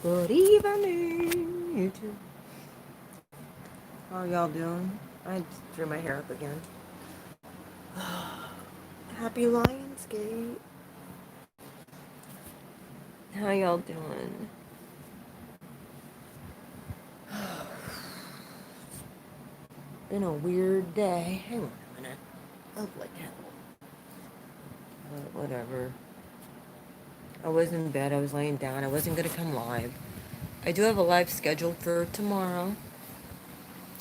Good evening, YouTube. How y'all doing? I just drew my hair up again. Happy Lionsgate. How y'all doing? Been a weird day. Hang on a minute. Up like hell. Whatever. I was in bed. I was laying down. I wasn't gonna come live. I do have a live scheduled for tomorrow.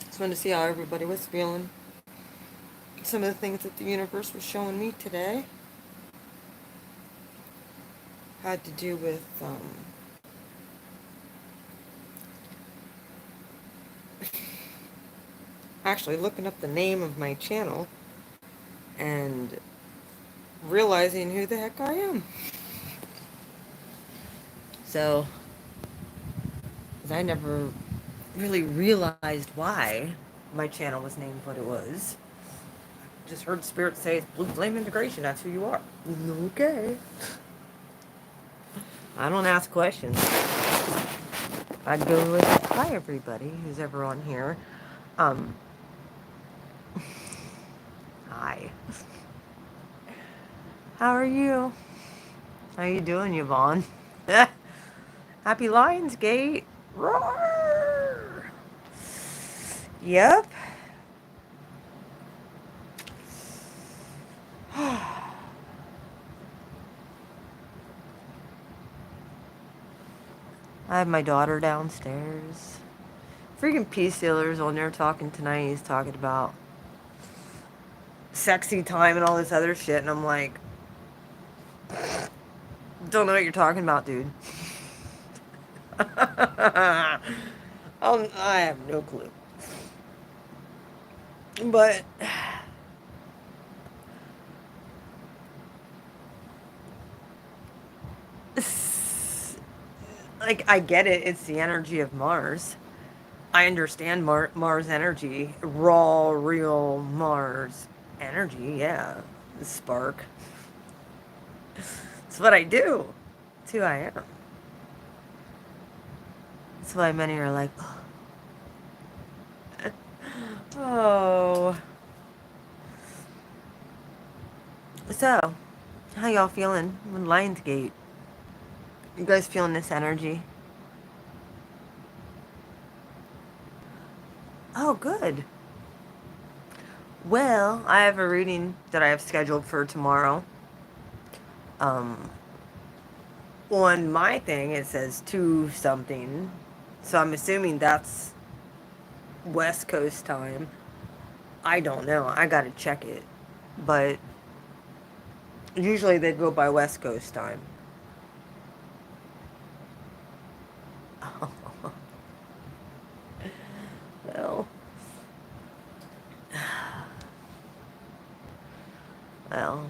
Just wanted to see how everybody was feeling. Some of the things that the universe was showing me today had to do with actually looking up the name of my channel and realizing who the heck I am. So, 'cause I never really realized why my channel was named what it was. Just heard Spirit say it's Blue Flame Integration, that's who you are. Okay. I don't ask questions. I'd go with, hi everybody who's ever on here. Um, Hi. How are you? How you doing, Yvonne? Happy Lionsgate. Roar! Yep. I have my daughter downstairs. Freaking Peace Stealer's on there talking tonight. He's talking about sexy time and all this other shit. And I'm like, don't know what you're talking about, dude. I have no clue. But like, I get it. It's the energy of Mars. I understand Mars energy. Raw, real Mars energy. Yeah. The spark. It's what I do. It's who I am. That's why many are like, oh. So, how y'all feeling with Lionsgate? You guys feeling this energy? Oh, good. Well, I have a reading that I have scheduled for tomorrow. Um, on my thing, it says 2 something. So I'm assuming that's West Coast time. I don't know. I gotta check it. But usually they go by West Coast time. Well, well,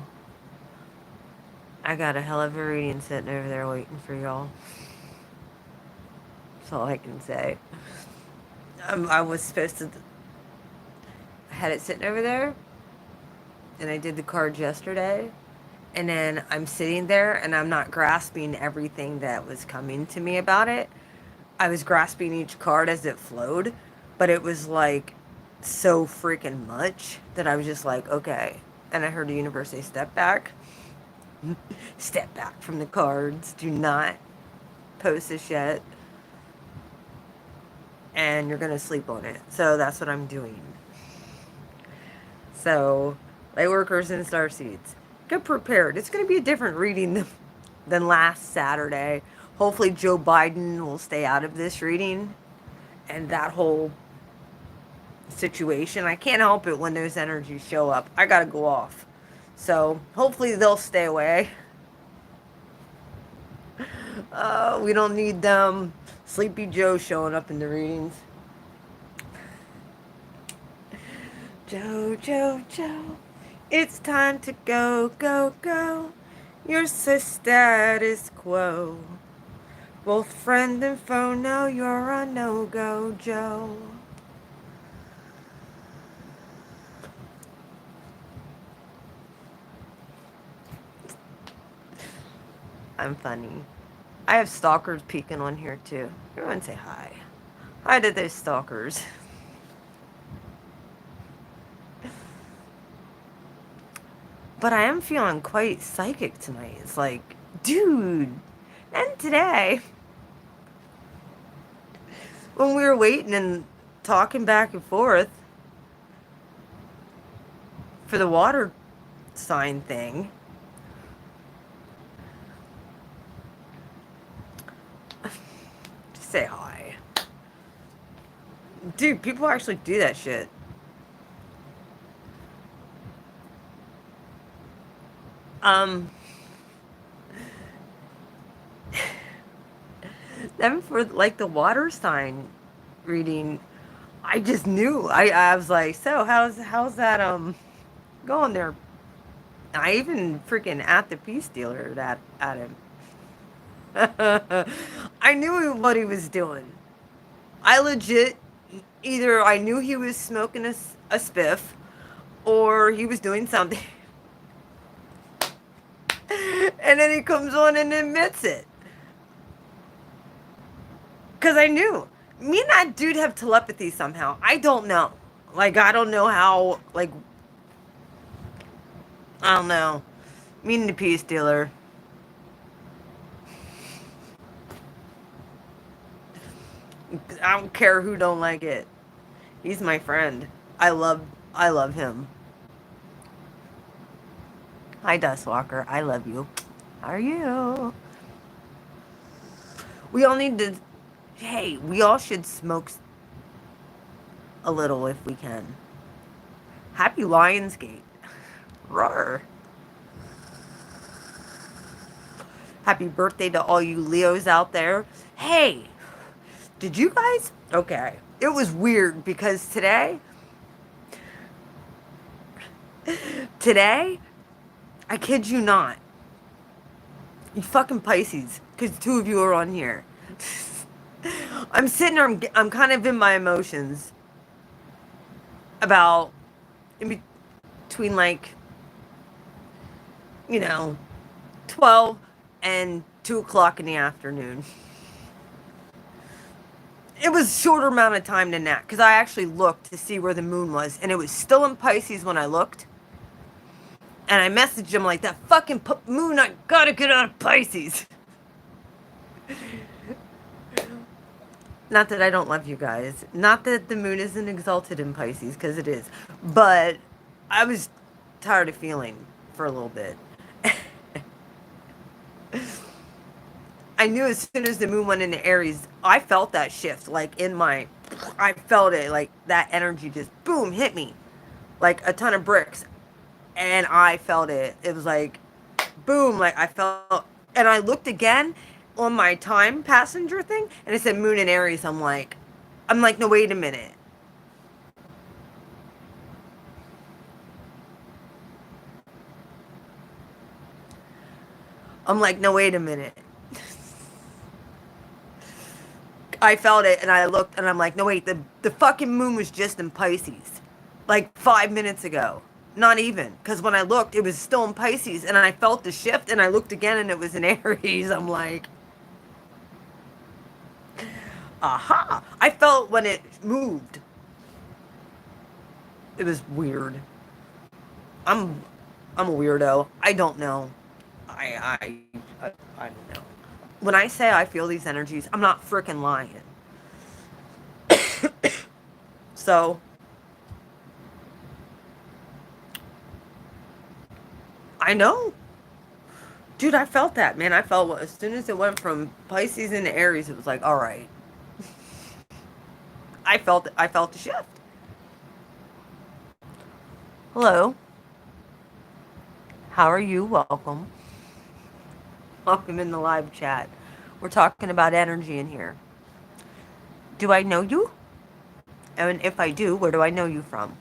I got a hell of a reading sitting over there waiting for y'all. That's all I can say. I was supposed to I had it sitting over there, and I did the cards yesterday, and then I'm sitting there, and I'm not grasping everything that was coming to me about it. I was grasping each card as it flowed, but it was like so freaking much that I was just like, okay. And I heard the universe say, step back. Step back from the cards. Do not post this yet. And you're going to sleep on it. So that's what I'm doing. So, Lightworkers and Starseeds, get prepared. It's going to be a different reading than last Saturday. Hopefully Joe Biden will stay out of this reading and that whole situation. I can't help it when those energies show up. I got to go off. So, hopefully they'll stay away. We don't need them. Sleepy Joe showing up in the readings. Joe, Joe, Joe. It's time to go, go, go. Your status quo. Both friend and foe know you're a no-go, Joe. I'm funny. I have stalkers peeking on here too. Everyone say hi. Hi to those stalkers. But I am feeling quite psychic tonight. It's like, dude, and today, when we were waiting and talking back and forth for the water sign thing, say hi. Dude, people actually do that shit. Then for like the water sign reading, I just knew. I was like, so how's that going there? I even freaking at the peace dealer at him. I knew what he was doing. I legit either I knew he was smoking a spiff or he was doing something. And then he comes on and admits it. Because I knew. Me and that dude have telepathy somehow. I don't know. Like, I don't know how, like, I don't know. Me and the peace dealer. I don't care who don't like it. He's my friend. I love him. Hi, Dustwalker. I love you. How are you? We all need to... Hey, we all should smoke a little if we can. Happy Lionsgate. Roar. Happy birthday to all you Leos out there. Hey, did you guys... Okay. It was weird because today, I kid you not, you fucking Pisces, because two of you are on here. I'm sitting there, I'm kind of in my emotions about, in between like, 12 and 2 o'clock in the afternoon. It was a shorter amount of time than that, because I actually looked to see where the moon was, and it was still in Pisces when I looked. And I messaged him like, that fucking moon, I gotta get out of Pisces. Not that I don't love you guys. Not that the moon isn't exalted in Pisces, because it is. But I was tired of feeling for a little bit. I knew as soon as the moon went into Aries, I felt that shift. Like I felt it. Like that energy just boom, hit me. Like a ton of bricks. And I felt it. It was like, boom, like I felt, and I looked again on my time passenger thing, and it said moon in Aries. I'm like, no, wait a minute. I'm like, no, wait a minute. I felt it, and I looked, and I'm like, no, wait, the fucking moon was just in Pisces. Like 5 minutes ago. Not even. Because when I looked, it was still in Pisces, and I felt the shift, and I looked again, and it was in Aries. I'm like, aha. I felt when it moved. It was weird. I'm a weirdo. I don't know. I don't know. When I say I feel these energies, I'm not freaking lying. So, I know. Dude, I felt that, man. I felt as soon as it went from Pisces into Aries, it was like, all right. I felt the shift. Hello. How are you? Welcome. Welcome in the live chat. We're talking about energy in here. Do I know you? And if I do, where do I know you from?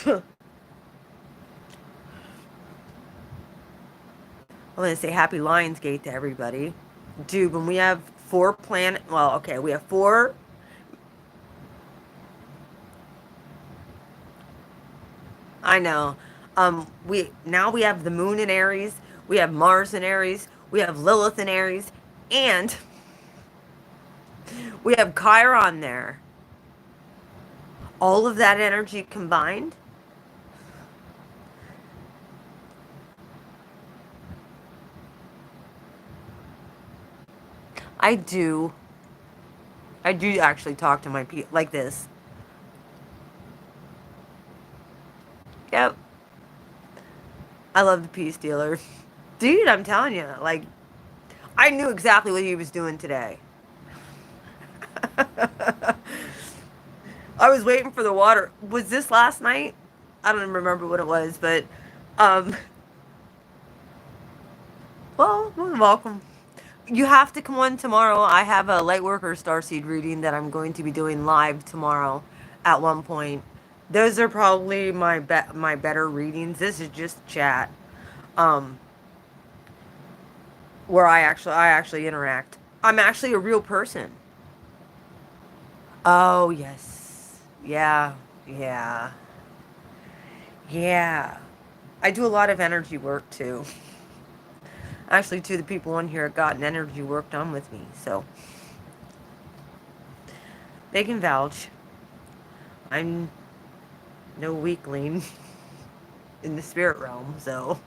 I'm going to say happy Lionsgate to everybody. Dude, when we have 4 planet... Well, okay, we have 4... I know. We have the moon in Aries. We have Mars in Aries. We have Lilith and Aries, and we have Chiron there. All of that energy combined. I do. I do actually talk to my people like this. Yep. I love the peace dealer. Dude, I'm telling you, like, I knew exactly what he was doing today. I was waiting for the water. Was this last night? I don't even remember what it was, but, um, well, welcome. You have to come on tomorrow. I have a Lightworker Starseed reading that I'm going to be doing live tomorrow at one point. Those are probably my better readings. This is just chat. Um, where I actually interact. I'm actually a real person. Oh, yes. Yeah. Yeah. Yeah. I do a lot of energy work too. Actually, two of the people on here got an energy work done with me, so they can vouch. I'm no weakling in the spirit realm, so.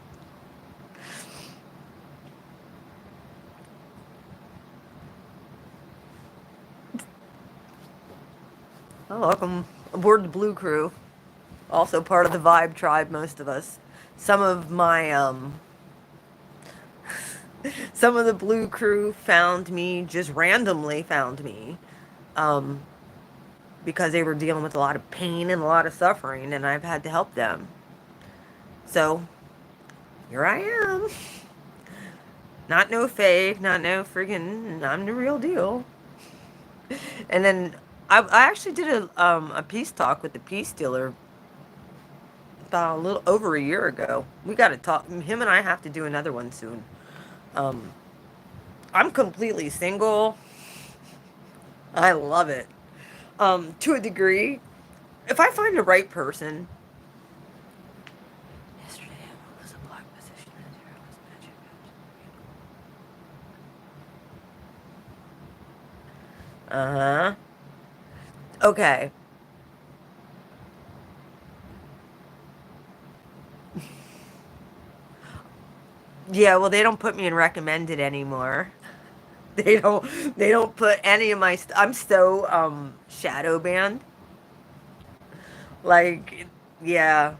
Oh, welcome aboard the Blue Crew. Also part of the Vibe Tribe, most of us. Some of my, some of the Blue Crew found me, just randomly found me, um, because they were dealing with a lot of pain and a lot of suffering, and I've had to help them. So, here I am. Not no fake, not no friggin', I'm the real deal. And then I actually did a peace talk with the peace dealer about a little over a year ago. We got to talk. Him and I have to do another one soon. Um, I'm completely single. I love it. To a degree. If I find the right person. Yesterday I was a black position. Uh-huh. Okay. Yeah, well, they don't put me in recommended anymore. They don't put any of my I'm so shadow banned. Like, yeah.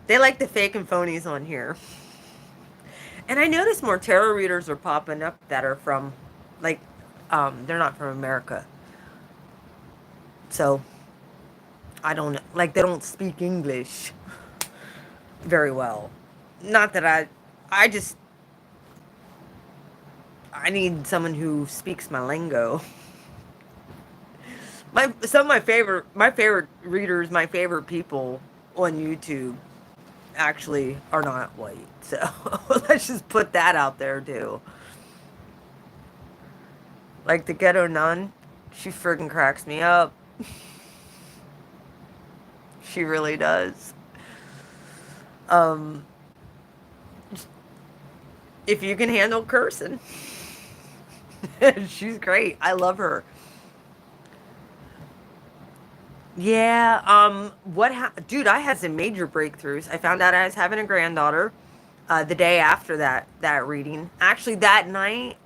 They like the fake and phonies on here. And I notice more tarot readers are popping up that are from like they're not from America. So, I don't like they don't speak English very well. Not that I just I need someone who speaks my lingo. Some of my favorite readers, my favorite people on YouTube actually are not white. So let's just put that out there too. Like the ghetto nun, she friggin' cracks me up. She really does. Um, if you can handle cursing, she's great. I love her. Yeah, dude, I had some major breakthroughs. I found out I was having a granddaughter the day after that reading. Actually, that night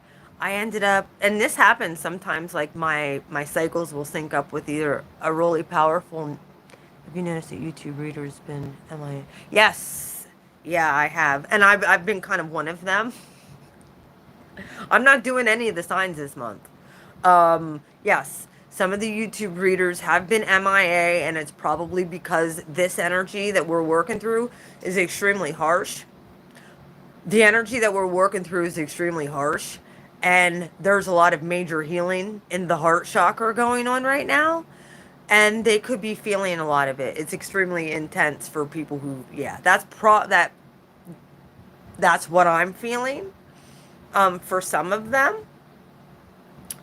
I ended up, and this happens sometimes, like my cycles will sync up with either a really powerful. Have you noticed that YouTube reader's been MIA? Yes. Yeah, I have. And I've been kind of one of them. I'm not doing any of the signs this month. Yes, some of the YouTube readers have been MIA, and it's probably because this energy that we're working through is extremely harsh. The energy that we're working through is extremely harsh, and there's a lot of major healing in the heart chakra going on right now, and they could be feeling a lot of it. It's extremely intense for people who, yeah, that's what I'm feeling. For some of them,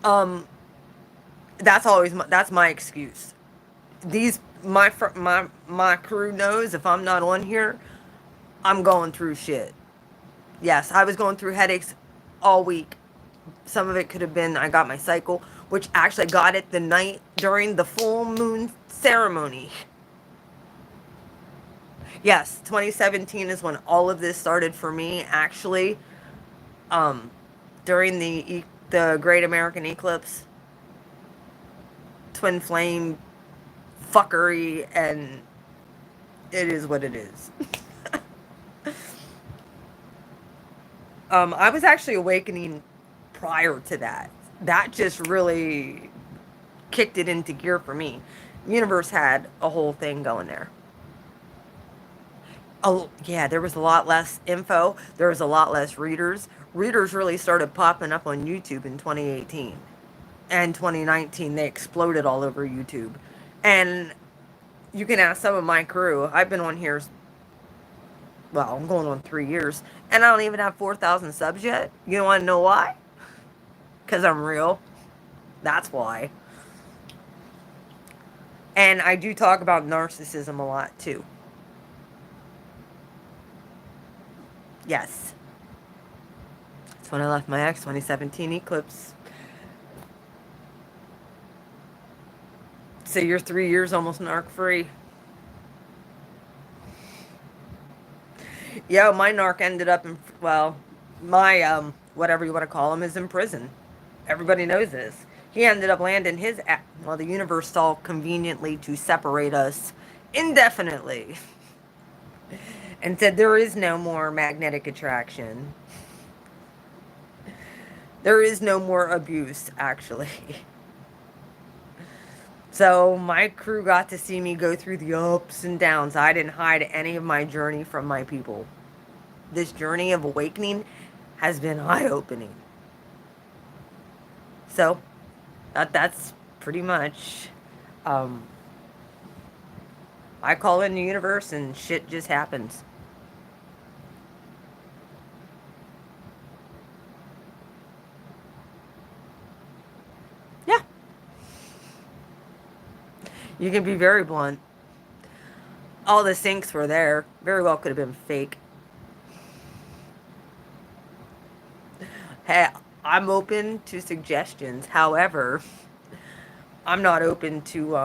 um, that's my excuse. These my crew knows if I'm not on here, I'm going through shit. Yes, I was going through headaches all week. Some of it could have been I got my cycle, which actually I got it the night during the full moon ceremony. Yes, 2017 is when all of this started for me, actually. During the Great American Eclipse, twin flame fuckery, and it is what it is. I was actually awakening prior to that. That just really kicked it into gear for me. Universe had a whole thing going there. Oh, yeah, there was a lot less info. There was a lot less readers. Readers really started popping up on YouTube in 2018. And 2019, they exploded all over YouTube. And you can ask some of my crew. I've been on here, well, I'm going on 3 years, and I don't even have 4,000 subs yet. You want to know why? Because I'm real. That's why. And I do talk about narcissism a lot, too. Yes. That's when I left my ex, 2017 eclipse. So you're 3 years almost narc free. Yeah, my narc ended up in, well, my, whatever you want to call him, is in prison. Everybody knows this. He ended up landing his, well, the universe saw conveniently to separate us indefinitely and said there is no more magnetic attraction. There is no more abuse, actually. So my crew got to see me go through the ups and downs. I didn't hide any of my journey from my people. This journey of awakening has been eye-opening. So that's pretty much, I call in the universe and shit just happens. Yeah. You can be very blunt. All the syncs were there. Very well could have been fake. Hey, I'm open to suggestions. However, I'm not open to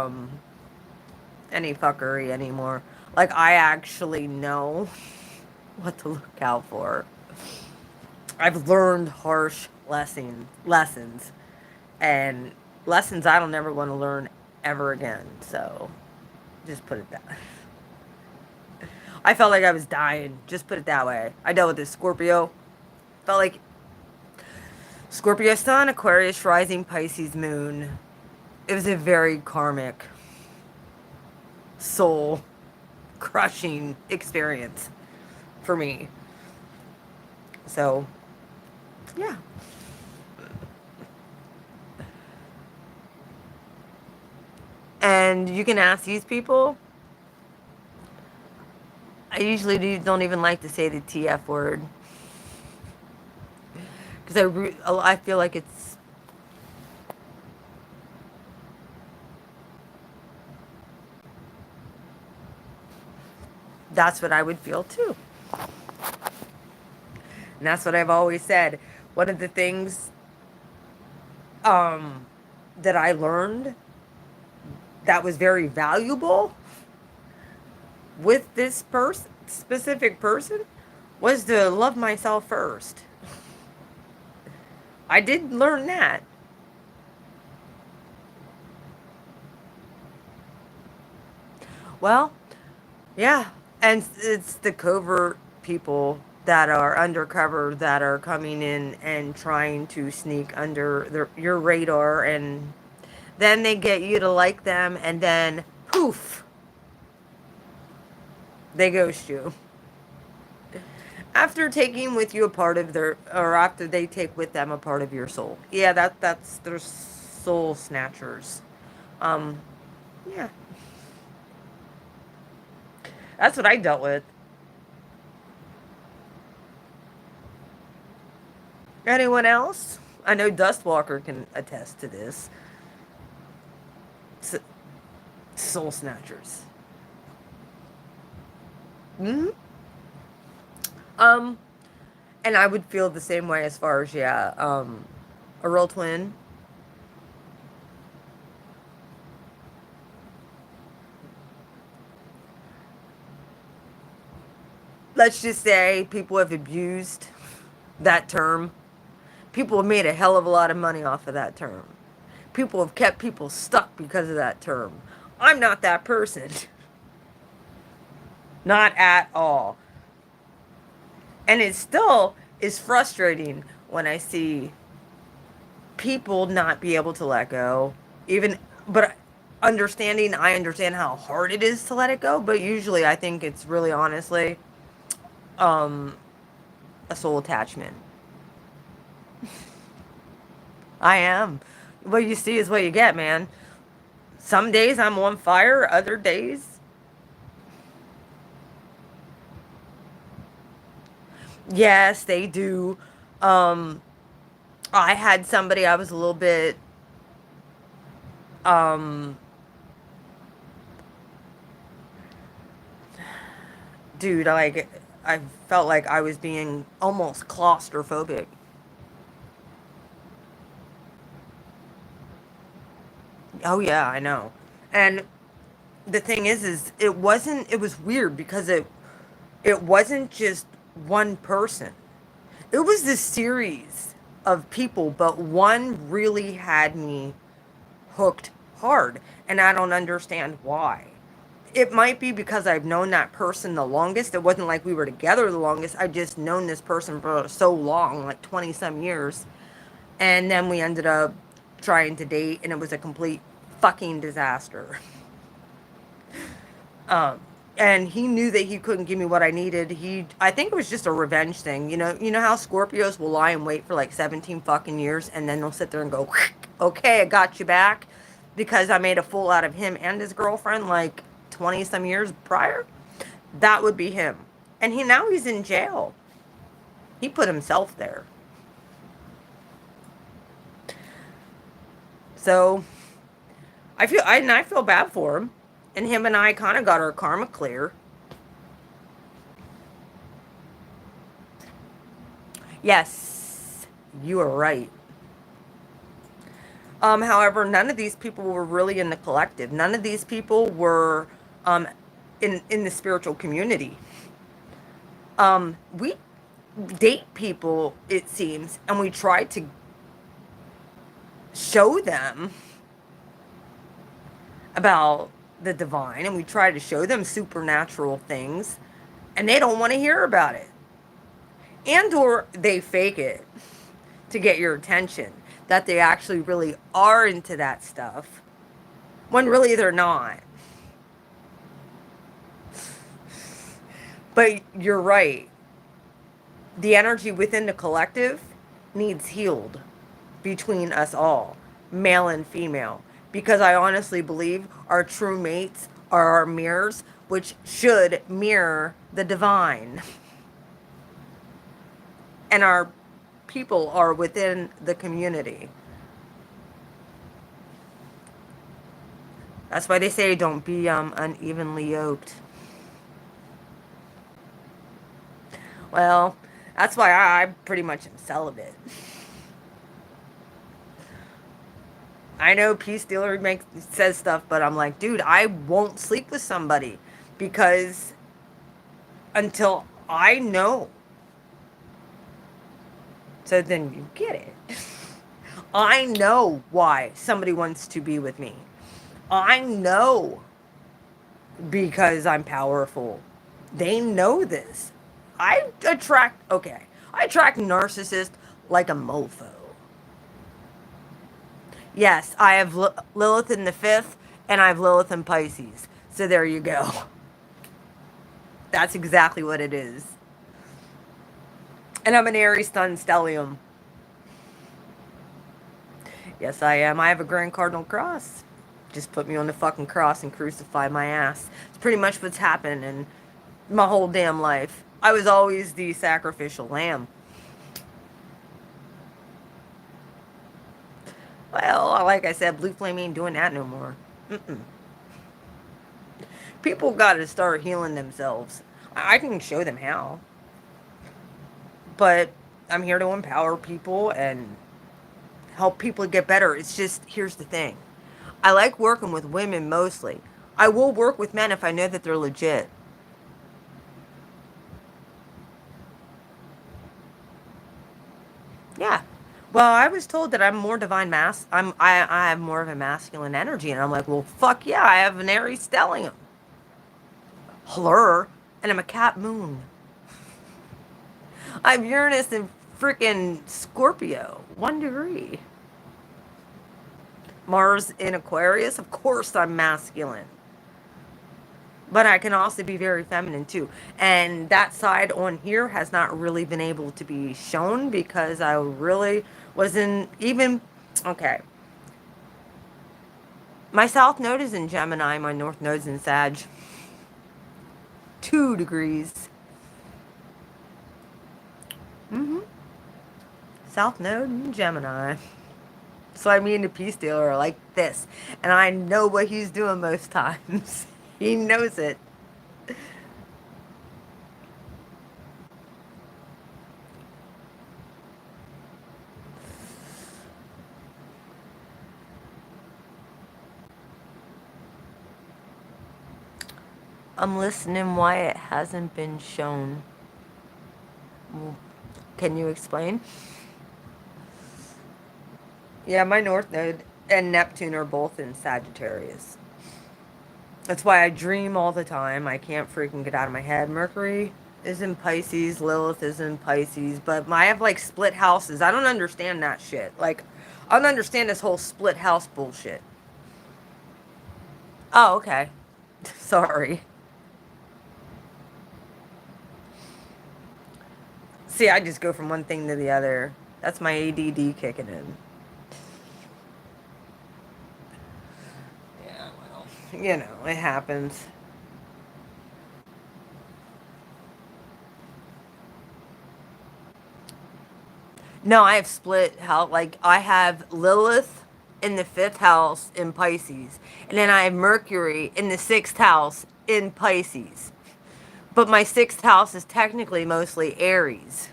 any fuckery anymore. Like, I actually know what to look out for. I've learned harsh lessons, and lessons I don't ever want to learn ever again. So, just put it that. I felt like I was dying. Just put it that way. I dealt with this Scorpio. Felt like Scorpio Sun, Aquarius Rising, Pisces Moon. It was a very karmic, soul crushing experience for me. So, yeah. And you can ask these people. I usually don't even like to say the TF word. Because I feel like it's... That's what I would feel too. And that's what I've always said. One of the things that I learned that was very valuable with this specific person was to love myself first. I did learn that. Well, yeah. And it's the covert people that are undercover that are coming in and trying to sneak under your radar, and then they get you to like them, and then poof, they ghost you. After taking with you a part of or after they take with them a part of your soul. Yeah, that's their soul snatchers. Um, yeah. That's what I dealt with. Anyone else? I know Dustwalker can attest to this. Soul snatchers. Hmm. Um, And I would feel the same way as far as, yeah, a real twin. Let's just say people have abused that term. People have made a hell of a lot of money off of that term. People have kept people stuck because of that term. I'm not that person. Not at all. And it still is frustrating when I see people not be able to let go. Even, but I understand how hard it is to let it go, but usually I think it's really honestly um a soul attachment. I am. What you see is what you get, man. Some days I'm on fire, other days, yes, they do. Um, I had somebody I was a little bit, um, dude, like, I felt like I was being almost claustrophobic. Oh, yeah, I know. And the thing is it was weird because it wasn't just one person. It was this series of people, but one really had me hooked hard, and I don't understand why. It might be because I've known that person the longest. It wasn't like we were together the longest. I just known this person for so long, like 20 some years. And then we ended up trying to date, and it was a complete fucking disaster. Um, and he knew that he couldn't give me what I needed. I think it was just a revenge thing. You know how Scorpios will lie in wait for like 17 fucking years, and then they'll sit there and go, okay, I got you back because I made a fool out of him and his girlfriend like 20 some years prior. That would be him. And now he's in jail. He put himself there. So I feel bad for him. And him and I kind of got our karma clear. Yes, you are right. However, none of these people were really in the collective. None of these people were in the spiritual community. We date people, it seems, and we try to show them about the divine, and we try to show them supernatural things, and they don't want to hear about it. And or they fake it to get your attention, that they actually really are into that stuff when really they're not. But you're right. The energy within the collective needs healed between us all, male and female, because I honestly believe our true mates are our mirrors, which should mirror the divine. And our people are within the community. That's why they say don't be unevenly yoked. Well, that's why I pretty much am celibate. I know Peace Dealer says stuff, but I'm like, dude, I won't sleep with somebody because until I know. So then you get it. I know why somebody wants to be with me. I know because I'm powerful. They know this. I attract narcissists like a mofo. Yes, I have Lilith in the fifth, and I have Lilith in Pisces. So there you go. That's exactly what it is. And I'm an Aries Sun stellium. Yes, I am. I have a Grand Cardinal Cross. Just put me on the fucking cross and crucify my ass. It's pretty much what's happened in my whole damn life. I was always the sacrificial lamb. Well, like I said, Blue Flame ain't doing that no more. Mm-mm. People got to start healing themselves. I can show them how. But I'm here to empower people and help people get better. It's just, here's the thing. I like working with women mostly. I will work with men if I know that they're legit. Yeah. Well, I was told that I'm more divine I have more of a masculine energy, and I'm like, well, fuck yeah, I have an Aries stellium. Blur, and I'm a cat moon. I'm Uranus in freaking Scorpio, 1 degree. Mars in Aquarius, of course I'm masculine. But I can also be very feminine too. And that side on here has not really been able to be shown because I really wasn't even. Okay. My South Node is in Gemini, my North Node's in Sag. 2 degrees. Mm-hmm. South Node in Gemini. So I mean the peace dealer like this. And I know what he's doing most times. He knows it. I'm listening why it hasn't been shown. Can you explain? Yeah, my North Node and Neptune are both in Sagittarius. That's why I dream all the time. I can't freaking get out of my head. Mercury is in Pisces, Lilith is in Pisces, but I have like split houses. I don't understand that shit. Like, I don't understand this whole split house bullshit. Oh, okay. Sorry. See, I just go from one thing to the other. That's my ADD kicking in. Yeah, well, it happens. No, I have split house. Like, I have Lilith in the fifth house in Pisces, and then I have Mercury in the sixth house in Pisces. But my sixth house is technically mostly Aries.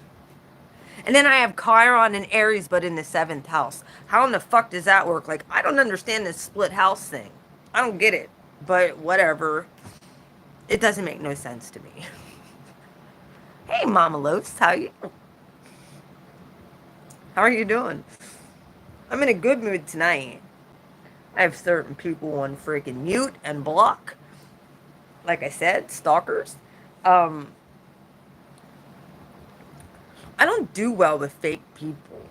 And then I have Chiron and Aries, but in the seventh house. How in the fuck does that work? Like, I don't understand this split house thing. I don't get it. But whatever. It doesn't make no sense to me. Hey, Mama Los, how are you doing? I'm in a good mood tonight. I have certain people on freaking mute and block. Like I said, stalkers. Um, I don't do well with fake people.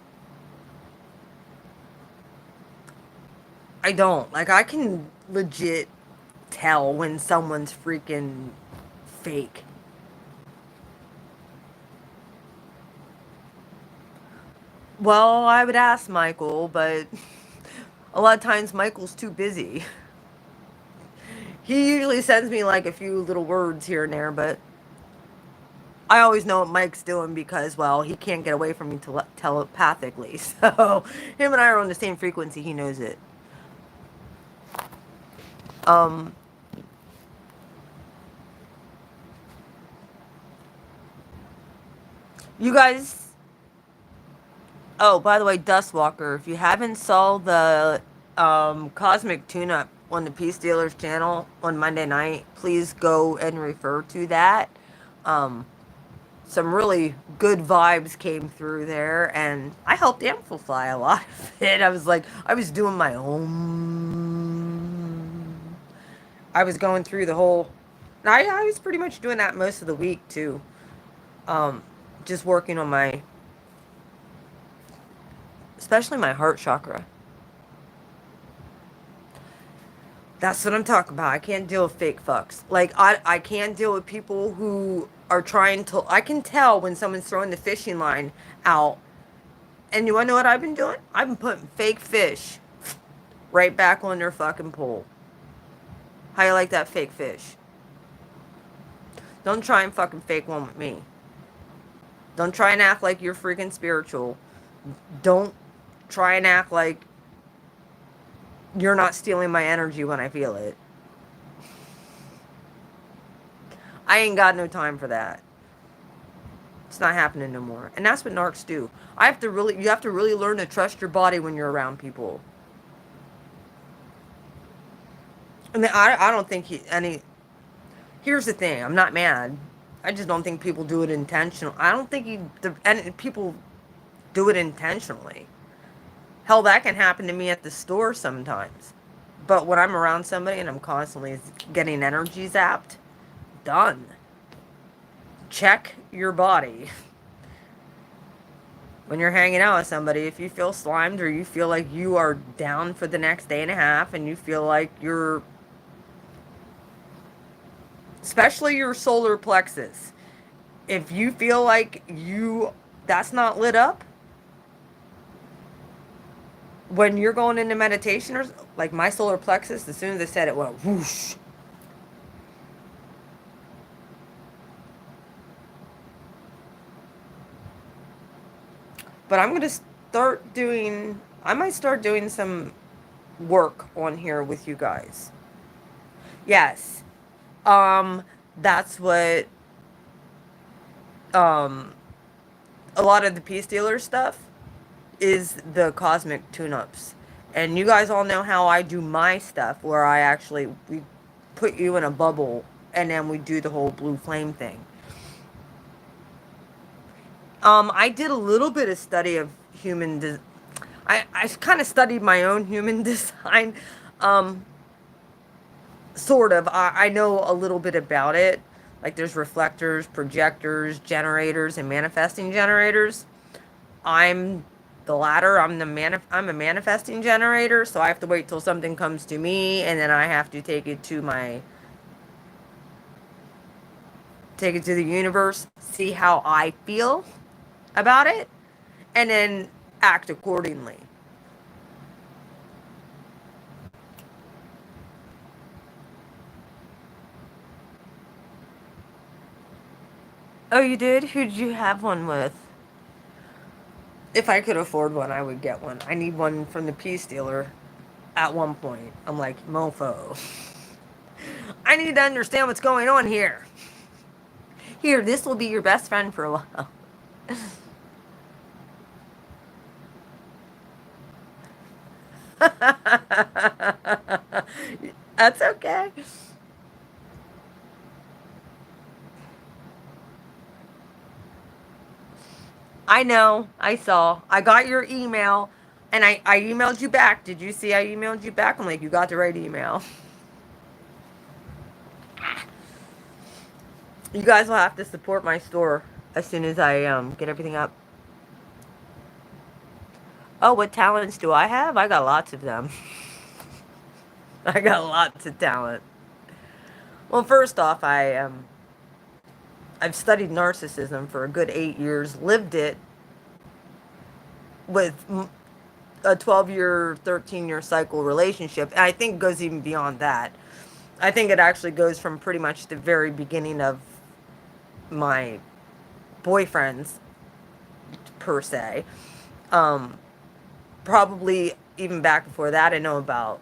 I don't. Like, I can legit tell when someone's freaking fake. Well, I would ask Michael, but a lot of times Michael's too busy. He usually sends me like a few little words here and there, but I always know what Mike's doing because, well, he can't get away from me telepathically. So, him and I are on the same frequency. He knows it. Um, you guys. Oh, by the way, Dustwalker, if you haven't saw the Cosmic Tune-Up on the Peace Dealers channel on Monday night, please go and refer to that. Um, some really good vibes came through there, and I helped amplify a lot of it. I was doing my own. I was going through the whole. I was pretty much doing that most of the week too. Um, just working on especially my heart chakra. That's what I'm talking about. I can't deal with fake fucks. Like, I can't deal with people who are trying to. I can tell when someone's throwing the fishing line out. And you want to know what I've been doing? I've been putting fake fish right back on their fucking pole. How you like that fake fish? Don't try and fucking fake one with me. Don't try and act like you're freaking spiritual. Don't try and act like you're not stealing my energy when I feel it. I ain't got no time for that. It's not happening no more. And that's what narcs do. You have to really learn to trust your body when you're around people. And I don't think here's the thing. I'm not mad. I just don't think people do it intentional. I don't think people do it intentionally. Hell, that can happen to me at the store sometimes. But when I'm around somebody and I'm constantly getting energy zapped, done. Check your body. When you're hanging out with somebody, if you feel slimed or you feel like you are down for the next day and a half and you feel like especially your solar plexus, if you feel like that's not lit up, when you're going into meditation, or like my solar plexus, as soon as I said it went whoosh. But I might start doing some work on here with you guys. Yes. That's what, a lot of the Peace Dealer stuff is the cosmic tune-ups. And you guys all know how I do my stuff, where we put you in a bubble and then we do the whole blue flame thing. I did a little bit of study of I kind of studied my own human design. Sort of. I know a little bit about it. Like there's reflectors, projectors, generators, and manifesting generators. I'm the latter. I'm a manifesting generator, so I have to wait till something comes to me, and then I have to take it to the universe, see how I feel about it, and then act accordingly. Oh, you did? Who did you have one with? If I could afford one, I would get one. I need one from the Peace Dealer at one point. I'm like, mofo. I need to understand what's going on here. Here, this will be your best friend for a while. That's okay. I know. I saw. I got your email and I emailed you back. Did you see I emailed you back? I'm like, you got the right email. You guys will have to support my store as soon as I get everything up. Oh, what talents do I have? I got lots of them. I got lots of talent. Well, first off, I've studied narcissism for a good 8 years, lived it with a 12-year, 13-year cycle relationship. And I think it goes even beyond that. I think it actually goes from pretty much the very beginning of my boyfriends, per se. Probably even back before that, I know about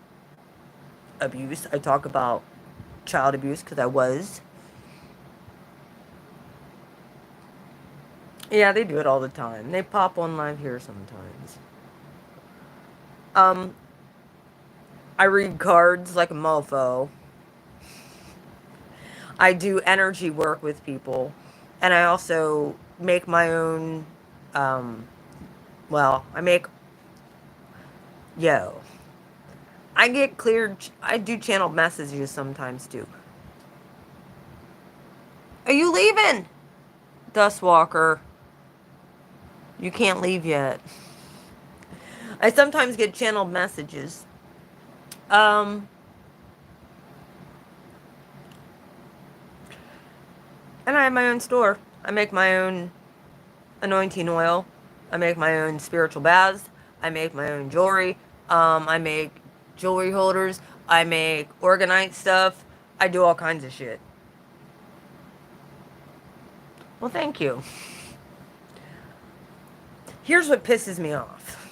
abuse. I talk about child abuse because I was. Yeah, they do it all the time. They pop on live here sometimes. I read cards like a mofo. I do energy work with people. And I also make my own, I make, I do channeled messages sometimes too. Are you leaving? Dustwalker. You can't leave yet. I sometimes get channeled messages. And I have my own store. I make my own anointing oil. I make my own spiritual baths. I make my own jewelry. I make jewelry holders. I make organite stuff. I do all kinds of shit. Well, thank you. Here's what pisses me off.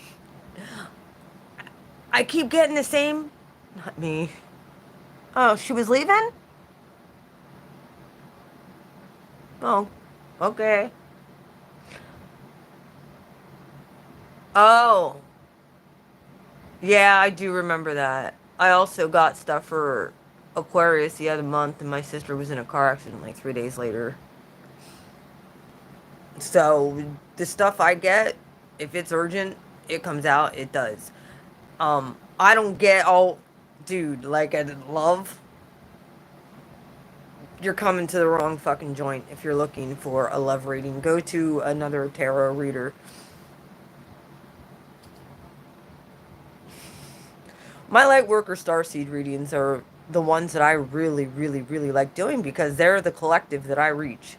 I keep getting the same... Not me. Oh, she was leaving? Oh, okay. Oh, yeah, I do remember that. I also got stuff for Aquarius the other month, and my sister was in a car accident like 3 days later. So the stuff I get, if it's urgent, it comes out. It does. I don't get all, dude. Like I love. You're coming to the wrong fucking joint if you're looking for a love reading. Go to another tarot reader. My light worker starseed readings are the ones that I really, really, really like doing because they're the collective that I reach.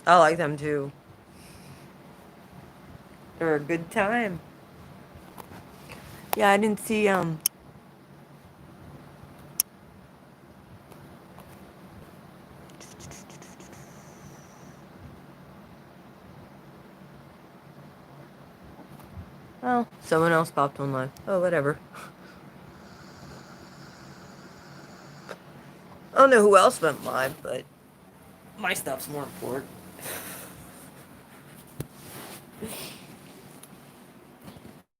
I like them too. They're a good time. Yeah, I didn't see oh, someone else popped online. Oh, whatever. I don't know who else went live, but my stuff's more important.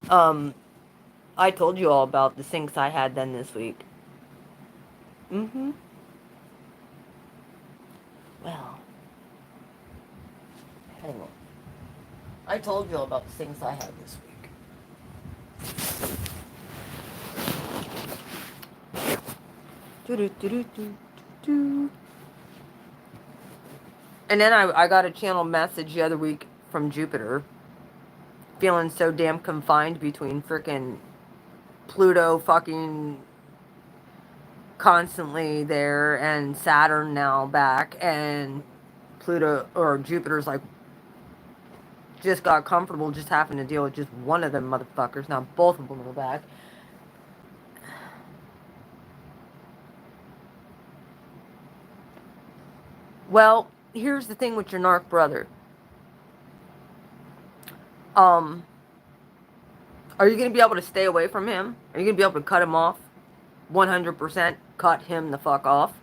Um, I told you all about the sinks I had then this week. Mm-hmm. Well, hang on. I told you all about the things I had this week. Do-do-do-do-do-do. And then I got a channel message the other week from Jupiter, feeling so damn confined between frickin' Pluto fucking constantly there and Saturn now back, and Pluto or Jupiter's like just got comfortable just having to deal with just one of them motherfuckers. Now both of them are back. Well, here's the thing with your narc brother. Um, are you going to be able to stay away from him? Are you going to be able to cut him off? 100% cut him the fuck off?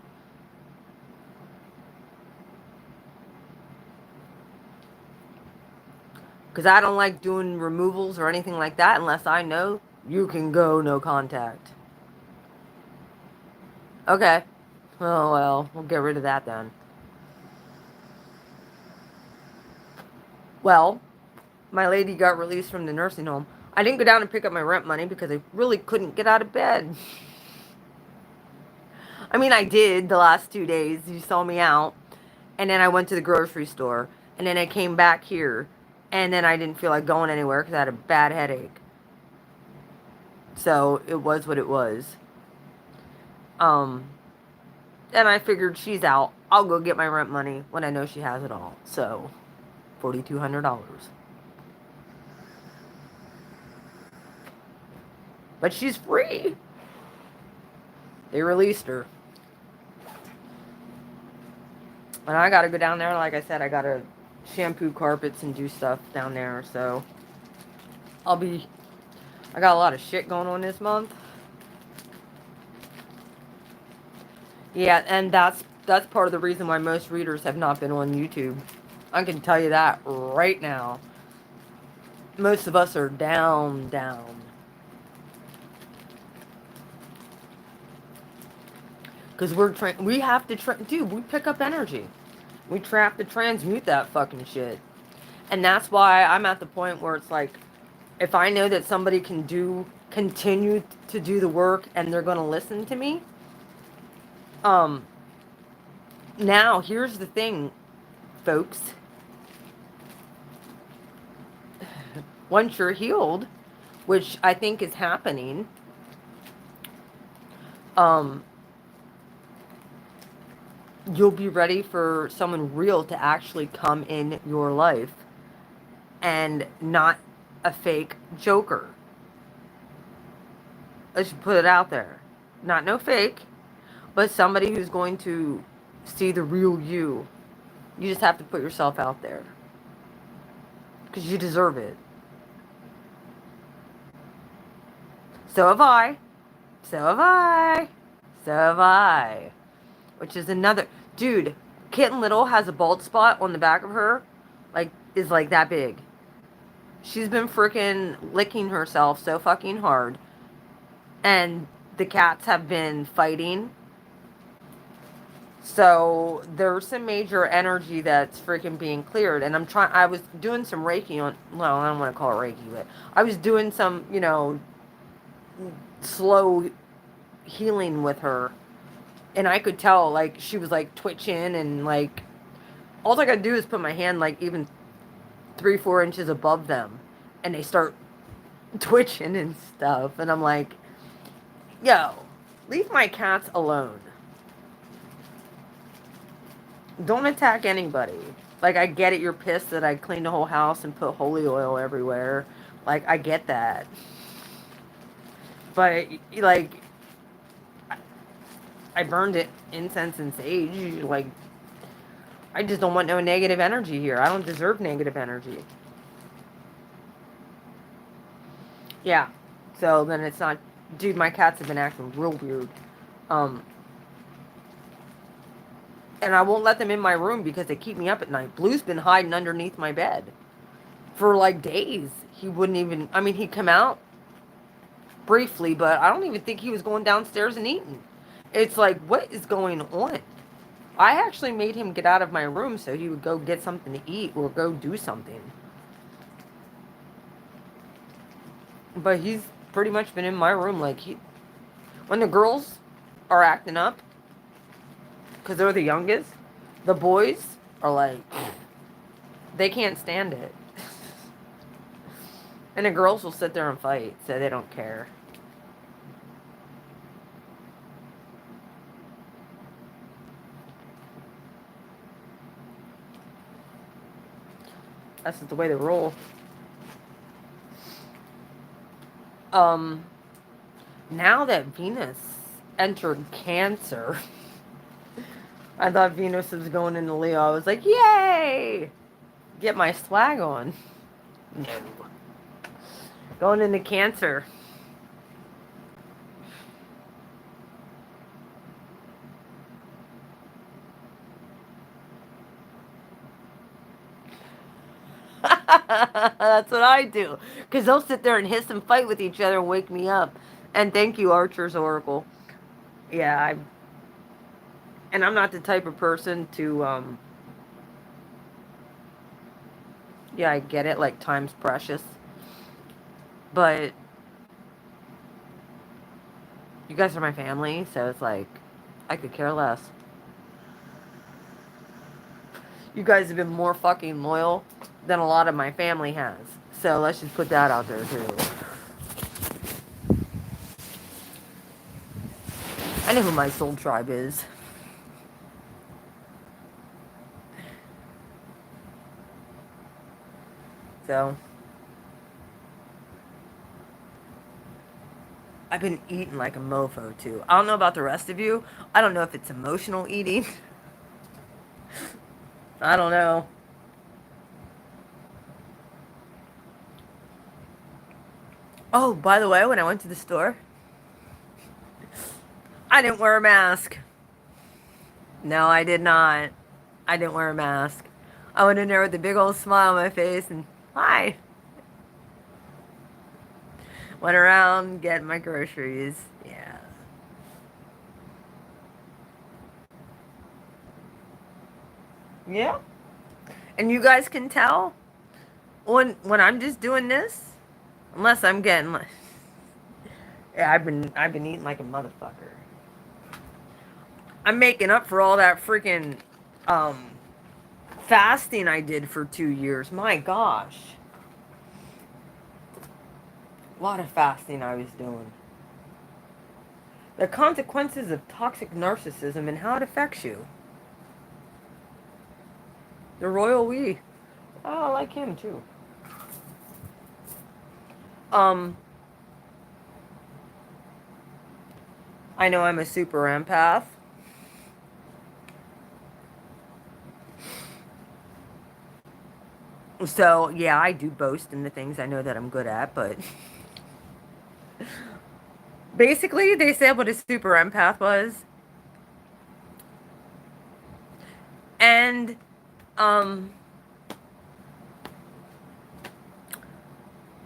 Because I don't like doing removals or anything like that unless I know you can go no contact. Okay. Oh, well, we'll get rid of that then. Well, my lady got released from the nursing home. I didn't go down and pick up my rent money because I really couldn't get out of bed. I mean, I did the last 2 days. You saw me out. And then I went to the grocery store. And then I came back here. And then I didn't feel like going anywhere because I had a bad headache. So it was what it was. Um, and I figured she's out. I'll go get my rent money when I know she has it all. So, $4,200. But she's free. They released her. And I gotta go down there. Like I said, I gotta shampoo carpets and do stuff down there. So, I got a lot of shit going on this month. Yeah, and that's part of the reason why most readers have not been on YouTube. I can tell you that right now. Most of us are down. Because we have to, dude, we pick up energy. We have to transmute that fucking shit. And that's why I'm at the point where it's like, if I know that somebody can continue to do the work and they're going to listen to me, now here's the thing, folks. Once you're healed, which I think is happening, you'll be ready for someone real to actually come in your life and not a fake joker. I should put it out there. Not no fake, but somebody who's going to see the real you. You just have to put yourself out there because you deserve it. So have I. So have I. So have I. Which is another... Dude, Kitten Little has a bald spot on the back of her. Like, is like that big. She's been freaking licking herself so fucking hard. And the cats have been fighting. So there's some major energy that's freaking being cleared. And I was doing some Reiki on, well, I don't want to call it Reiki, but I was doing some, slow healing with her. And I could tell, like, she was, like, twitching and, like, all I gotta do is put my hand, like, even 3-4 inches above them. And they start twitching and stuff. And I'm like, yo, leave my cats alone. Don't attack anybody. Like, I get it, you're pissed that I cleaned the whole house and put holy oil everywhere. Like, I get that. But, like, I burned it, incense and sage. Like, I just don't want no negative energy here. I don't deserve negative energy. Yeah. So, then it's not... Dude, my cats have been acting real weird. And I won't let them in my room because they keep me up at night. Blue's been hiding underneath my bed for like days. He wouldn't even, I mean, he'd come out briefly, but I don't even think he was going downstairs and eating. It's like, what is going on? I actually made him get out of my room so he would go get something to eat or go do something. But he's pretty much been in my room. Like, when the girls are acting up, because they're the youngest, the boys are like, they can't stand it. And the girls will sit there and fight, so they don't care. That's just the way they roll. Now that Venus entered Cancer, I thought Venus was going into Leo. I was like, yay! Get my swag on. No. Going into Cancer. That's what I do. Because they'll sit there and hiss and fight with each other and wake me up. And thank you, Archer's Oracle. Yeah, and I'm not the type of person to, yeah, I get it, like, time's precious. But you guys are my family, so it's like, I could care less. You guys have been more fucking loyal than a lot of my family has. So let's just put that out there, too. I know who my soul tribe is. So, I've been eating like a mofo, too. I don't know about the rest of you. I don't know if it's emotional eating. I don't know. Oh, by the way, when I went to the store, I didn't wear a mask. No, I did not. I didn't wear a mask. I went in there with a big old smile on my face and, hi. Went around getting my groceries. Yeah. Yeah. And you guys can tell when I'm just doing this, unless I'm getting like, yeah, I've been eating like a motherfucker. I'm making up for all that freaking fasting I did for 2 years. My gosh. A lot of fasting I was doing. The consequences of toxic narcissism and how it affects you. The royal we. Oh, I like him too. I know I'm a super empath. So, yeah, I do boast in the things I know that I'm good at, but Basically, they said what a super empath was. And, on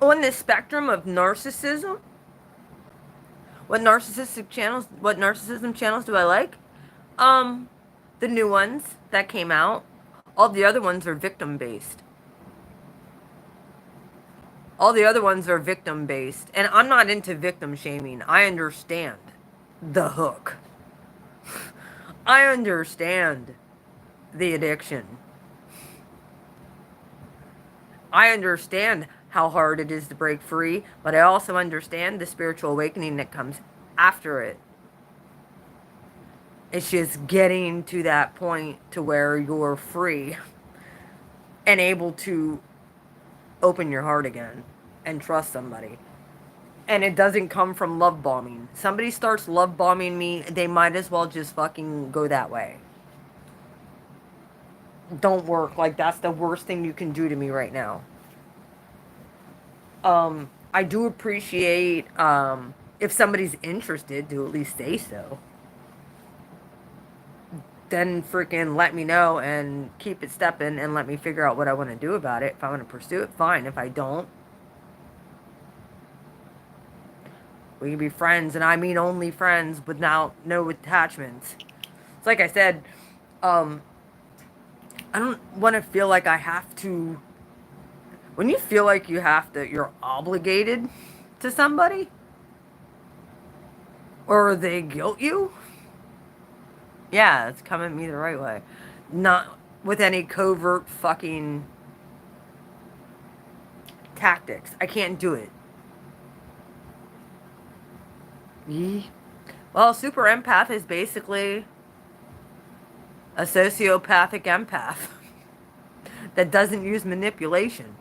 the spectrum of narcissism, what narcissism channels do I like? Um, the new ones that came out. All the other ones are victim based. All the other ones are victim based. And I'm not into victim shaming. I understand the hook. I understand the addiction. I understand how hard it is to break free, but I also understand the spiritual awakening that comes after it. It's just getting to that point to where you're free and able to open your heart again and trust somebody. And it doesn't come from love bombing. Somebody starts love bombing me, they might as well just fucking go that way. Don't work. Like, that's the worst thing you can do to me right now. I do appreciate if somebody's interested to at least say so. Then freaking let me know and keep it stepping and let me figure out what I want to do about it. If I want to pursue it, fine. If I don't, we can be friends, and I mean only friends without no attachments. It's like I said, I don't want to feel like I have to. When you feel like you're obligated to somebody, or they guilt you, yeah, it's come at me the right way. Not with any covert fucking tactics. I can't do it. Well, super empath is basically a sociopathic empath that doesn't use manipulation.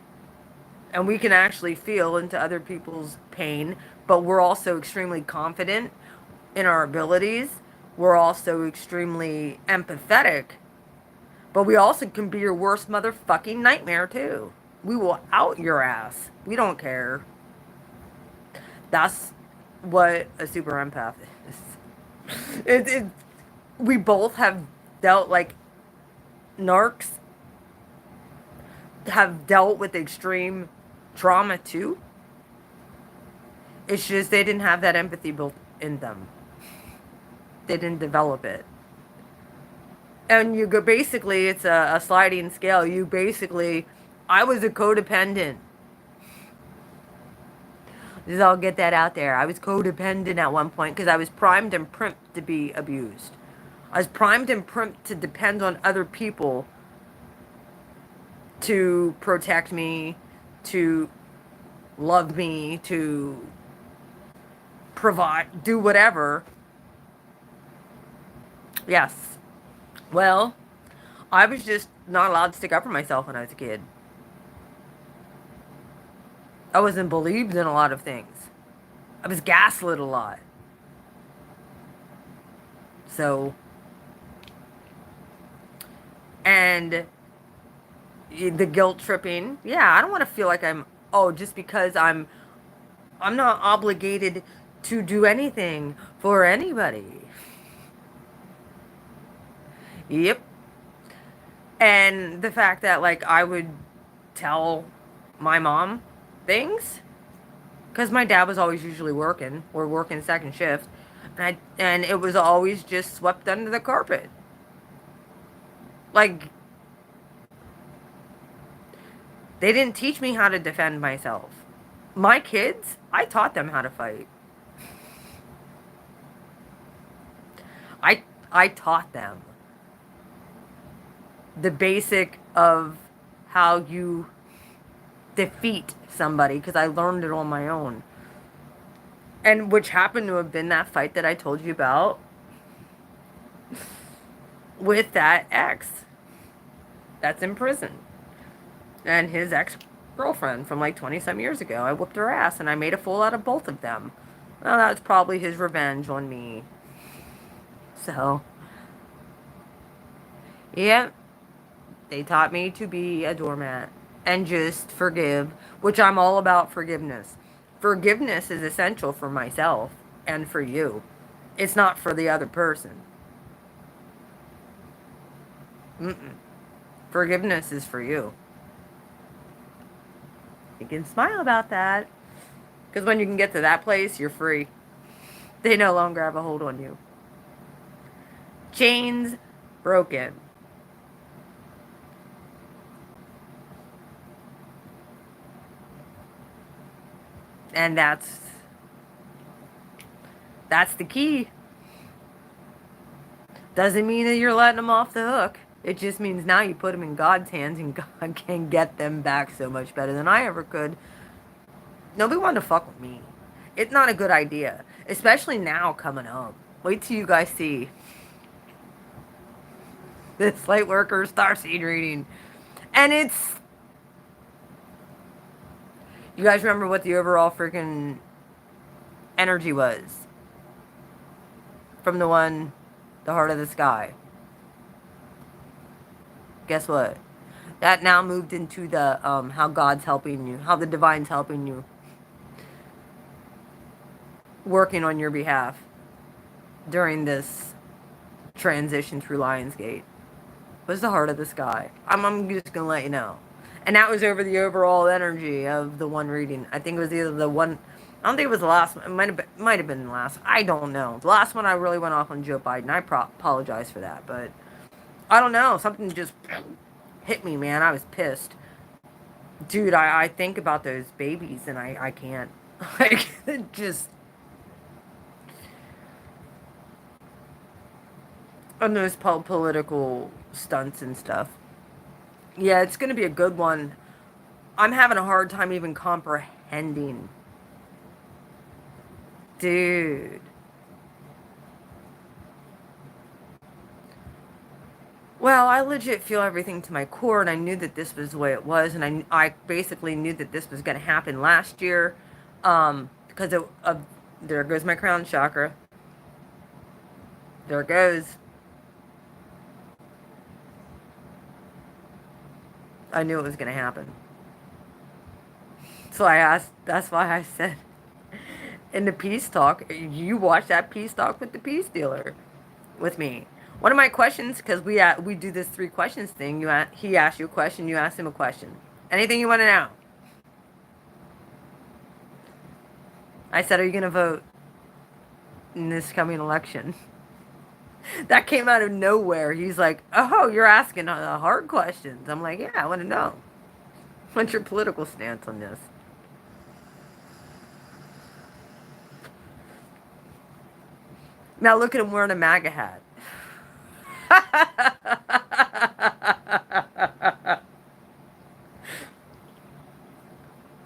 And we can actually feel into other people's pain, but we're also extremely confident in our abilities. We're also extremely empathetic, but we also can be your worst motherfucking nightmare too. We will out your ass. We don't care. That's what a super empath is. We both have dealt, like, narcs have dealt with extreme trauma too. It's just they didn't have that empathy built in them. They didn't develop it. And you go, basically, it's a sliding scale. I was a codependent. Just I'll get that out there. I was codependent at one point because I was primed and primed to be abused. I was primed and primed to depend on other people to protect me, to love me, to provide, do whatever. Yes. Well, I was just not allowed to stick up for myself when I was a kid. I wasn't believed in a lot of things. I was gaslit a lot. So, and the guilt tripping. Yeah, I don't want to feel like just because I'm not obligated to do anything for anybody. Yep. And the fact that, like, I would tell my mom things, because my dad was always usually working or working second shift, and it was always just swept under the carpet. Like, they didn't teach me how to defend myself. My kids, I taught them how to fight. I taught them the basic of how you defeat somebody, because I learned it on my own. And which happened to have been that fight that I told you about with that ex that's in prison. And his ex-girlfriend from like 20-some years ago. I whooped her ass and I made a fool out of both of them. Well, that was probably his revenge on me. So, yeah, they taught me to be a doormat and just forgive, which I'm all about forgiveness. Forgiveness is essential for myself. and for you. It's not for the other person. Mm-mm. Forgiveness is for you. You can smile about that. Because when you can get to that place, you're free. They no longer have a hold on you. Chains broken. And that's the key. Doesn't mean that you're letting them off the hook. It just means now you put them in God's hands and God can get them back so much better than I ever could. Nobody wanted to fuck with me. It's not a good idea. Especially now coming up. Wait till you guys see this light worker starseed reading. And it's... You guys remember what the overall freaking energy was? From the one, the heart of the sky. Guess what? That now moved into the how God's helping you, how the divine's helping you, working on your behalf during this transition through Lionsgate. Was the heart of the sky. I'm just gonna let you know. And that was over the overall energy of the one reading. I think it was either the one. I don't think it was the last one. It might have been the last. I don't know. The last one I really went off on Joe Biden. I apologize for that, but I don't know. Something just hit me, man. I was pissed. Dude, I think about those babies and I can't. Like, just... On those political stunts and stuff. Yeah, it's going to be a good one. I'm having a hard time even comprehending. Dude. Well, I legit feel everything to my core, and I knew that this was the way it was, and I basically knew that this was going to happen last year, because of there goes my crown chakra. There it goes. I knew it was going to happen. So that's why I said in the peace talk, you watch that peace talk with the peace dealer with me. One of my questions, because we do this 3 questions thing. He asks you a question, you ask him a question. Anything you want to know? I said, are you going to vote in this coming election? That came out of nowhere. He's like, oh, you're asking hard questions. I'm like, yeah, I want to know. What's your political stance on this? Now look at him wearing a MAGA hat.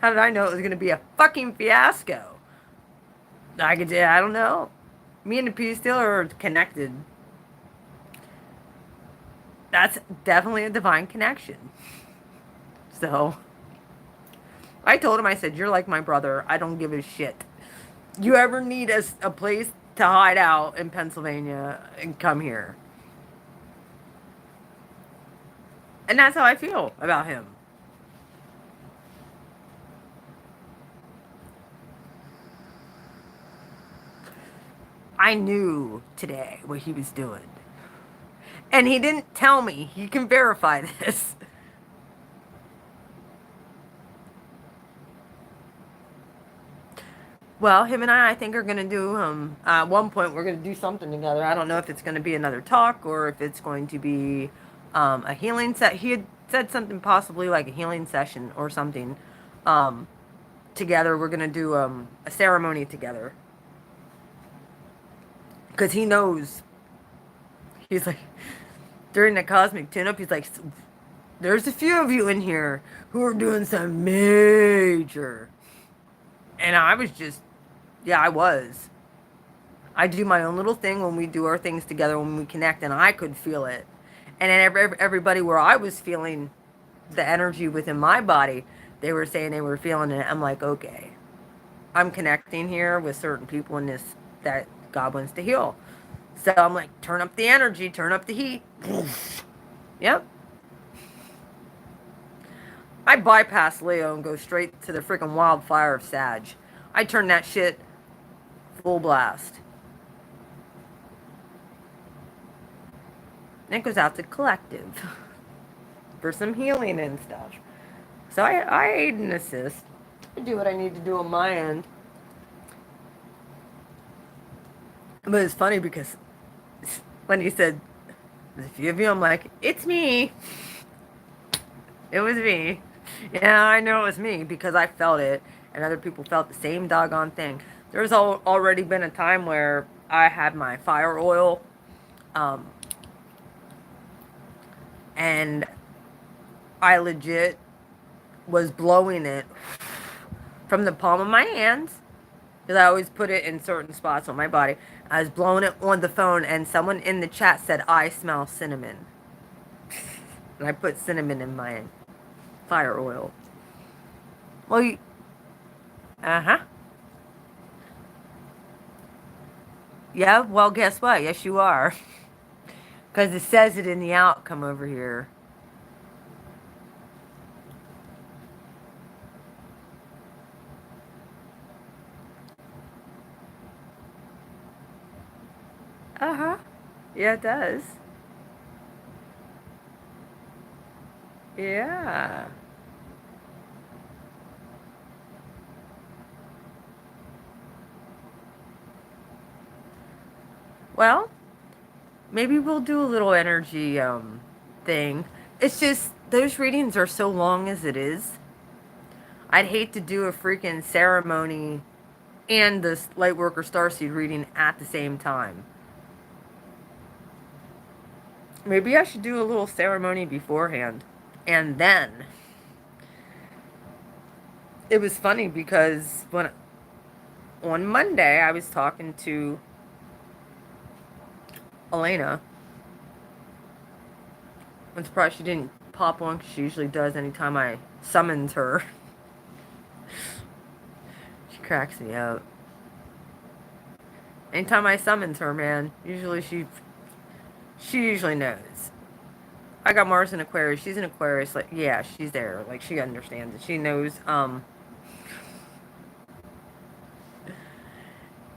How did I know it was going to be a fucking fiasco? I don't know. Me and the peace dealer are connected. That's definitely a divine connection. So, I told him, I said, you're like my brother. I don't give a shit. You ever need a place to hide out in Pennsylvania and come here. And that's how I feel about him. I knew today what he was doing. And he didn't tell me. You can verify this. Well, him and I think, are going to do, at one point, we're going to do something together. I don't know if it's going to be another talk or if it's going to be a healing set. He had said something possibly like a healing session or something. Together, we're going to do a ceremony together. Because he knows. He's like, during the cosmic tune-up, he's like, there's a few of you in here who are doing some major. And I was just, yeah, I was. I do my own little thing when we do our things together, when we connect, and I could feel it. And then everybody where I was feeling the energy within my body, they were saying they were feeling it. I'm like, okay, I'm connecting here with certain people in this that God wants to heal. So I'm like, turn up the energy, turn up the heat. Yep. I bypass Leo and go straight to the freaking wildfire of Sag. I turn that shit full blast. And it goes out to Collective for some healing and stuff. So I aid and assist. I do what I need to do on my end. But it's funny because when he said, there's a few of you, I'm like, it's me. It was me. Yeah, I know it was me because I felt it, and other people felt the same doggone thing. There's already been a time where I had my fire oil, um, and I legit was blowing it from the palm of my hands, because I always put it in certain spots on my body. I was blowing it on the phone, and someone in the chat said, I smell cinnamon. And I put cinnamon in my fire oil. Well, uh-huh. Yeah, well, guess what? Yes, you are. Because it says it in the outcome over here. Uh-huh. Yeah, it does. Yeah. Well, maybe we'll do a little energy thing. It's just those readings are so long as it is. I'd hate to do a freaking ceremony and this Lightworker Starseed reading at the same time. Maybe I should do a little ceremony beforehand. And then it was funny because when on Monday I was talking to Elena. I'm surprised she didn't pop on because she usually does anytime I summons her. She cracks me up. Anytime I summons her, man, usually she usually knows. I got Mars in Aquarius. She's in Aquarius. Like, yeah, she's there. Like, she understands it. She knows.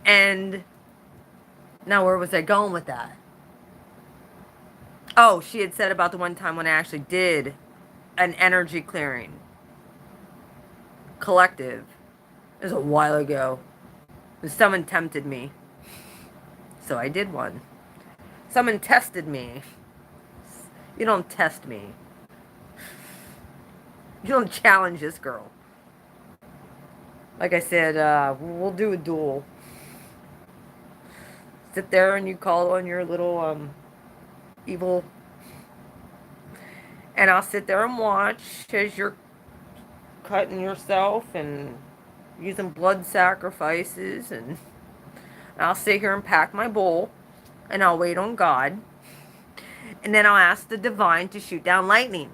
And now where was I going with that? Oh, she had said about the one time when I actually did an energy clearing. Collective. It was a while ago. And someone tempted me. So I did one. Someone tested me. You don't test me. You don't challenge this girl. Like I said, we'll do a duel. Sit there and you call on your little, evil. And I'll sit there and watch as you're cutting yourself and using blood sacrifices. And I'll sit here and pack my bowl. And I'll wait on God. And then I'll ask the divine to shoot down lightning.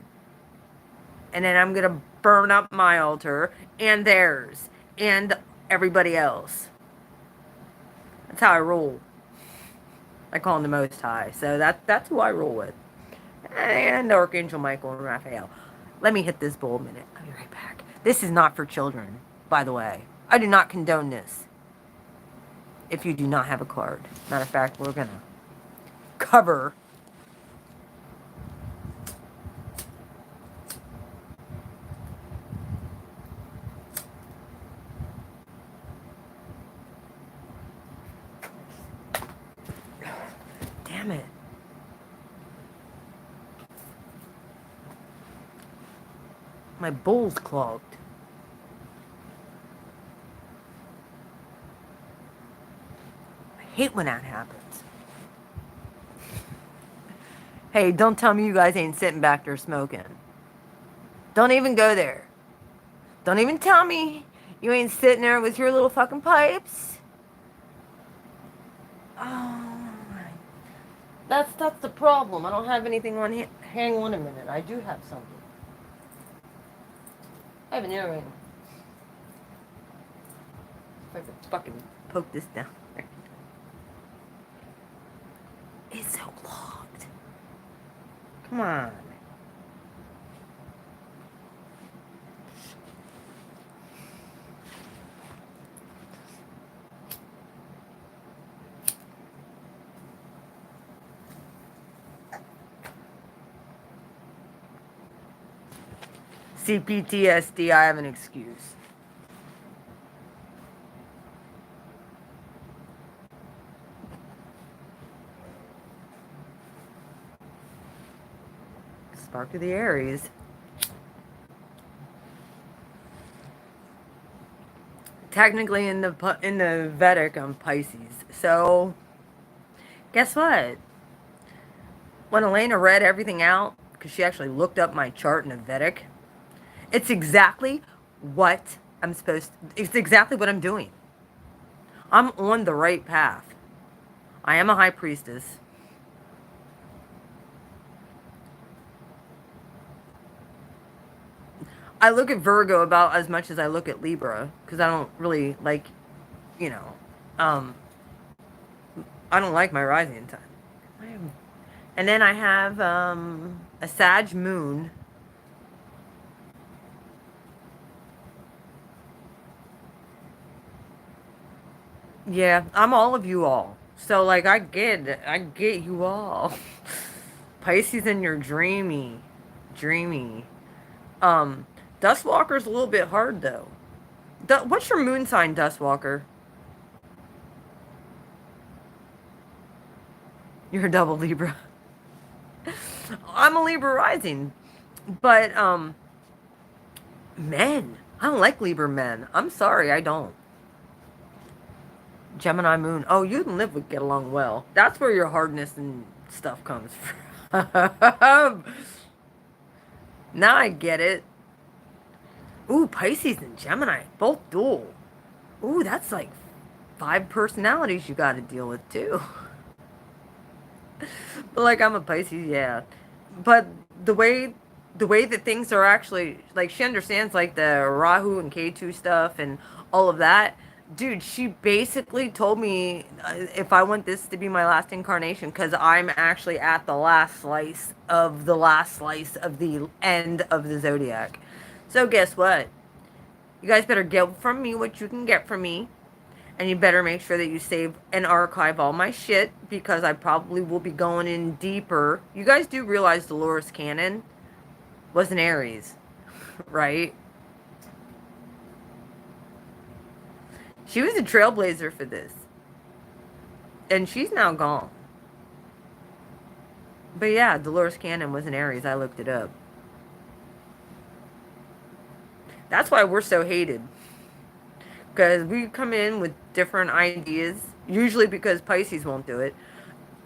And then I'm going to burn up my altar and theirs and everybody else. That's how I roll. I call him the Most High. So that's who I roll with. And Archangel Michael and Raphael. Let me hit this bowl a minute. I'll be right back. This is not for children, by the way. I do not condone this. If you do not have a card. Matter of fact, we're going to cover damn it. My bowl's clogged. I hate when that happens. Hey, don't tell me you guys ain't sitting back there smoking. Don't even go there. Don't even tell me you ain't sitting there with your little fucking pipes. Oh, that's the problem. I don't have anything on here. Hang on a minute. I do have something. I have an earring. If I could fucking poke this down. It's so clogged. Come on. CPTSD, I have an excuse. Spark of the Aries. Technically in the Vedic, I'm Pisces. So, guess what? When Elena read everything out, because she actually looked up my chart in the Vedic, it's exactly what it's exactly what I'm doing. I'm on the right path. I am a high priestess. I look at Virgo about as much as I look at Libra, because I don't really like, you know, um, I don't like my rising sign. And then I have a Sag moon. Yeah, I'm all of you all. So like I get you all. Pisces and you're dreamy. Dreamy. Um Dustwalker's a little bit hard though. What's your moon sign, Dustwalker? You're a double Libra. I'm a Libra rising. But men. I don't like Libra men. I'm sorry, I don't. Gemini moon. Oh, you and Liv would get along well. That's where your hardness and stuff comes from. Now I get it. Ooh, Pisces and Gemini, both dual. Ooh, that's like 5 personalities you got to deal with too. But like I'm a Pisces, yeah. But the way that things are actually like she understands like the Rahu and Ketu stuff and all of that. Dude, she basically told me if I want this to be my last incarnation because I'm actually at the last slice of the end of the zodiac. So guess what? You guys better get from me what you can get from me. And you better make sure that you save and archive all my shit because I probably will be going in deeper. You guys do realize Dolores Cannon was an Aries, right? She was a trailblazer for this. And she's now gone. But yeah, Dolores Cannon was an Aries. I looked it up. That's why we're so hated. Because we come in with different ideas. Usually because Pisces won't do it.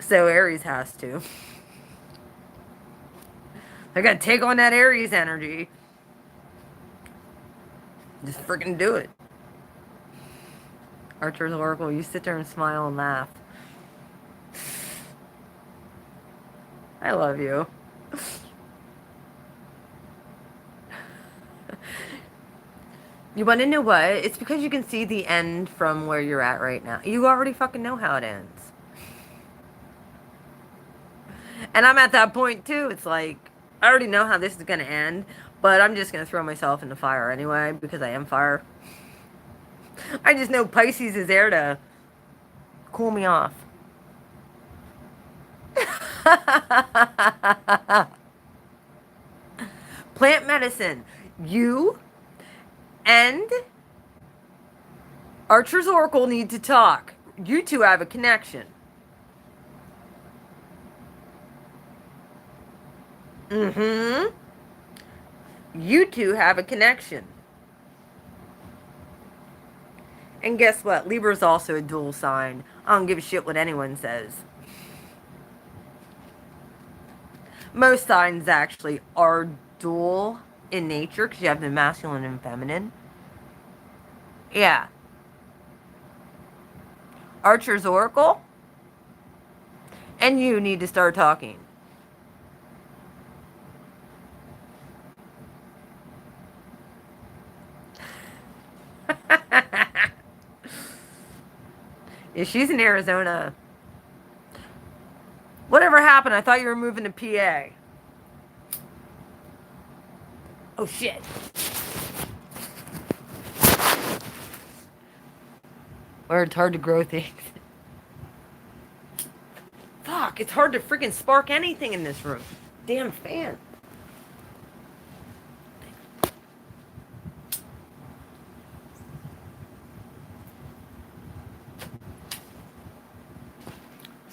So Aries has to. I gotta take on that Aries energy. Just freaking do it. Archer's Oracle, you sit there and smile and laugh. I love you. You want to know what? It's because you can see the end from where you're at right now. You already fucking know how it ends. And I'm at that point too. It's like, I already know how this is going to end, but I'm just going to throw myself in the fire anyway because I am fire. I just know Pisces is there to cool me off. Plant medicine. You and Archer's Oracle need to talk. You two have a connection. Mm-hmm. You two have a connection. And guess what? Libra's also a dual sign. I don't give a shit what anyone says. Most signs actually are dual in nature because you have the masculine and feminine. Yeah. Archer's Oracle. And you need to start talking. Yeah, she's in Arizona. Whatever happened? I thought you were moving to PA. Oh shit. Where it's hard to grow things. Fuck, it's hard to freaking spark anything in this room. Damn fan.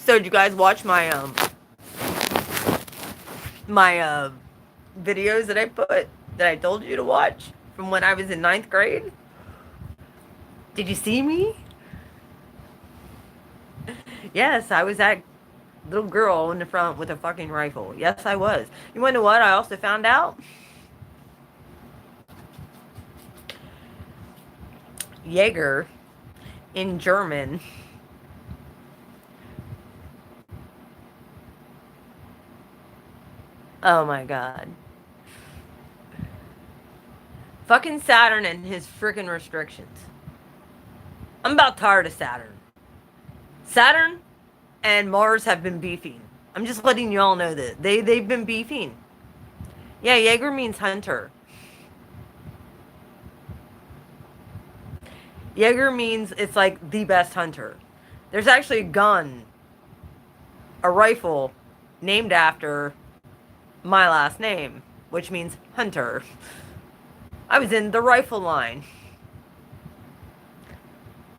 So did you guys watch my my videos that I put that I told you to watch from when I was in 9th grade? Did you see me? Yes, I was that little girl in the front with a fucking rifle. Yes, I was. You wanna know what I also found out? Jaeger in German. Oh my god. Fucking Saturn and his freaking restrictions. I'm about tired of Saturn. Saturn and Mars have been beefing. I'm just letting you all know that. They've been beefing. Yeah, Jaeger means hunter. Jaeger means it's like the best hunter. There's actually a gun, a rifle, named after my last name, which means hunter. I was in the rifle line.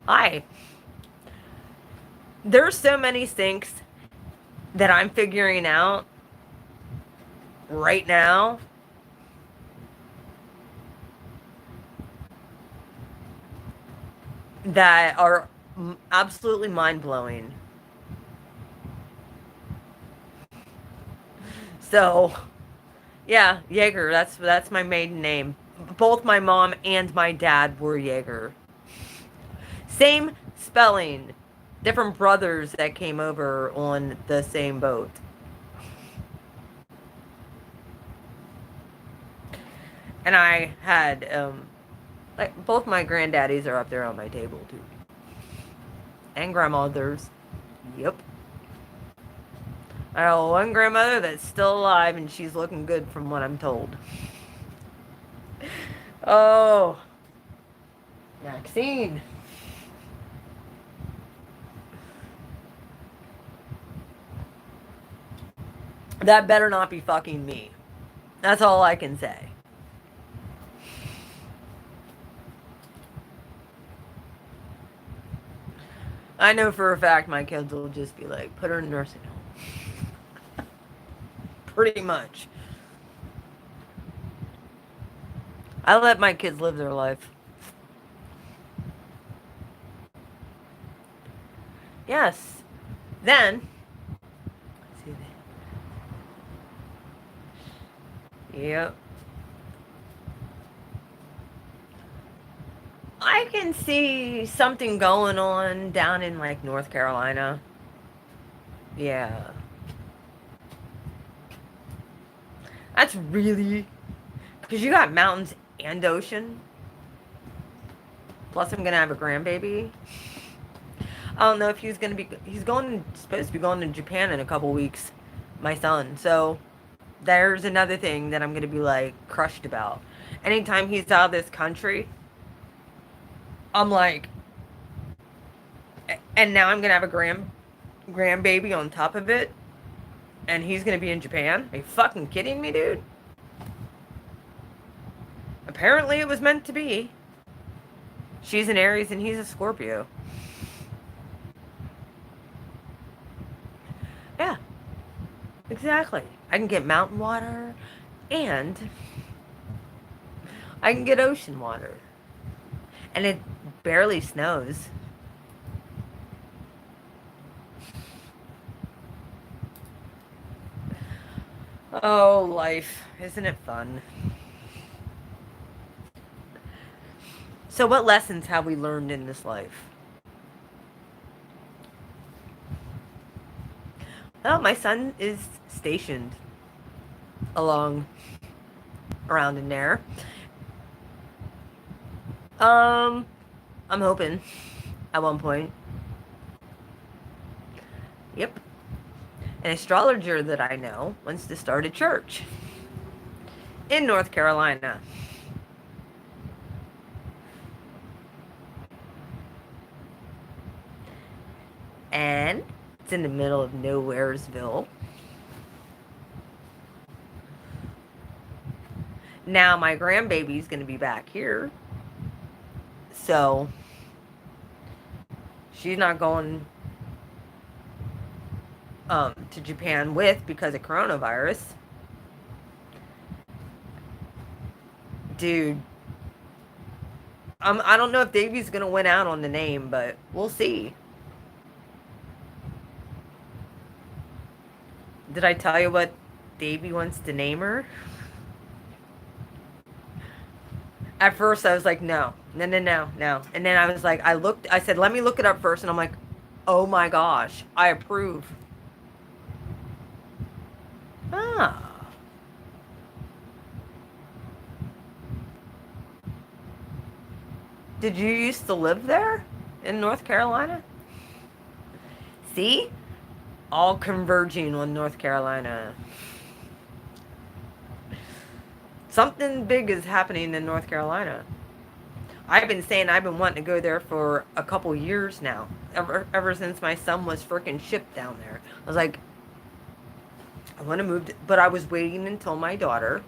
Hi. There's so many things that I'm figuring out right now that are absolutely mind-blowing. So, yeah, Jaeger, that's my maiden name. Both my mom and my dad were Jaeger. Same spelling. Different brothers that came over on the same boat. And I had, like, both my granddaddies are up there on my table, too. And grandmothers. Yep. I have one grandmother that's still alive, and she's looking good from what I'm told. Oh. Maxine. That better not be fucking me. That's all I can say. I know for a fact my kids will just be like, put her in nursing home. Pretty much. I let my kids live their life. Yes. Then. Yep. I can see something going on down in like North Carolina. Yeah. That's really, because you got mountains and ocean. Plus I'm gonna have a grandbaby. I don't know if he's supposed to be going to Japan in a couple weeks, my son. So there's another thing that I'm gonna be like crushed about. Anytime he's out of this country, I'm like, and now I'm gonna have a grandbaby on top of it, and he's gonna be in Japan. Are you fucking kidding me, dude? Apparently it was meant to be. She's an Aries and he's a Scorpio. Yeah, exactly. I can get mountain water and I can get ocean water. And it barely snows. Oh, life. Isn't it fun? So what lessons have we learned in this life? Well, my son is stationed around in there. I'm hoping at one point. Yep. An astrologer that I know wants to start a church in North Carolina. And it's in the middle of Nowheresville. Now my grandbaby's going to be back here. So she's not going to Japan with because of coronavirus. Dude, I don't know if Davey's gonna win out on the name, but we'll see. Did I tell you what Davey wants to name her? At first, I was like, no, no, no, no, no. And then I was like, I said, let me look it up first. And I'm like, oh my gosh, I approve. Ah. Did you used to live there in North Carolina? See? All converging on North Carolina. Something big is happening in North Carolina. I've been saying I've been wanting to go there for a couple years now. Ever since my son was freaking shipped down there. I was like, I want to move, but I was waiting until my daughter.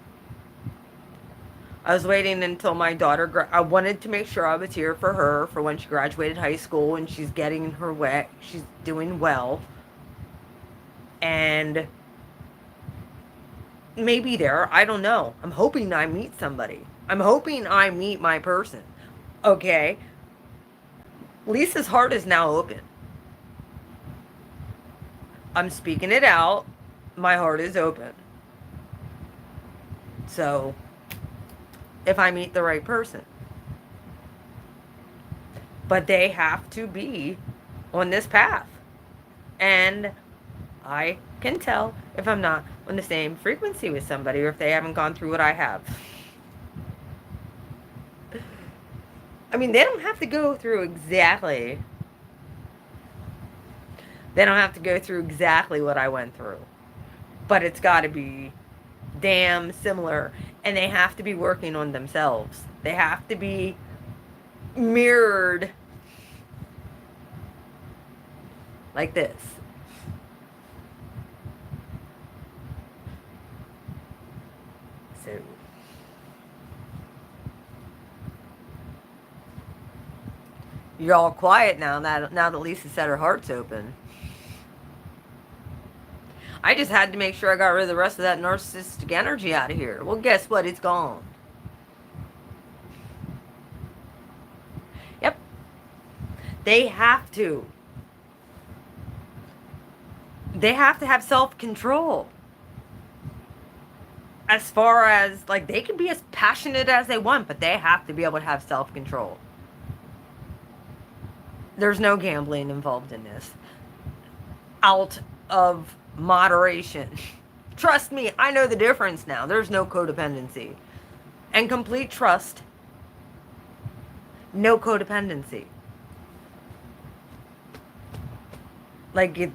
I was waiting until my daughter. I wanted to make sure I was here for her for when she graduated high school and she's getting her way. She's doing well, and maybe there. I don't know. I'm hoping I meet somebody. I'm hoping I meet my person. Okay. Lisa's heart is now open. I'm speaking it out. My heart is open. So, if I meet the right person. But they have to be on this path. And I can tell if I'm not on the same frequency with somebody or if they haven't gone through what I have. I mean, they don't have to go through exactly. They don't have to go through exactly what I went through. But it's got to be damn similar. And they have to be working on themselves. They have to be mirrored like this. So you're all quiet now that Lisa said her heart's open. I just had to make sure I got rid of the rest of that narcissistic energy out of here. Well, guess what? It's gone. Yep. They have to. They have to have self-control. As far as, like, they can be as passionate as they want, but they have to be able to have self-control. There's no gambling involved in this. Out of moderation. Trust me, I know the difference now. There's no codependency. And complete trust. No codependency. Like,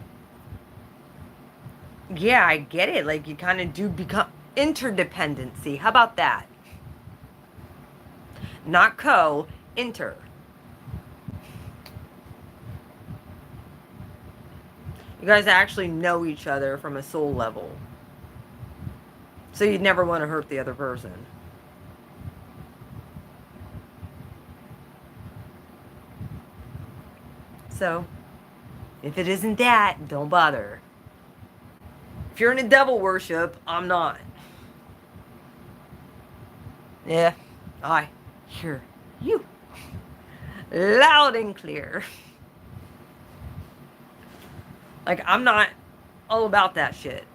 yeah, I get it. Like, you kind of do become interdependency. How about that? Not co, inter. You guys actually know each other from a soul level. So you'd never want to hurt the other person. So, if it isn't that, don't bother. If you're into devil worship, I'm not. Yeah, I hear you. Loud and clear. Like, I'm not all about that shit.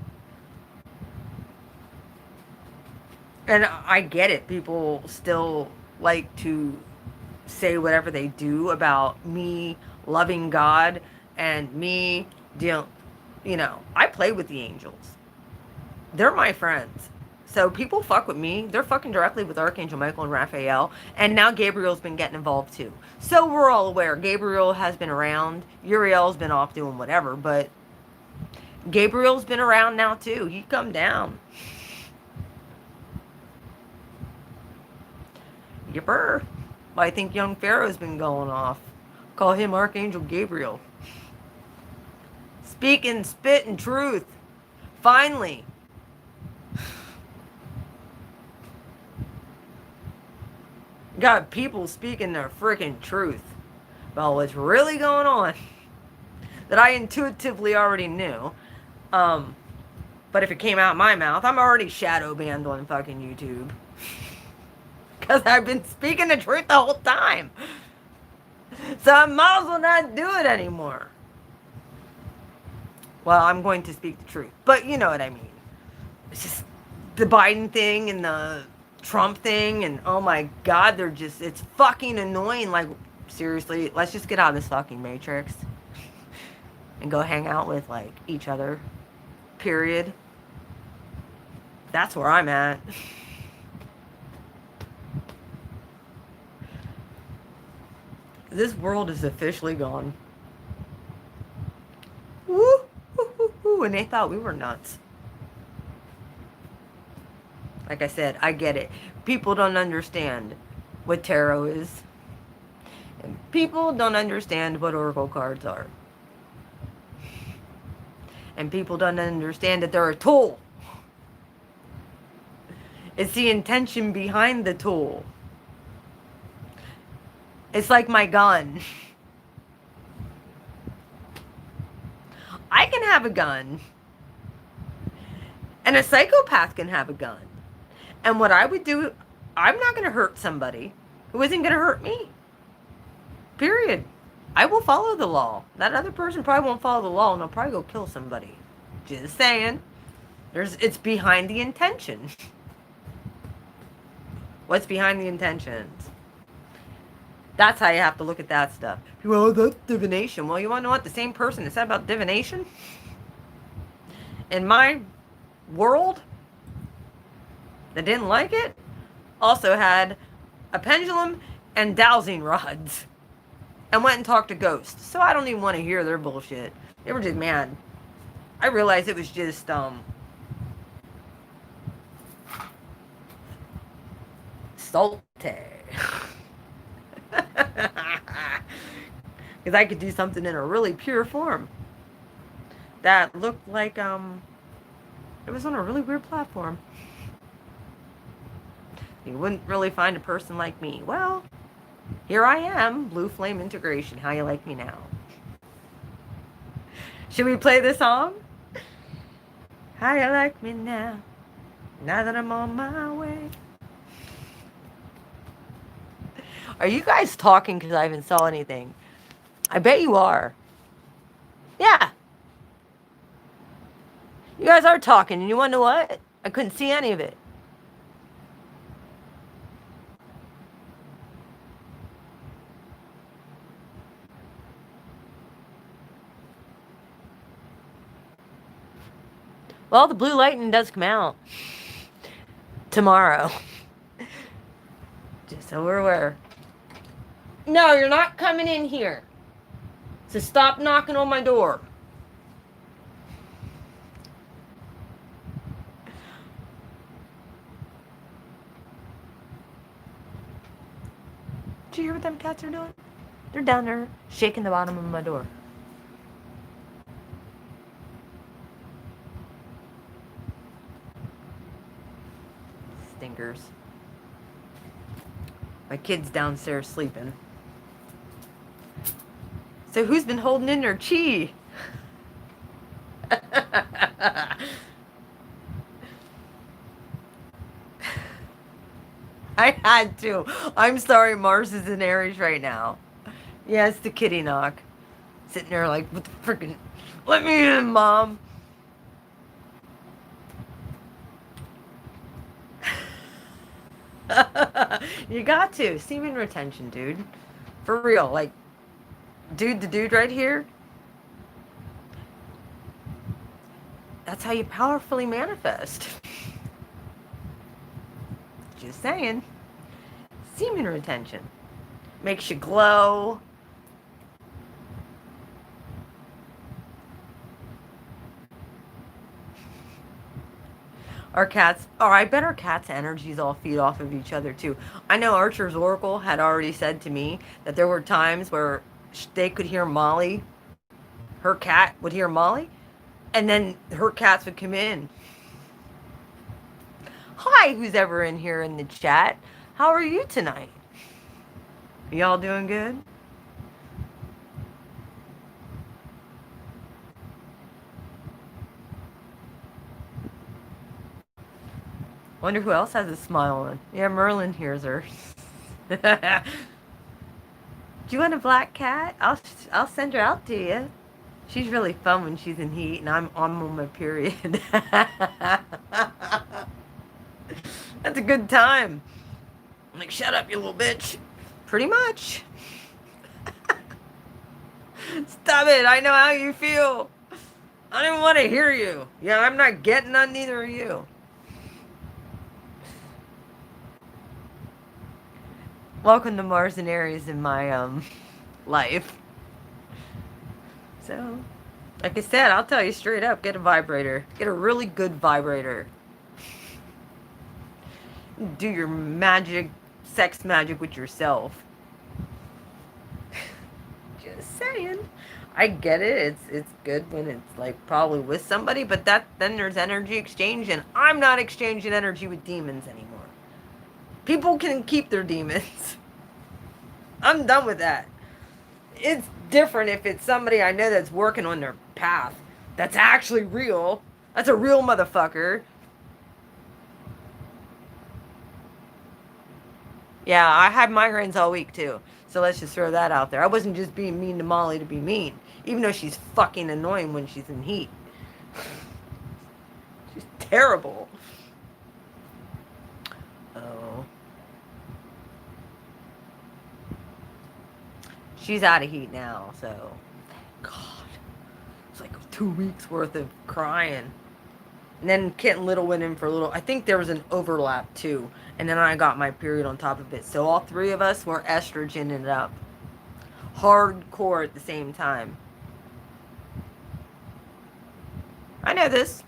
And I get it. People still like to say whatever they do about me loving God and me, you know, I play with the angels. They're my friends. So people fuck with me. They're fucking directly with Archangel Michael and Raphael. And now Gabriel's been getting involved too. So we're all aware. Gabriel has been around. Uriel's been off doing whatever. But Gabriel's been around now too. He come down. Yipper. Well, I think young Pharaoh's been going off. Call him Archangel Gabriel. Speaking, spitting truth. Finally. Got people speaking their freaking truth about what's really going on that I intuitively already knew. Um, but if it came out my mouth, I'm already shadow banned on fucking YouTube. Because I've been speaking the truth the whole time. So I might as well not do it anymore. Well, I'm going to speak the truth. But you know what I mean. It's just the Biden thing and the Trump thing. And oh my God, it's fucking annoying. Like, seriously, let's just get out of this fucking matrix. And go hang out with, like, each other. Period. That's where I'm at. This world is officially gone. Woo, woo, woo, woo. And they thought we were nuts. Like I said, I get it. People don't understand what tarot is. And people don't understand what oracle cards are. And people don't understand that they're a tool. It's the intention behind the tool. It's like my gun. I can have a gun. And a psychopath can have a gun. And what I would do, I'm not going to hurt somebody who isn't going to hurt me. Period. I will follow the law. That other person probably won't follow the law and they'll probably go kill somebody. Just saying. It's behind the intention. What's behind the intentions? That's how you have to look at that stuff. People, oh, that's divination. Well, you want to know what the same person that said about divination? In my world, that didn't like it, also had a pendulum and dowsing rods. And went and talked to ghosts. So I don't even want to hear their bullshit. They were just mad. I realized it was just, salty. Because I could do something in a really pure form that looked like it was on a really weird platform. You wouldn't really find a person like me. Well, here I am, Blue Flame Integration. How you like me now? Should we play this song? How you like me now? Now that I'm on my way. Are you guys talking because I haven't saw anything? I bet you are. Yeah. You guys are talking, and you want to know what? I couldn't see any of it. Well, the Blue Lightning does come out tomorrow. Just so we're aware. No, you're not coming in here. So stop knocking on my door. Did you hear what them cats are doing? They're down there shaking the bottom of my door. Stinkers. My kid's downstairs sleeping. So who's been holding in their chi? I had to. I'm sorry, Mars is in Aries right now. Yeah, it's the kitty knock. Sitting there like, what the freaking... Let me in, Mom. You got to. Semen retention, dude. For real. Like, the dude right here. That's how you powerfully manifest. Just saying. Semen retention. Makes you glow. Our cats, I bet our cats' energies all feed off of each other too. I know Archer's Oracle had already said to me that there were times where they could hear Molly, her cat would hear Molly, and then her cats would come in. Hi, who's ever in here in the chat? How are you tonight? Y'all doing good? Wonder who else has a smile on. Yeah, Merlin hears her. Do you want a black cat? I'll send her out to you. She's really fun when she's in heat, and I'm on my period. That's a good time. I'm like, shut up, you little bitch. Pretty much. Stop it. I know how you feel. I don't even want to hear you. Yeah, I'm not getting on neither of you. Welcome to Mars and Aries in my life. So, like I said, I'll tell you straight up, get a vibrator. Get a really good vibrator. Do your magic, sex magic with yourself. Just saying. I get it. It's good when it's like probably with somebody, but then there's energy exchange, and I'm not exchanging energy with demons anymore. People can keep their demons. I'm done with that. It's different if it's somebody I know that's working on their path. That's actually real. That's a real motherfucker. Yeah, I had migraines all week too. So let's just throw that out there. I wasn't just being mean to Molly to be mean, even though she's fucking annoying when she's in heat. She's terrible. Oh. She's out of heat now, so thank God. It's like 2 weeks worth of crying. And then Kit and Little went in for a little. I think there was an overlap too. And then I got my period on top of it. So all three of us were estrogening it up. Hardcore at the same time. I know this.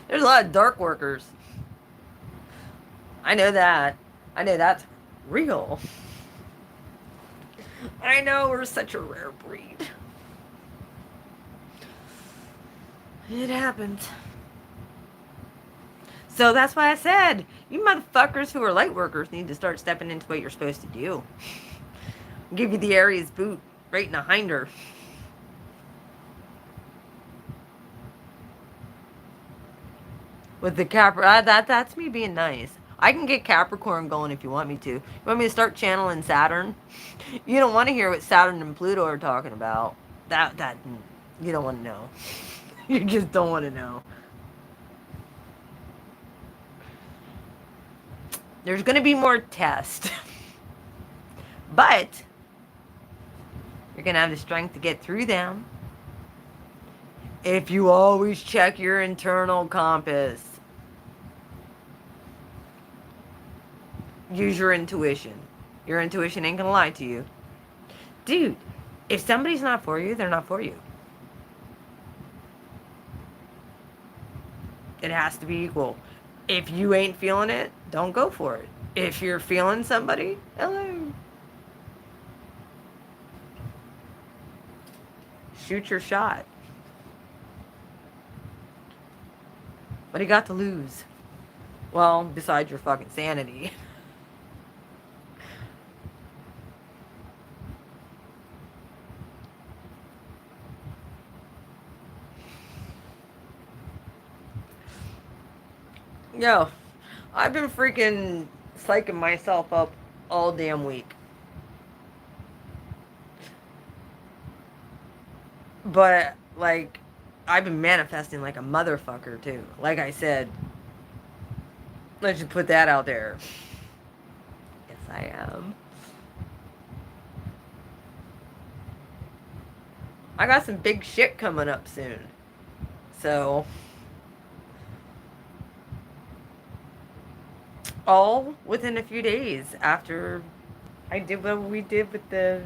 There's a lot of dark workers. I know that. I know that's real. I know we're such a rare breed. It happens. So that's why I said, you motherfuckers who are light workers need to start stepping into what you're supposed to do. Give you the Aries boot right in the hinder. With the that's me being nice. I can get Capricorn going if you want me to. You want me to start channeling Saturn? You don't want to hear what Saturn and Pluto are talking about. That you don't want to know. You just don't want to know. There's going to be more tests. But you're going to have the strength to get through them. If you always check your internal compass. Use your intuition. Your intuition ain't going to lie to you. Dude, if somebody's not for you, they're not for you. It has to be equal. If you ain't feeling it, don't go for it. If you're feeling somebody, hello. Shoot your shot. What do you got to lose? Well, besides your fucking sanity. Yo, I've been freaking psyching myself up all damn week. But, like, I've been manifesting like a motherfucker, too. Like I said, let's just put that out there. Yes, I am. I got some big shit coming up soon. So, all within a few days after I did what we did with the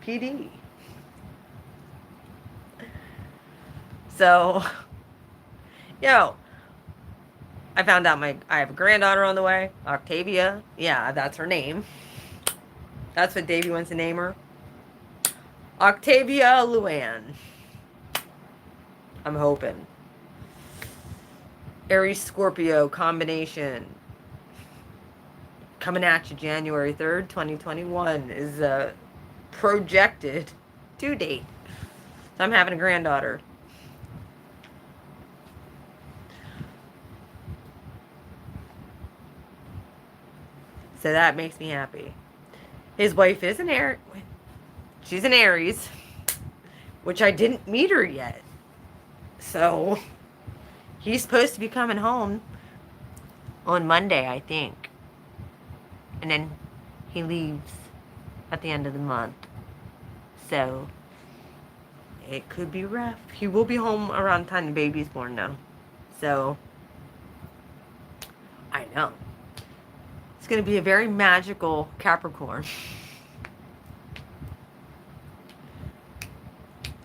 PD. So, yo, I found out I have a granddaughter on the way, Octavia. Yeah, that's her name. That's what Davey wants to name her. Octavia Luann. I'm hoping. Aries Scorpio combination. Coming at you January 3rd, 2021 is a projected due date. So I'm having a granddaughter. So that makes me happy. His wife is an Aries. She's an Aries, which I didn't meet her yet. So he's supposed to be coming home on Monday, I think. And then he leaves at the end of the month. So it could be rough. He will be home around the time the baby's born, though. So I know. It's going to be a very magical Capricorn.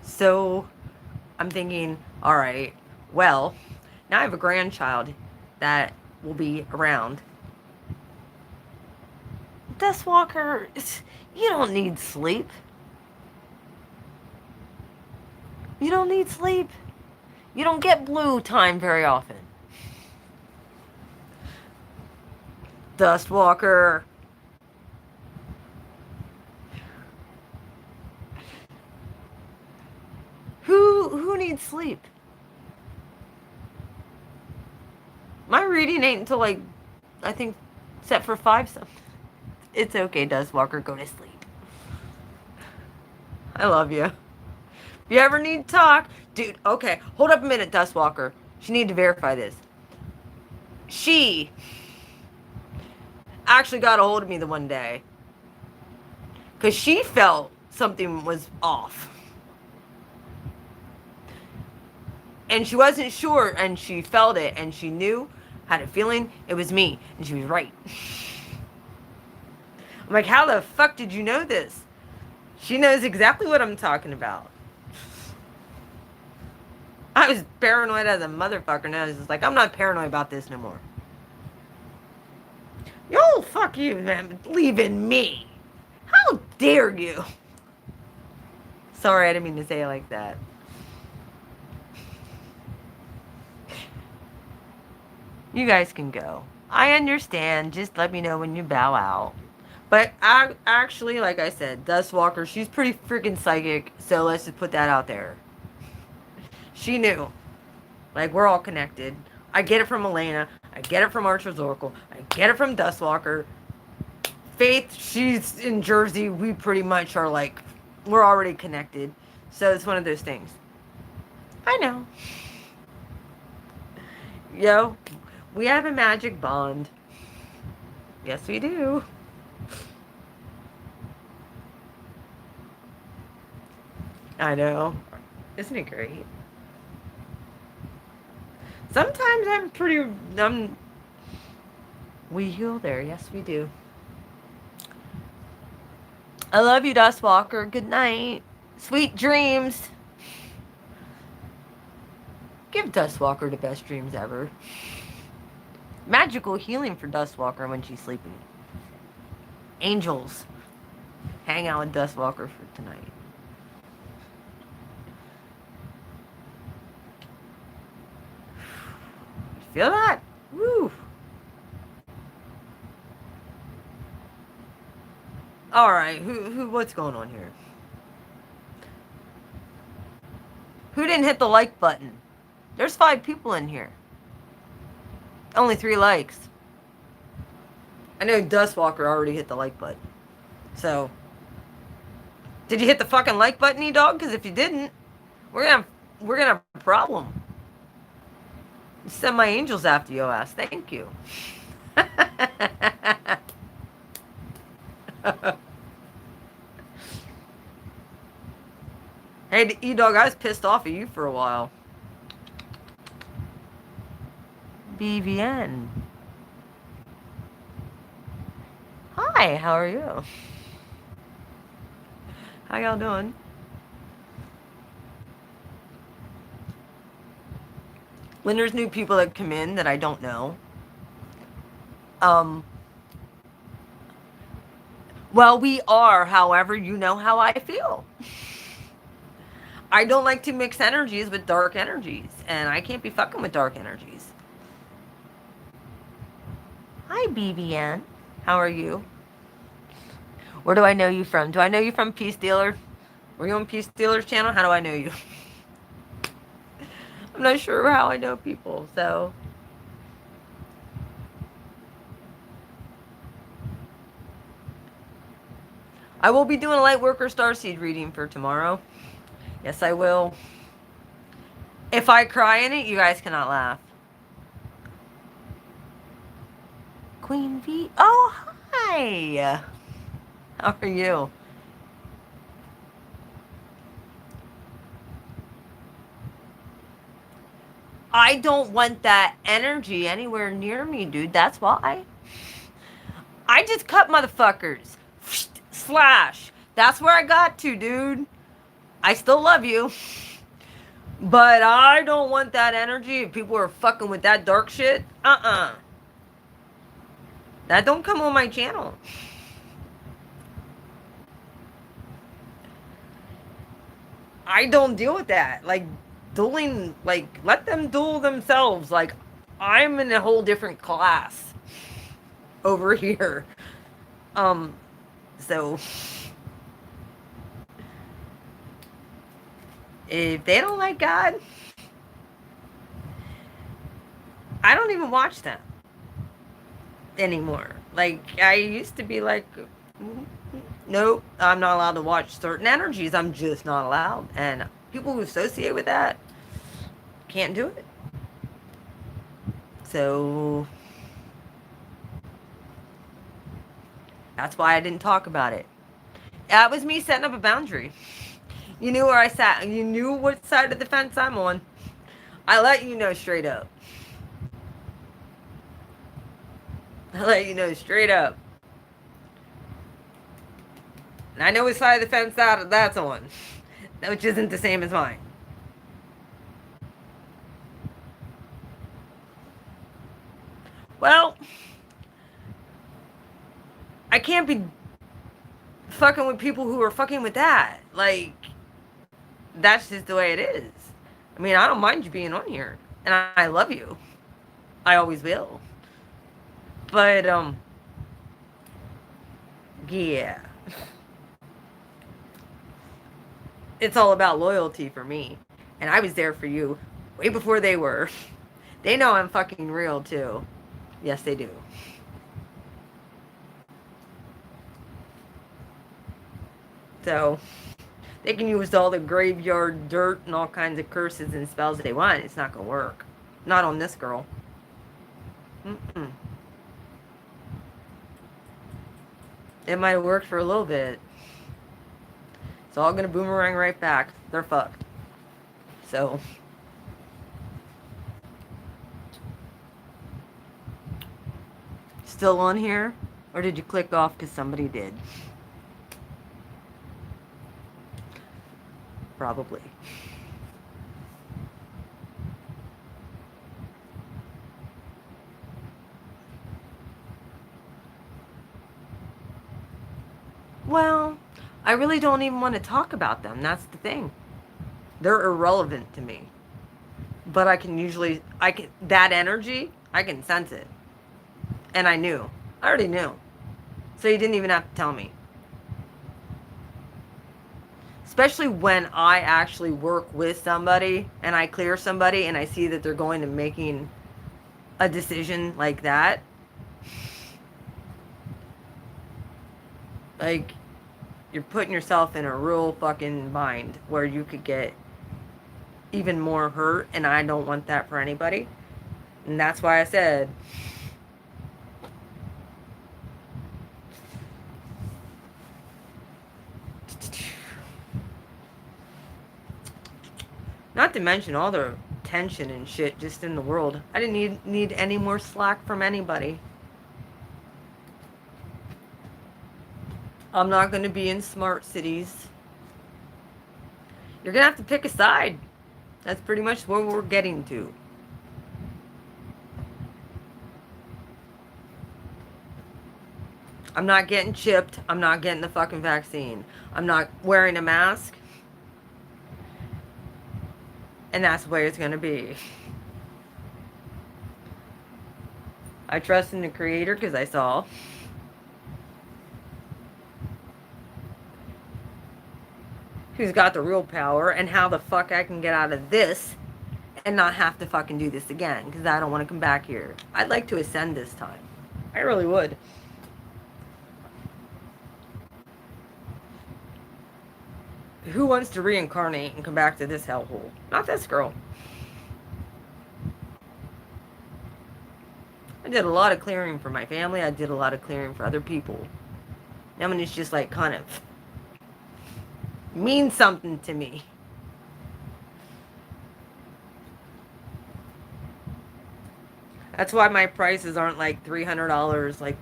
So I'm thinking, all right, well, now I have a grandchild that will be around. Dustwalker, you don't need sleep. You don't need sleep. You don't get blue time very often. Dustwalker. Who needs sleep? My reading ain't until like, I think, set for 5 something. It's okay, Dustwalker, go to sleep. I love you. If you ever need to talk, dude, okay, hold up a minute, Dustwalker. She need to verify this. She actually got a hold of me the one day because she felt something was off. And she wasn't sure, and she felt it, and she knew, had a feeling it was me, and she was right. I'm like, how the fuck did you know this? She knows exactly what I'm talking about. I was paranoid as a motherfucker, and I was just like, I'm not paranoid about this no more. Yo, fuck you, man, leaving me. How dare you? Sorry, I didn't mean to say it like that. You guys can go. I understand. Just let me know when you bow out. But I actually, like I said, Dustwalker, she's pretty freaking psychic. So let's just put that out there. She knew. Like, we're all connected. I get it from Elena. I get it from Archer's Oracle. I get it from Dustwalker. Faith, she's in Jersey. We pretty much are like, we're already connected. So it's one of those things. I know. Yo, we have a magic bond. Yes, we do. I know. Isn't it great? Sometimes I'm pretty... we heal there. Yes, we do. I love you, Dustwalker. Good night. Sweet dreams. Give Dustwalker the best dreams ever. Magical healing for Dustwalker when she's sleeping. Angels. Hang out with Dustwalker for tonight. Feel that? Woo. All right, what's going on here? Who didn't hit the like button? There's 5 people in here. Only 3 likes. I know Dustwalker already hit the like button. So, did you hit the fucking like button, E-Dog? Because if you didn't, we're gonna have a problem. Send my angels after your ass. Thank you. Hey, E-Dog, I was pissed off at you for a while. BVN. Hi, how are you? How y'all doing? When there's new people that come in that I don't know, well, we are, however, you know how I feel. I don't like to mix energies with dark energies, and I can't be fucking with dark energies. Hi, BVN. How are you? Where do I know you from? Do I know you from Peace Dealer? Were you on Peace Dealer's channel? How do I know you? I'm not sure how I know people, so. I will be doing a light worker starseed reading for tomorrow. Yes, I will. If I cry in it, you guys cannot laugh. Queen V. Oh, hi. How are you? I don't want that energy anywhere near me, dude. That's why. I just cut motherfuckers. Slash. That's where I got to, dude. I still love you. But I don't want that energy. If people are fucking with that dark shit, that don't come on my channel. I don't deal with that. Like, dueling, like, let them duel themselves. Like, I'm in a whole different class over here. So if they don't like God, I don't even watch them anymore. Like, I used to be like, nope, I'm not allowed to watch certain energies. I'm just not allowed. And people who associate with that can't do it. So that's why I didn't talk about it. That was me setting up a boundary. You knew where I sat. You knew what side of the fence I'm on. I let you know straight up. I let you know straight up. And I know which side of the fence that's on, which isn't the same as mine. Well, I can't be fucking with people who are fucking with that. Like, that's just the way it is. I mean, I don't mind you being on here. And I love you. I always will. But, yeah. It's all about loyalty for me. And I was there for you way before they were. They know I'm fucking real, too. Yes, they do. So, they can use all the graveyard dirt and all kinds of curses and spells that they want. It's not going to work. Not on this girl. Mm-mm. It might have worked for a little bit. It's all going to boomerang right back. They're fucked. So, still on here? Or did you click off because somebody did? Probably. Well, I really don't even want to talk about them. That's the thing. They're irrelevant to me. But I can that energy, I can sense it. And I knew. I already knew. So you didn't even have to tell me. Especially when I actually work with somebody and I clear somebody and I see that they're going to making a decision like that. Like, you're putting yourself in a real fucking bind where you could get even more hurt, and I don't want that for anybody. And that's why I said, not to mention all the tension and shit just in the world. I didn't need any more slack from anybody. I'm not going to be in smart cities. You're going to have to pick a side. That's pretty much where we're getting to. I'm not getting chipped. I'm not getting the fucking vaccine. I'm not wearing a mask. And that's the way it's going to be. I trust in the Creator because I saw. Who's got the real power and how the fuck I can get out of this and not have to fucking do this again because I don't want to come back here. I'd like to ascend this time. I really would. Who wants to reincarnate and come back to this hellhole? Not this girl. I did a lot of clearing for my family. I did a lot of clearing for other people. Now when it's just like kind of means something to me. That's why my prices aren't like $300, like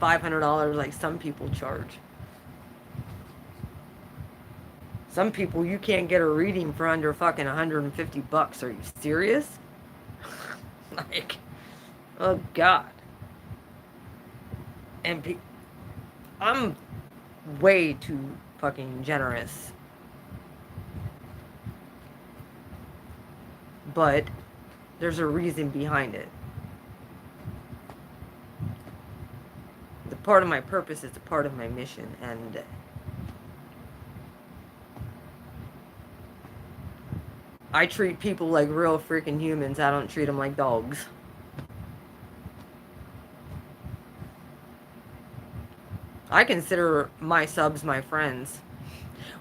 $500, like some people charge. Some people you can't get a reading for under fucking $150. Are you serious? Like, oh God. And I'm way too fucking generous. But there's a reason behind it. The part of my purpose is a part of my mission, and I treat people like real freaking humans. I don't treat them like dogs. I consider my subs my friends,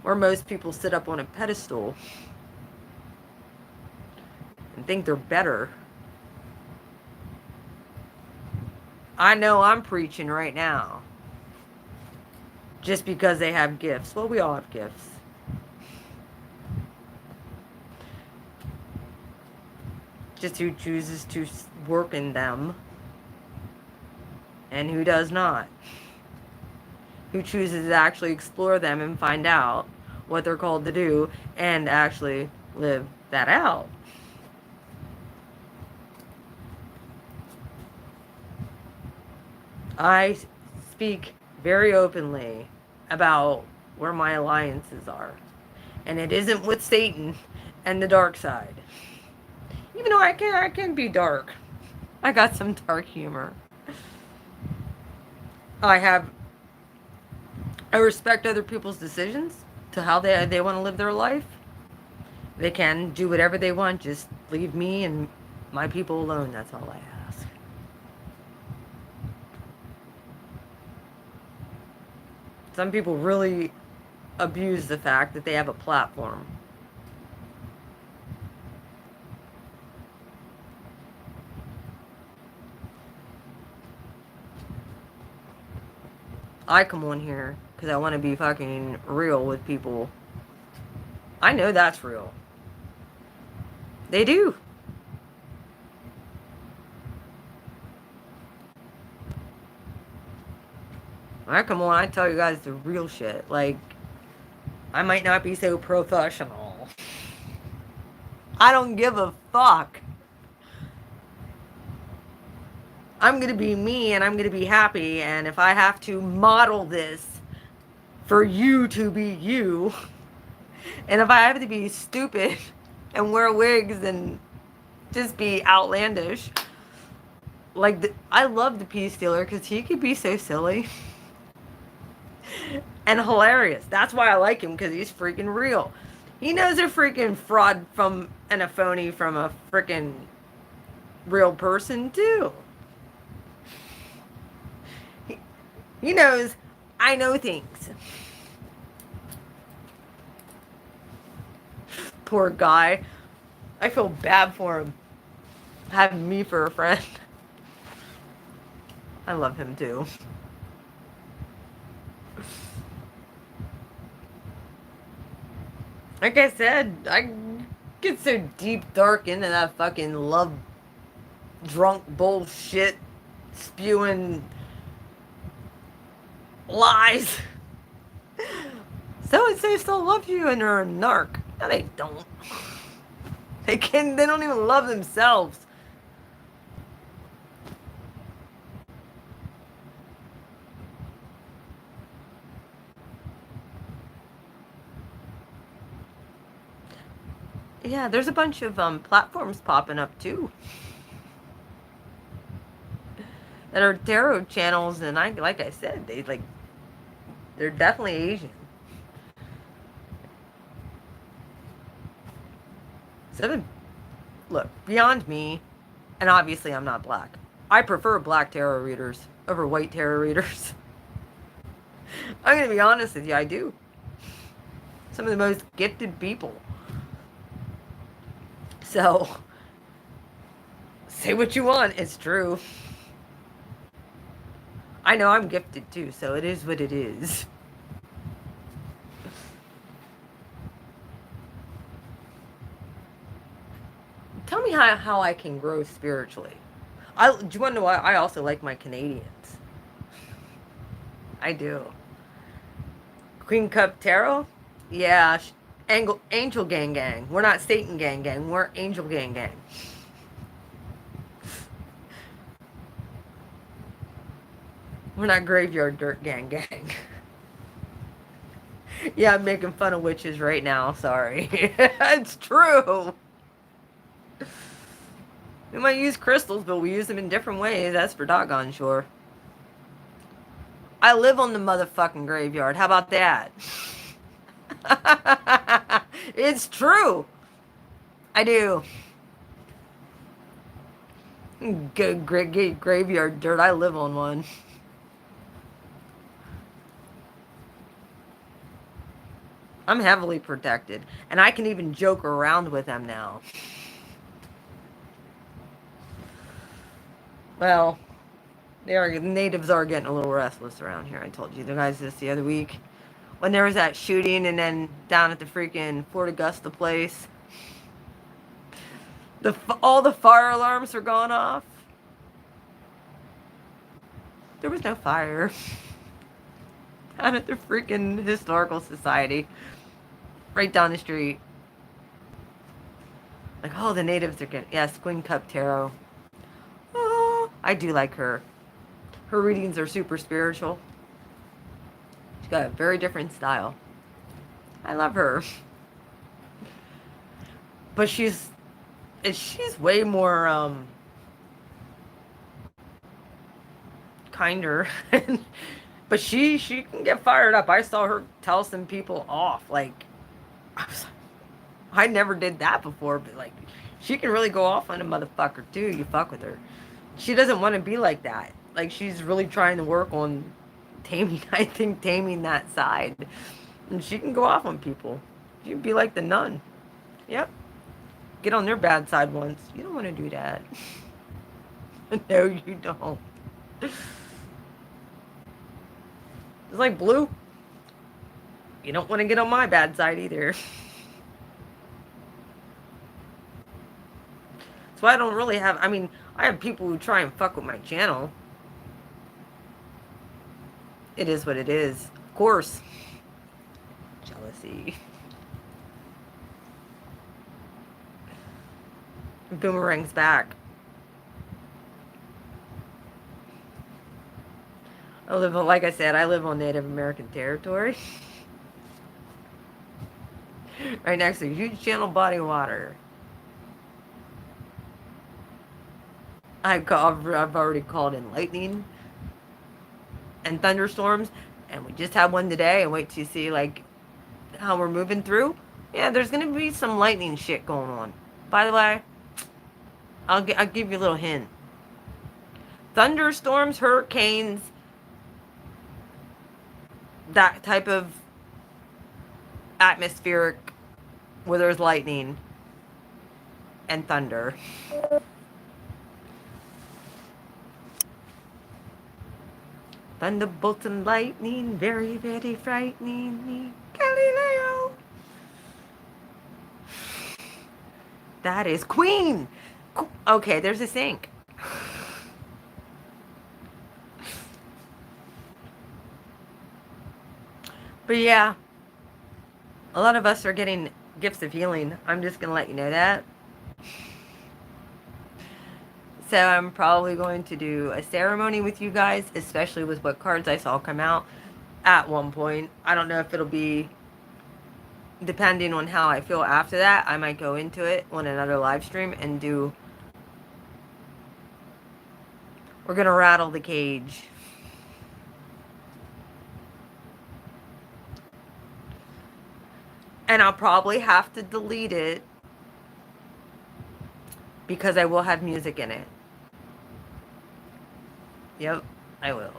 where most people sit up on a pedestal and think they're better. I know I'm preaching right now. Just because they have gifts. Well, we all have gifts. Just who chooses to work in them and who does not. Who chooses to actually explore them and find out what they're called to do and actually live that out. I speak very openly about where my alliances are. And it isn't with Satan and the dark side. Even though I can be dark. I got some dark humor. I respect other people's decisions to how they want to live their life. They can do whatever they want. Just leave me and my people alone. That's all I ask. Some people really abuse the fact that they have a platform. I come on here because I want to be fucking real with people. I know that's real. They do. I come on, I tell you guys the real shit. Like, I might not be so professional. I don't give a fuck. I'm going to be me and I'm going to be happy. And if I have to model this for you to be you, and if I have to be stupid and wear wigs and just be outlandish, like, I love the Peace Stealer because he could be so silly and hilarious. That's why I like him, because he's freaking real. He knows a freaking fraud and a phony from a freaking real person too. He knows I know things. Poor guy. I feel bad for him. Having me for a friend. I love him too. Like I said, I get so deep dark into that fucking love drunk bullshit spewing lies. So and so still love you and they're a narc. No, they don't. They don't even love themselves. Yeah, there's a bunch of platforms popping up too that are tarot channels, and like I said, they're definitely Asian. So look, beyond me, and obviously I'm not black. I prefer black tarot readers over white tarot readers. I'm gonna be honest with you, I do. Some of the most gifted people. So, say what you want. It's true. I know I'm gifted too, so it is what it is. Tell me how I can grow spiritually. Do you want to know why? I also like my Canadians. I do. Queen Cup Tarot? Yeah. Angel Gang Gang. We're not Satan Gang Gang. We're Angel Gang Gang. We're not Graveyard Dirt Gang Gang. Yeah, I'm making fun of witches right now. Sorry. It's true. We might use crystals, but we use them in different ways. That's for doggone sure. I live on the motherfucking graveyard. How about that? It's true. I do. Good graveyard dirt. I live on one. I'm heavily protected, and I can even joke around with them now. Well, the natives are getting a little restless around here. I told you the guys this the other week when there was that shooting, and then down at the freaking Fort Augusta place, all the fire alarms are gone off. There was no fire down at the freaking Historical Society, right down the street. Like, oh, the natives are getting, yes, Queen Cup Tarot. Oh, I do like her. Her readings are super spiritual. She's got a very different style. I love her. But she's way more kinder. But she can get fired up. I saw her tell some people off. Like, I never did that before, but like, she can really go off on a motherfucker too. You fuck with her. She doesn't want to be like that. Like, she's really trying to work on taming. I think taming that side, and she can go off on people. She'd be like the nun. Yep. Get on their bad side once. You don't want to do that. No, you don't. It's like Blue. You don't want to get on my bad side either. So I don't really have, I mean, I have people who try and fuck with my channel. It is what it is. Of course. Jealousy. Boomerang's back. Like I said, I live on Native American territory. Right next to a huge channel body of water. I've already called in lightning and thunderstorms, and we just had one today. And wait till you see like how we're moving through. Yeah, there's gonna be some lightning shit going on. By the way, I'll give you a little hint. Thunderstorms, hurricanes, that type of atmospheric where there's lightning and thunder. Thunderbolts and lightning, very, very frightening me. Galileo. That is Queen. Okay, there's a sink. But yeah, a lot of us are getting gifts of healing. I'm just going to let you know that. So I'm probably going to do a ceremony with you guys, especially with what cards I saw come out at one point. I don't know if it'll be, depending on how I feel after that, I might go into it on another live stream and do, we're going to rattle the cage. And I'll probably have to delete it because I will have music in it. Yep, I will.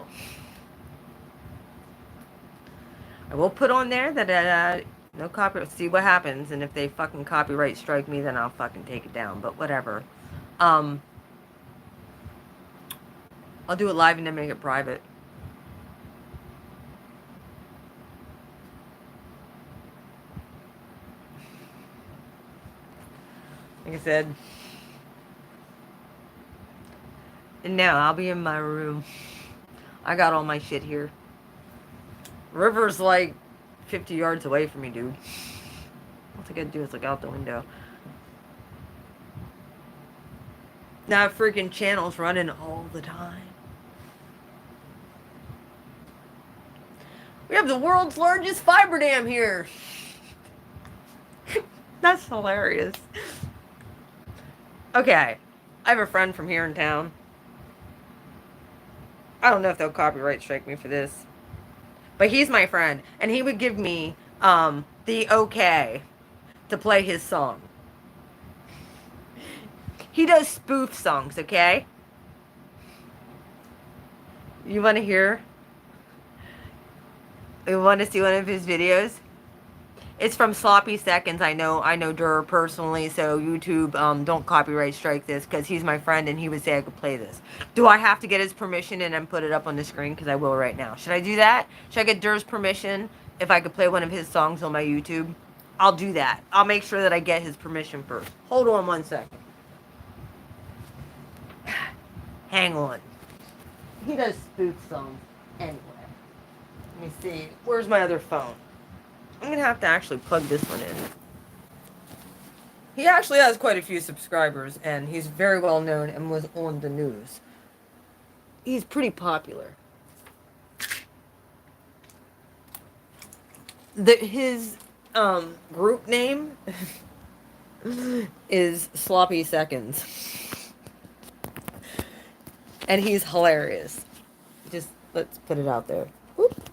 I will put on there that No copyright. See what happens, and if they fucking copyright strike me, then I'll fucking take it down. But whatever. I'll do it live and then make it private. Like I said. And now I'll be in my room. I got all my shit here. River's like 50 yards away from me, dude. All I gotta do is look out the window. That freaking channel's running all the time. We have the world's largest fiber dam here. That's hilarious. Okay. I have a friend from here in town. I don't know if they'll copyright strike me for this. But he's my friend. And he would give me the okay to play his song. He does spoof songs, okay? You want to hear? You want to see one of his videos? It's from Sloppy Seconds. I know Durr personally, so YouTube, don't copyright strike this, because he's my friend and he would say I could play this. Do I have to get his permission and then put it up on the screen? Because I will right now. Should I do that? Should I get Durr's permission if I could play one of his songs on my YouTube? I'll do that. I'll make sure that I get his permission first. Hold on one second. Hang on. He does spoof songs anyway. Let me see. Where's my other phone? I'm going to have to actually plug this one in. He actually has quite a few subscribers, and he's very well known and was on the news. He's pretty popular. His group name is Sloppy Seconds. And he's hilarious. Just, let's put it out there. Whoop.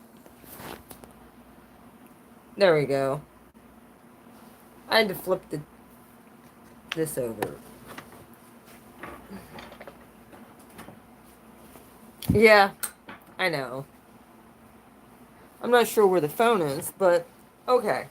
There we go. I had to flip this over. Yeah, I know. I'm not sure where the phone is, but okay.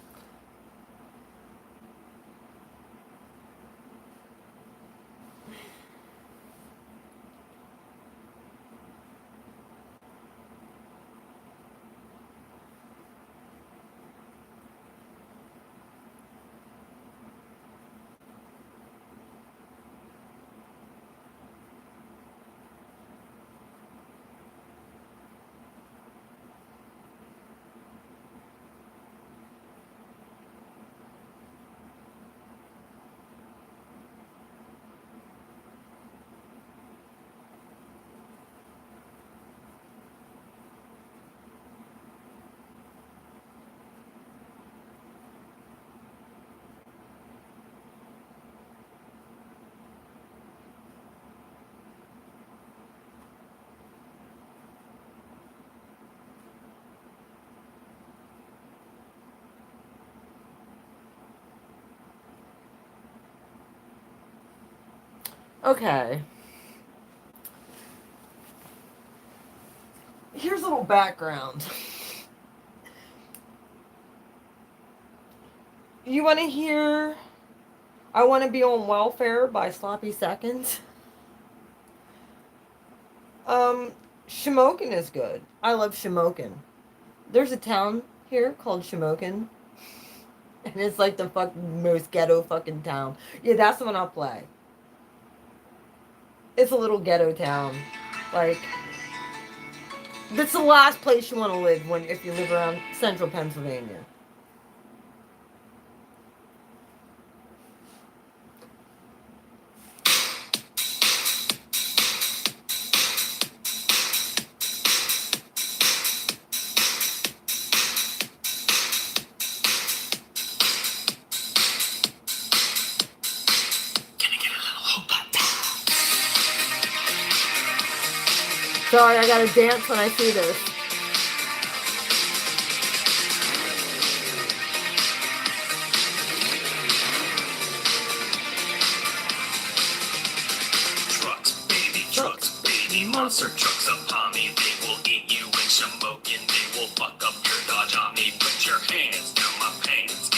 Okay. Here's a little background. You want to hear I Want to Be on Welfare by Sloppy Seconds? Shamokin is good. I love Shamokin. There's a town here called Shamokin. And it's like the most ghetto fucking town. Yeah, that's the one I'll play. It's a little ghetto town. Like, that's the last place you want to live if you live around central Pennsylvania. Sorry, I gotta dance when I see this. Trucks, baby, monster trucks upon me. They will eat you in Shamokin. They will fuck up your Dodge Omni. Put your hands down my pants.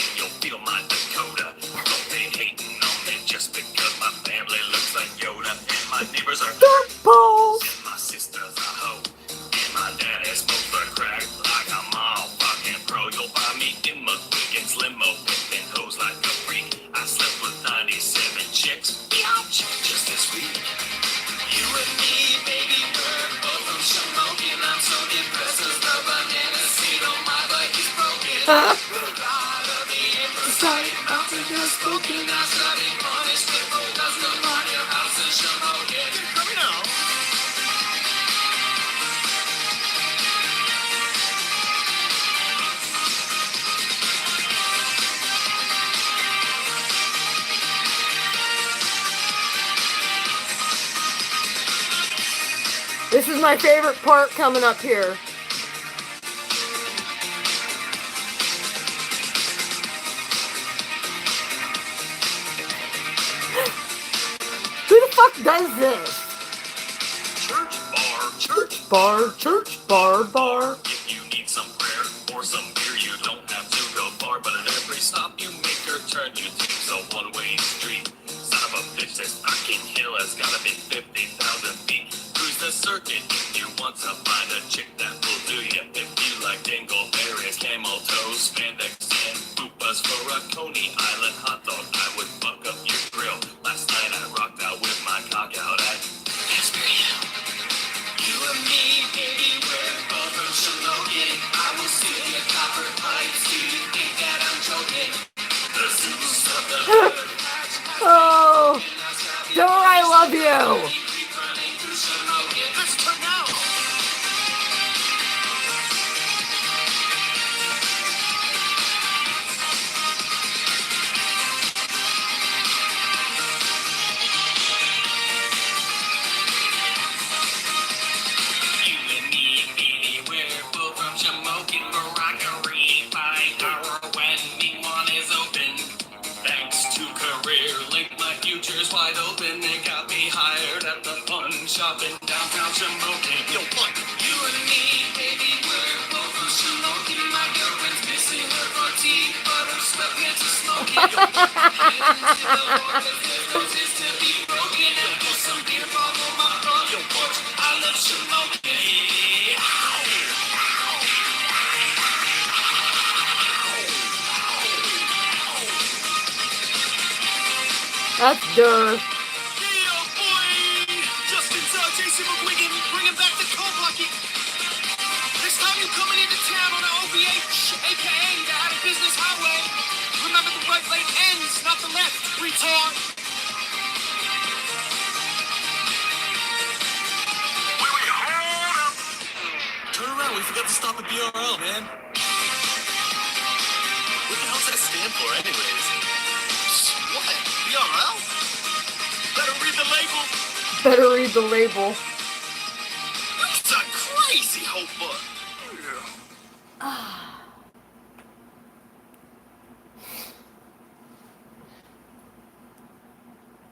This is my favorite part coming up here. Who the fuck does this? Church bar. Bar. If you need some prayer or some beer, you don't have to go far. But at every stop you make your turn, you take a one-way street. Son of a bitch, this fucking hill has gotta be 50,000 feet. Cruise the circuit if you want to find a chick that will do ya. If you like dingleberries, camel toes, spandex, and fupas for a Coney Island hot dog, I would fuck up your grill. Last night I rocked out with my cock out at Asbury. You and me, baby, we're both from Shamokin. I will steal your copper pipes. Do you think that I'm joking? The Zeus of the hood hatch. Oh, Dora, I love you. Keep running through Shamokin. Let's turn now. You and me, baby, we're both from Shamokin. Barackery, by hour when Ningwan is open. Thanks to Career Link, my future's wide open. They got me hired at the fun shop in downtown Shamokin. Yo, what? You and me, baby, we're both from Shamokin. My girlfriend's missing her front teeth, but I'm stuck into smoking. Yo, into the water, there's roses to be broken. And put some beer bomb on my front porch. I love Shamokin. That's Dur. Yeah, boy! Justin's Jason McGuigan, bringing back the cold bucket. Next time you coming into town on an OBH, aka the Out of Business Highway, remember the right lane ends, not the left, retard. Wait, hold up! Turn around, we forgot to stop at BRL, man. What the hell's that stand for, anyways? What? BRL? Better read the label. Better read the label. It's a crazy whole book.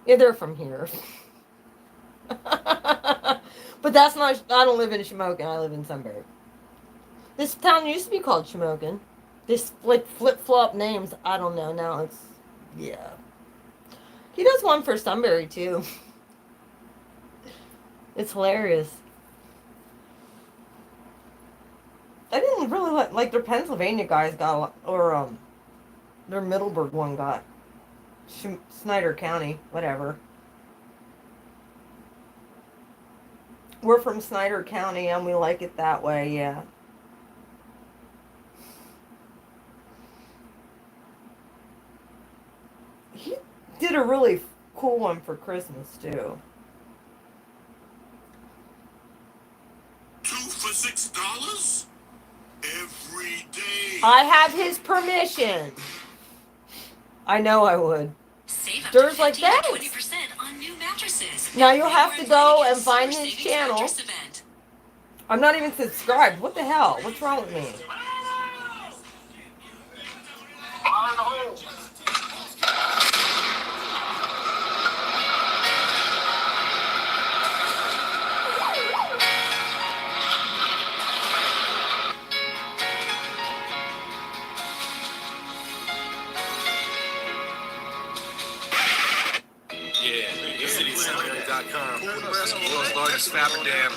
Yeah, they're from here. But that's not. I don't live in Shamokin. I live in Sunbury. This town used to be called Shamokin. This like flip-flop names. I don't know. Now it's yeah. He does one for Sunbury too. It's hilarious. I didn't really like their Pennsylvania guys got a lot, or their Middleburg one got Snyder County, whatever. We're from Snyder County and we like it that way, yeah. He did a really cool one for Christmas too. 2 for $6 every day. I have his permission. I know I would. Save up Dur's to like 15 that. to 20% on new mattresses. Now you'll They have are to go inviting and us find to our his savings channel. mattress event. I'm not even subscribed. What the hell? What's wrong with me? Fire in the hole. Citycenter.com. World's largest fabric dam. I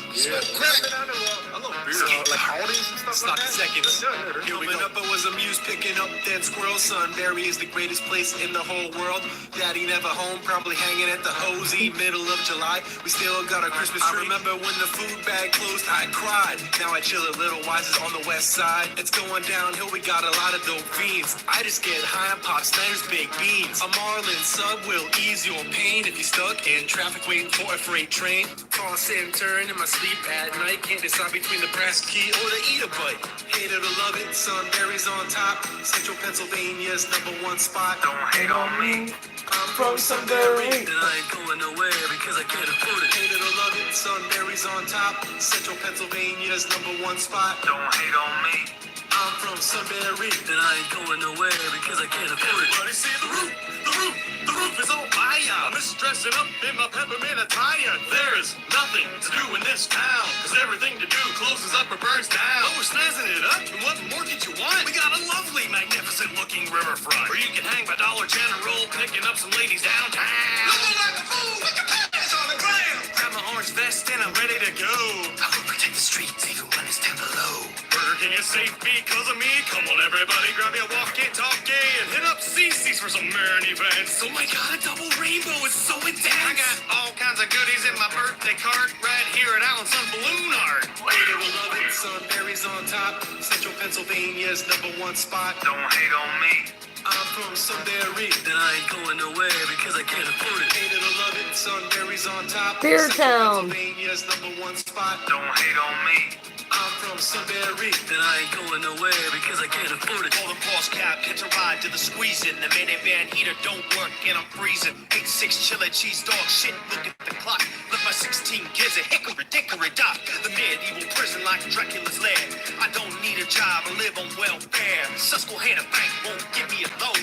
love beer. Like Aldi's and stuff Sloppy seconds. Growing up, I was amused picking up dead squirrels. Sunbury is the greatest place in the whole world. Daddy never home, probably hanging at the Hosey. Middle of July, we still got our Christmas tree. I remember when the food bag closed, I cried. Now I chill at Little Wise's on the west side. It's going downhill, we got a lot of dope fiends. I just get high on Pop Snyder's baked beans. A Marlin sub will ease your pain if you're stuck in traffic waiting for a freight train. Toss and turn in my sleep at night. Can't decide between the brass key or the eat a bite. Hate it or love it, Sunbury's on top. Central Pennsylvania's #1 spot. Don't hate on me. I'm from Sunbury, and I ain't going nowhere because I can't afford it. Hate it or love it, Sunbury's on top. Central Pennsylvania's #1 spot. Don't hate on me. I'm from Sunbury, and I ain't going nowhere because I can't afford it. Everybody see the roof, the roof, the roof is on fire. I'm just dressing up in my peppermint attire. There's nothing to do in this town, cause everything to do closes up or burns down. Oh, we're snazzing it up, and what more could you want? We got a lovely, magnificent looking riverfront, where you can hang by Dollar General, picking up some ladies downtown. Looking like a fool with your pants on the ground. Grab my orange vest and I'm ready to go. I will protect the streets even when it's down below. Burger King is safe because of me. Come on, everybody, grab your walkie-talkie and hit up CC's for some merry events. Oh my God, a double rainbow is so intense. I got all kinds of goodies in my birthday card right here at Allen's Sun Balloon Art. Hate it or love it, Sunbury's on top. Central Pennsylvania's #1 spot. Don't hate on me. I'm from Sunbury, and I ain't going nowhere because I can't afford it. Hate it or love it, Sunbury's on top. Beer Central Town. Pennsylvania's #1 spot. Don't hate on me. I'm from Sunbury, and I ain't going nowhere because I can't afford it. Call the boss cab, catch a ride to the squeezing. The minivan heater don't work and I'm freezing. 8-6 chili cheese dog shit, look at the clock. Look, my 16 kids a hickory dickory dock. The medieval prison like Dracula's lair. I don't need a job, I live on welfare. Susquehanna Bank won't give me a loan.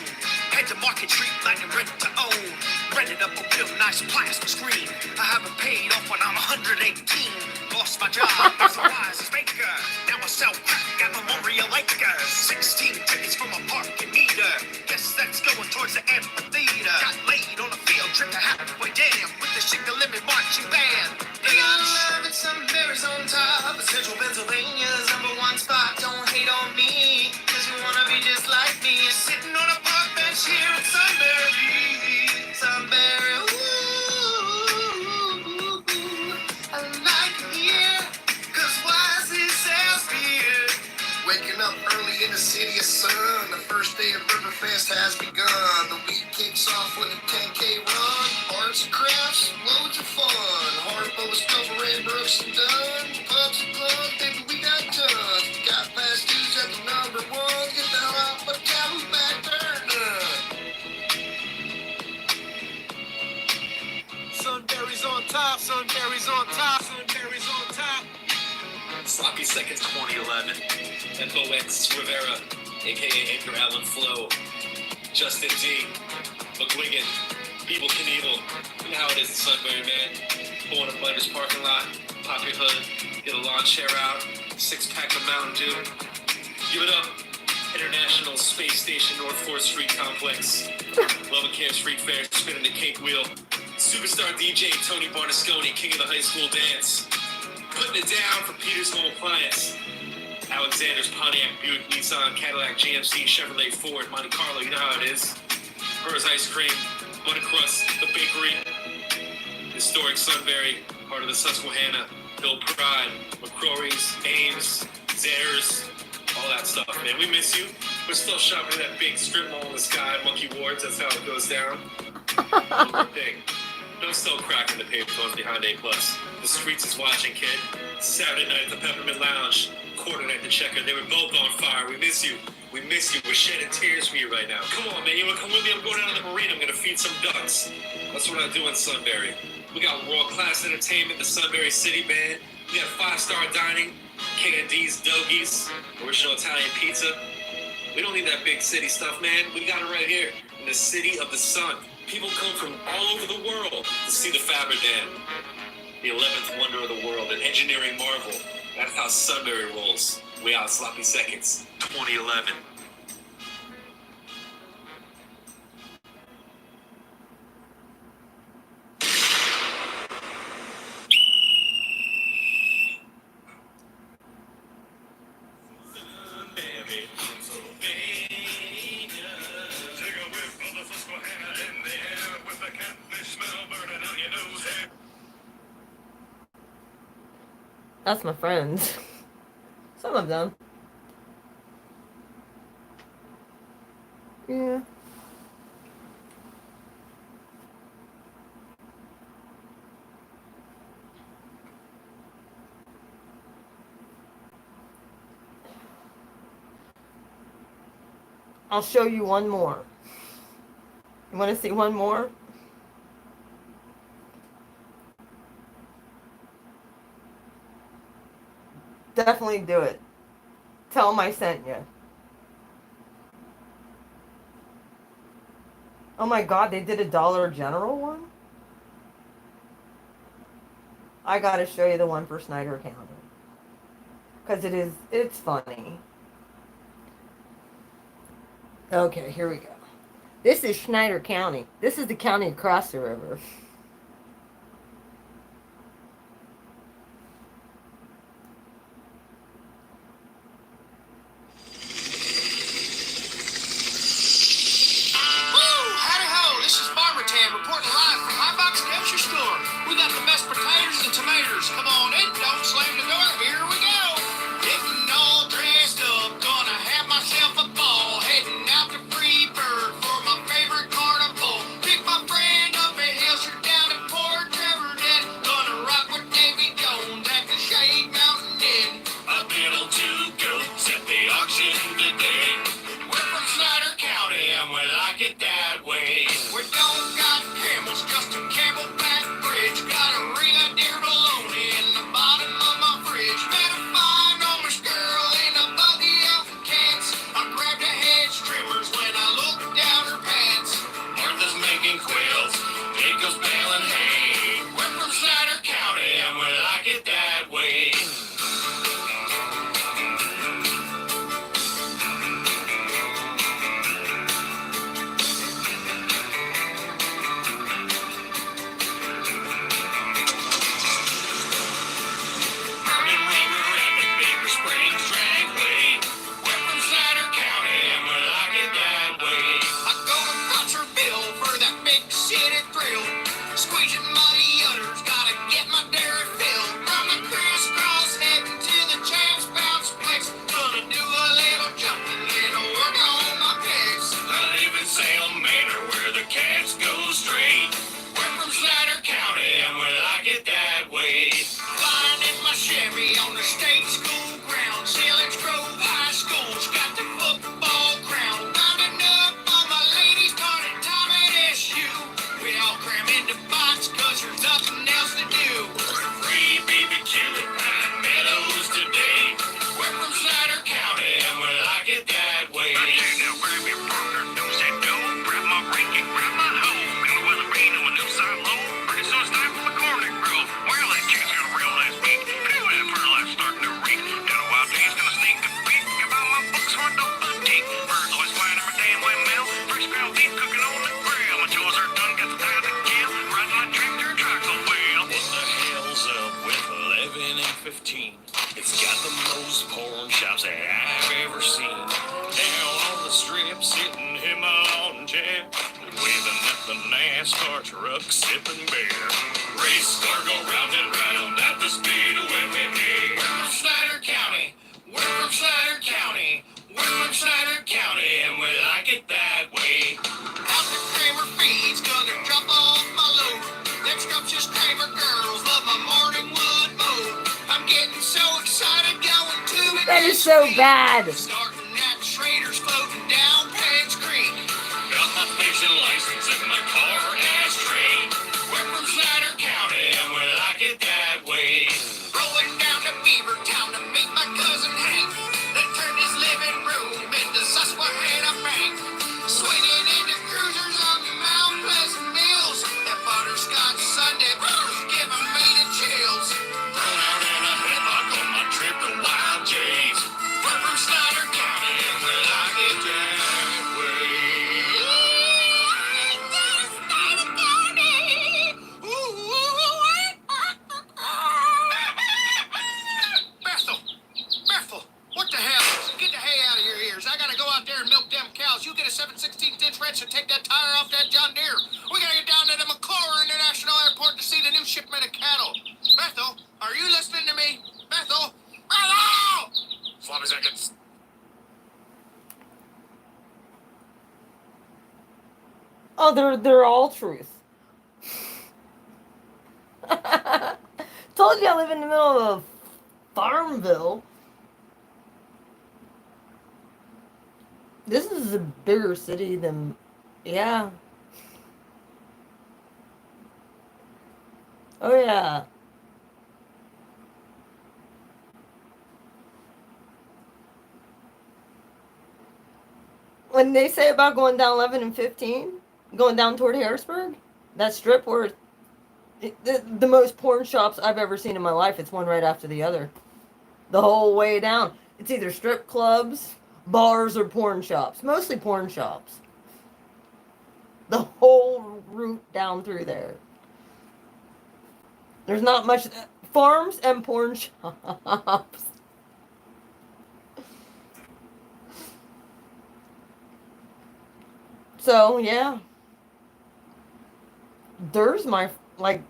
Head to Market Street like a rent to own. Rented up a real nice plasma screen. I haven't paid off when I'm 118. Lost my job as a wise baker. Now I sell crack at Memorial Acres. 16 tickets from a parking meter. Guess that's going towards the amphitheater. Got laid on a field trip to halfway dam with the Shingle Limit marching band. They got love and some berries on top. Central Pennsylvania's #1 spot. Don't hate on me, cause you wanna be just like me. You're sitting on a park bench here in Sunbury. Sunbury, ooh, I like it here, cause Wise is sells beer. Waking up early in the city of sun, the first day of Riverfest has begun. The week kicks off with a 10K run, arts and crafts, loads of fun. Harpo's covering Brooks and Dunn, pubs and clubs, baby, we got tons. We got fast dudes at the #1, get the hell out, but Cal's back there done. Sunbury's on top, Sunbury's on top, Sunbury's on top. Sloppy Seconds 2011. FOX Rivera, aka Edgar Allan Flo, Justin D, McGuigan, Evil Knievel. You know how it is in Sunbury, man. Pull in a Blenders parking lot, pop your hood, get a lawn chair out, 6-pack of Mountain Dew. Give it up. International Space Station North 4th Street Complex. Love and Care Street Fair, spinning the cake wheel. Superstar DJ Tony Barnasconi, king of the high school dance. Putting it down for Peter's Home Appliance. Alexander's Pontiac, Buick, Nissan, Cadillac, GMC, Chevrolet, Ford, Monte Carlo, you know how it is. Burr's Ice Cream, Butter Crust, The Bakery. Historic Sunbury, part of the Susquehanna, Bill Pride, McCrory's, Ames, Zares, all that stuff, man. We miss you. We're still shopping at that big strip mall in the sky, Monkey Wards, that's how it goes down. One more thing. Don't sell crack in the payphones behind A+. The streets is watching, kid. Saturday night at the Peppermint Lounge. Quarter night at the Checker. They were both on fire. We miss you. We miss you. We're shedding tears for you right now. Come on, man. You want to come with me? I'm going down to the marina. I'm going to feed some ducks. That's what I do in Sunbury. We got world-class entertainment, the Sunbury City Band. We got 5-star dining, K&D's, Dogies, original Italian pizza. We don't need that big city stuff, man. We got it right here in the city of the sun. People come from all over the world to see the Faber Dam, the 11th wonder of the world, an engineering marvel. That's how Sunbury rolls. We out Sloppy Seconds, 2011. That's my friends. Some of them. Yeah. I'll show you one more. You want to see one more? Definitely do it. Tell them I sent you. Oh my god, they did a Dollar General one? I gotta show you the one for Snyder County. Because it's funny. Okay, here we go. This is Schneider County. This is the county across the river. Howdy ho, this is Farmer Tam reporting live from High Box Grocery Store. We got the best potatoes and tomatoes. Come on in, don't slam the door. Here we go. Getting all dressed up, gonna have myself a ball. Heading out to Freeburg for my favorite carnival. Pick my friend up at Hillshire down at Port Trevor Dead. Gonna rock with Davy Jones at the Shade Mountain Inn. A little too goats at the auction today. We're from Snyder County and we like it that way. We don't got camels, just a camelback bridge. Got a ring of deer bologna in the bottom of my fridge. Met a fine Amish girl in a buggy out in Cats. I grabbed a hedge trimmers when I looked down her pants. Martha's making quills, Jacob's baling hay. We're from Snyder County and we like it that way. Burning rubber at the Baker Springs Dragway. We're from Snyder County and we like it that way. I go to Butcherville for that big city thrill. Squeezing muddy udders, gotta get my dairy filled. From the crisscross heading to the Champs Bounce place. Gonna do a little jumping and work on my pecs. I live in Salem Manor where the cats go straight. We're from Snyder County and we like it that way. Flying in my Chevy on the state school ground. Sillage Grove High School's got the football crown. Rounding up all my ladies, party time at SU. We all cram into box cause there's nothing else to do. Free BBQ at Pine Meadows today. We're from Snyder County and we like it that way. Now grab your partner, don't say no. Grab my ring and grab my hoe. In the weather rain on a new side low. Pretty soon it's time for the corner grill. Well, that chick's got a real nice beak. Phew, that fertilizer's starting to reek. Got a wild day's gonna sneak a peek. About my books for no boutique. Birds always flying in my damn windmill. Fresh ground beef cooking on the grill. My chores are done, got the time to kill. Riding my tractor, truck a wheel. What the hell's up with 11 and 15? It's got the most porn shops that I've ever seen. Down on the strip, sitting in my lawn chair, waving at the NASCAR truck, sipping beer. Race car go round and round at the speedway. We're from Snyder County. We're from Snyder County. We're from Snyder County and we like it that way. Out the Kramer feeds, gonna drop off my load. Them scrumptious Kramer girls love my morning wood mode. I'm getting so excited going to it. That is so bad. Starting at Schrader's floating down Page Creek. Got my fishing license in my car ashtray. We're from Snyder County and we like it that way. Rolling down to Beavertown to meet my cousin Hank. That turned his living room into Susquehanna Bank. Swinging into cruisers on Mount Pleasant Mills. That butterscotch Sunday blues giving me the chills. Thrown out in a headlock on my trip to Wild J's. We're from Snyder County and we like it that way. Bethel, what the hell? Get the hay out of your ears. I gotta go out there and milk them cows. You get a 7/16" wrench and take that tire off that John Deere. We gotta get down to the McClure International Airport to see the new shipment of cattle. Bethel, are you listening to me? seconds. Oh, they're all truth. Told you I live in the middle of a Farmville. This is a bigger city than, yeah. Oh yeah. When they say about going down 11 and 15, going down toward Harrisburg, that strip where the most porn shops I've ever seen in my life, it's one right after the other. The whole way down. It's either strip clubs, bars, or porn shops. Mostly porn shops. The whole route down through there. There's not much. Farms and porn shops. So, yeah. There's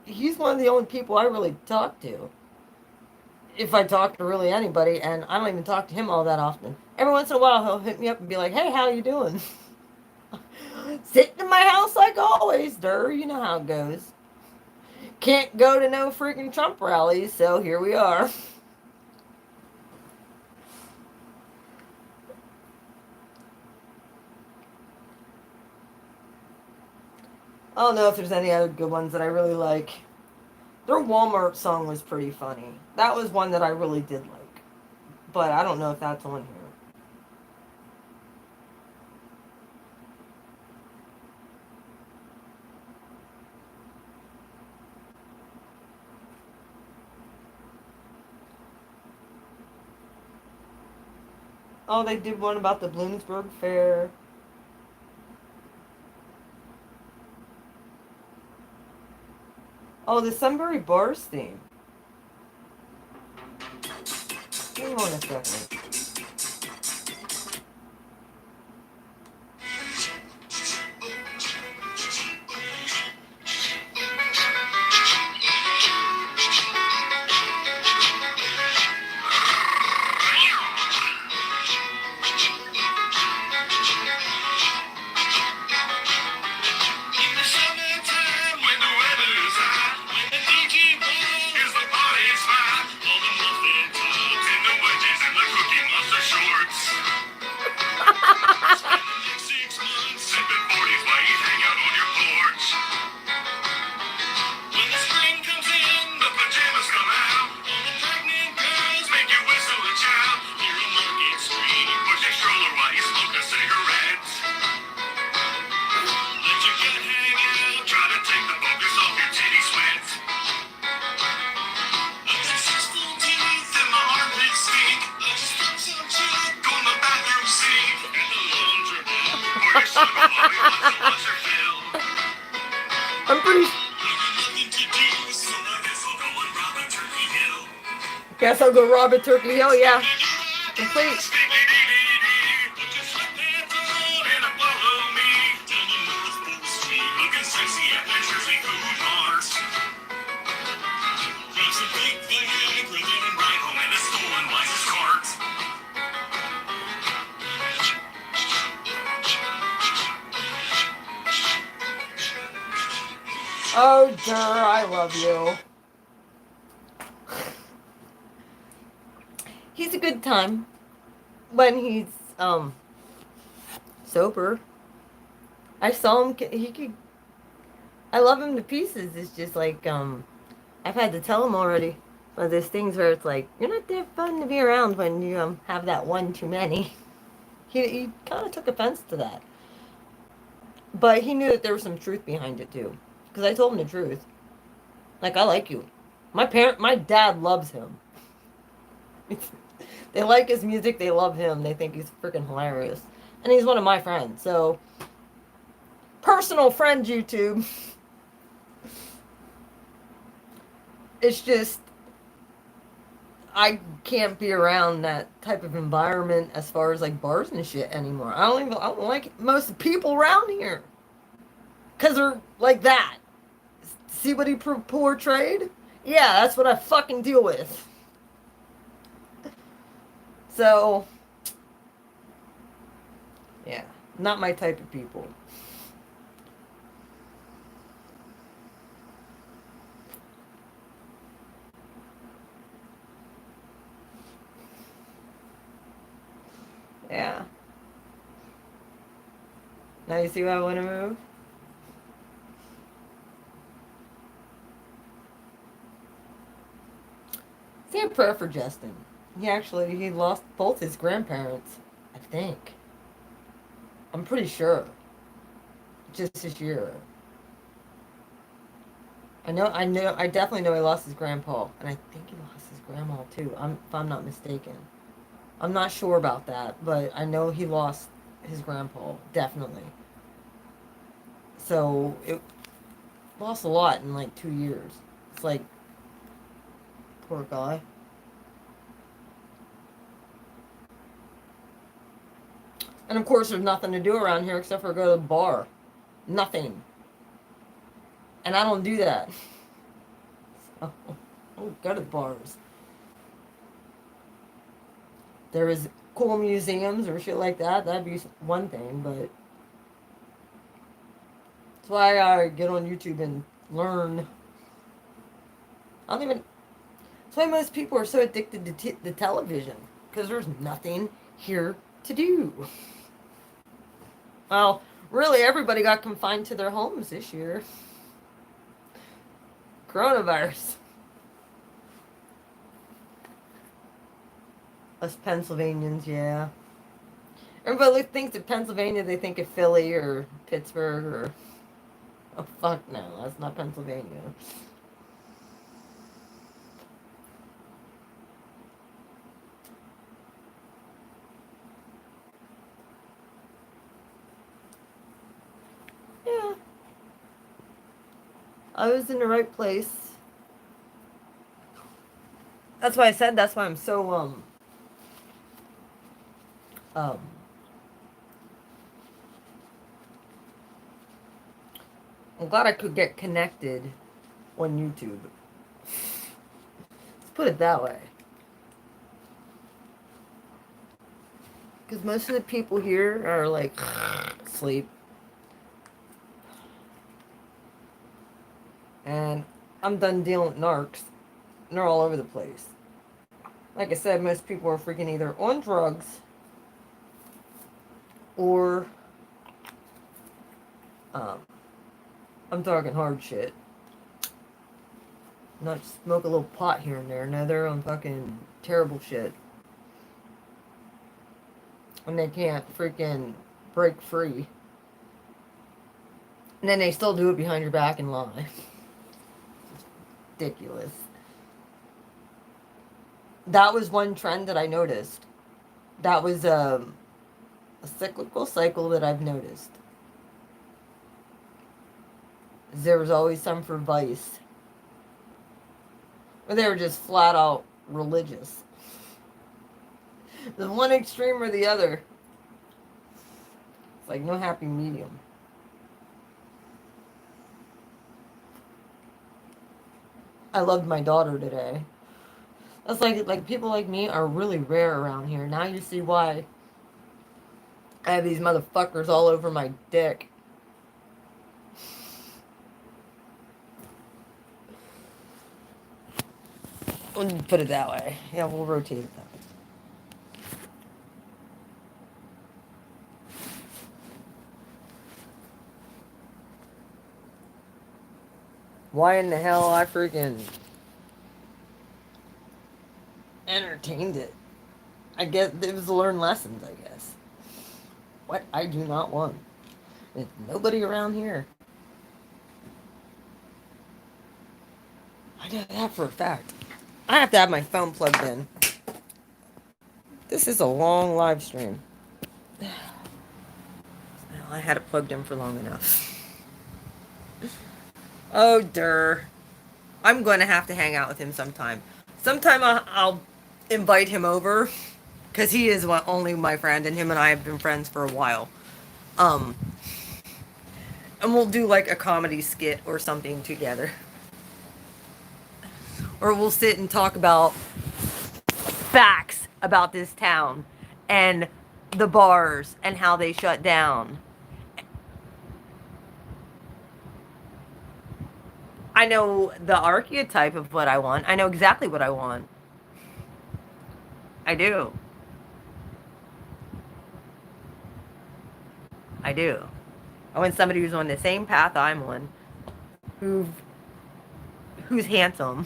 he's one of the only people I really talk to. If I talk to really anybody, and I don't even talk to him all that often. Every once in a while, he'll hit me up and be like, hey, how you doing? Sitting in my house like always, Durr. You know how it goes. Can't go to no freaking Trump rallies, so here we are. I don't know if there's any other good ones that I really like. Their Walmart song was pretty funny. That was one that I really did like. But I don't know if that's on here. Oh, they did one about the Bloomsburg Fair. Oh, the Sunbury Bars theme. Give me 1 second. In the summertime, when the weather is hot, when the DJ is the party spot, all the muffin tops and the wedges and the Cookie Monster shorts. Spend the next 6 months sipping 40s while you hang out on your porch. When the spring comes in, the pajamas come out. All the pregnant girls make you whistle and shout. Hear a market scream, push a stroller while you smoke a cigarette. Let your gut hang out, try to take the focus off your titty sweat. I got 6 full teeth and my armpits stink. I just took some chick on the bathroom sink and the laundromat. Pour your sugar while we watch your fill. I'm pretty. Nothing to do, so I guess I'll go and rob a Turkey Hill. Guess I'll go rob a Turkey Hill, yeah. Complete. Put your sweatpants on and follow me down the North Pole Street, looking sexy at the Jersey Food Mart. Grab some big Viagra, then ride home in a stolen Liza's cart. Oh, Durr, I love you. He's a good time when he's sober. I saw him. I love him to pieces. It's just like I've had to tell him already. But there's things where it's like you're not that fun to be around when you have that one too many. He kind of took offense to that, but he knew that there was some truth behind it too. Because I told him the truth. Like, I like you. My dad loves him. They like his music. They love him. They think he's freaking hilarious. And he's one of my friends. So, personal friend, YouTube. It's just, I can't be around that type of environment as far as like bars and shit anymore. I don't like most people around here. Because they're like that. See what he portrayed? Yeah, that's what I fucking deal with. So, yeah, not my type of people. Yeah. Now you see why I want to move? Say a prayer for Justin. He lost both his grandparents, I think. I'm pretty sure. Just this year. I definitely know he lost his grandpa, and I think he lost his grandma too. If I'm not mistaken. I'm not sure about that, but I know he lost his grandpa, definitely. So it lost a lot in like 2 years. It's like, poor guy. And of course, there's nothing to do around here except for go to the bar. Nothing. And I don't do that. So, I don't go to bars. There is cool museums or shit like that. That'd be one thing, but that's why I get on YouTube and learn. I don't even. That's why most people are so addicted to television, because there's nothing here to do. Well, really, everybody got confined to their homes this year. Coronavirus. Us Pennsylvanians, yeah. Everybody thinks of Pennsylvania, they think of Philly or Pittsburgh or... Oh, fuck no, that's not Pennsylvania. Yeah. I was in the right place. That's why I said that's why I'm so, I'm glad I could get connected on YouTube. Let's put it that way. Because most of the people here are like, sleep. And I'm done dealing with narcs. And they're all over the place. Like I said, most people are freaking either on drugs or I'm talking hard shit. Not smoke a little pot here and there. No, they're on fucking terrible shit. And they can't freaking break free. And then they still do it behind your back and lie. It's ridiculous. That was one trend that I noticed. That was a cyclical cycle that I've noticed. There was always some for vice. Or they were just flat out religious. The one extreme or the other. It's like no happy medium. I loved my daughter today. That's like people like me are really rare around here. Now you see why I have these motherfuckers all over my dick. We'll put it that way. Yeah, we'll rotate it that way. Why in the hell I freaking entertained it? I guess it was to learn lessons, I guess. What I do not want. There's nobody around here. I know that for a fact. I have to have my phone plugged in. This is a long live stream. Well, I had it plugged in for long enough. Oh, Durr. I'm going to have to hang out with him sometime. Sometime I'll invite him over. Because he is only my friend. And him and I have been friends for a while. And we'll do like a comedy skit or something together. Or we'll sit and talk about facts about this town and the bars and how they shut down. I know the archetype of what I want. I know exactly what I want. I do. I do. I want somebody who's on the same path I'm on, who's handsome.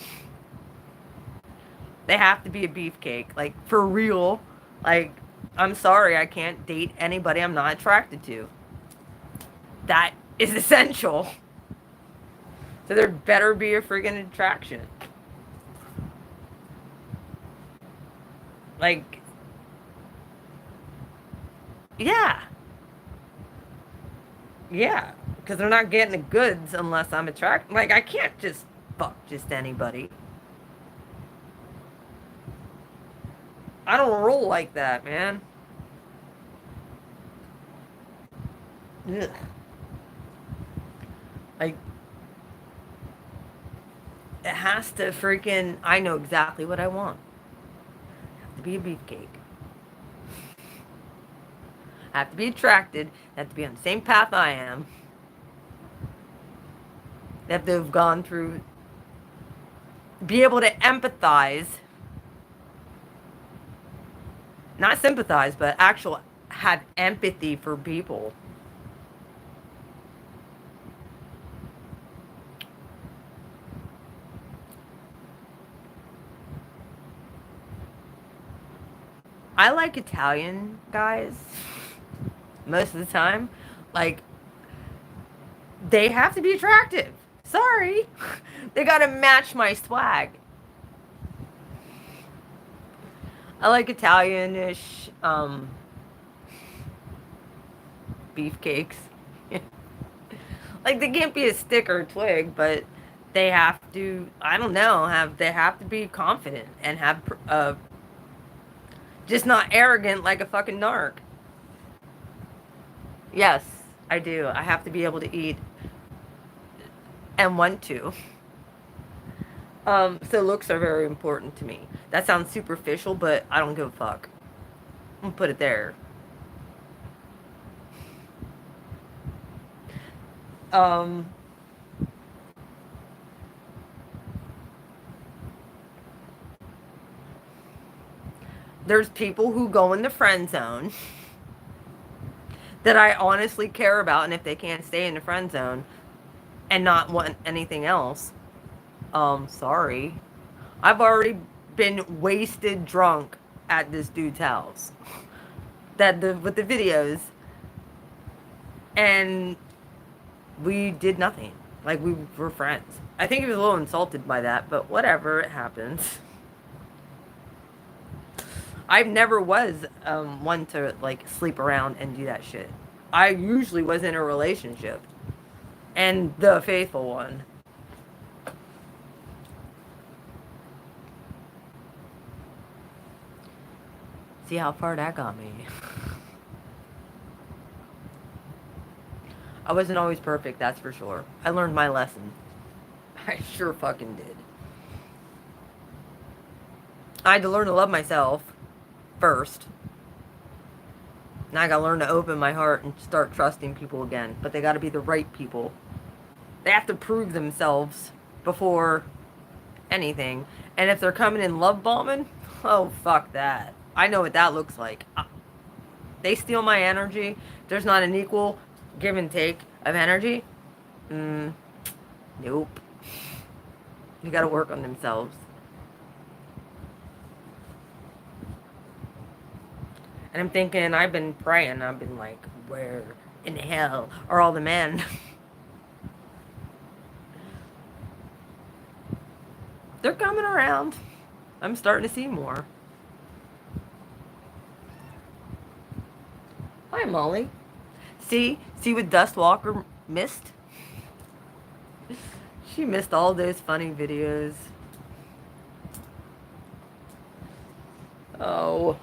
They have to be a beefcake, like for real. Like, I'm sorry, I can't date anybody I'm not attracted to. That is essential. So there better be a friggin' attraction. Like, yeah. Yeah. Because they're not getting the goods unless I'm attracted. Like, I can't just fuck just anybody. I don't roll like that, man. Ugh. Like, it has to freaking, I know exactly what I want. I have to be a beefcake. I have to be attracted. I have to be on the same path I am. They have to have gone through, be able to empathize. Not sympathize, but actual have empathy for people. I like Italian guys most of the time. Like, they have to be attractive. Sorry. They gotta match my swag. I like Italian-ish beefcakes. Like, they can't be a stick or a twig, but they have to, I don't know, they have to be confident and have just not arrogant like a fucking narc. Yes, I do. I have to be able to eat and want to. So looks are very important to me. That sounds superficial, but I don't give a fuck. I'm gonna put it there. There's people who go in the friend zone that I honestly care about, and if they can't stay in the friend zone and not want anything else, sorry. I've already been wasted drunk at this dude's house. With the videos. And we did nothing. Like, we were friends. I think he was a little insulted by that, but whatever, it happens. I never was one to, like, sleep around and do that shit. I usually was in a relationship. And the faithful one. See how far that got me. I wasn't always perfect, that's for sure. I learned my lesson. I sure fucking did. I had to learn to love myself first. Now I gotta learn to open my heart and start trusting people again. But they gotta be the right people. They have to prove themselves before anything. And if they're coming in love bombing, oh, fuck that. I know what that looks like. They steal my energy. There's not an equal give and take of energy. Nope. You gotta work on themselves. And I'm thinking, I've been praying. I've been like, where in hell are all the men? They're coming around. I'm starting to see more. Hi, Molly. See what Dust Walker missed? She missed all those funny videos. Oh.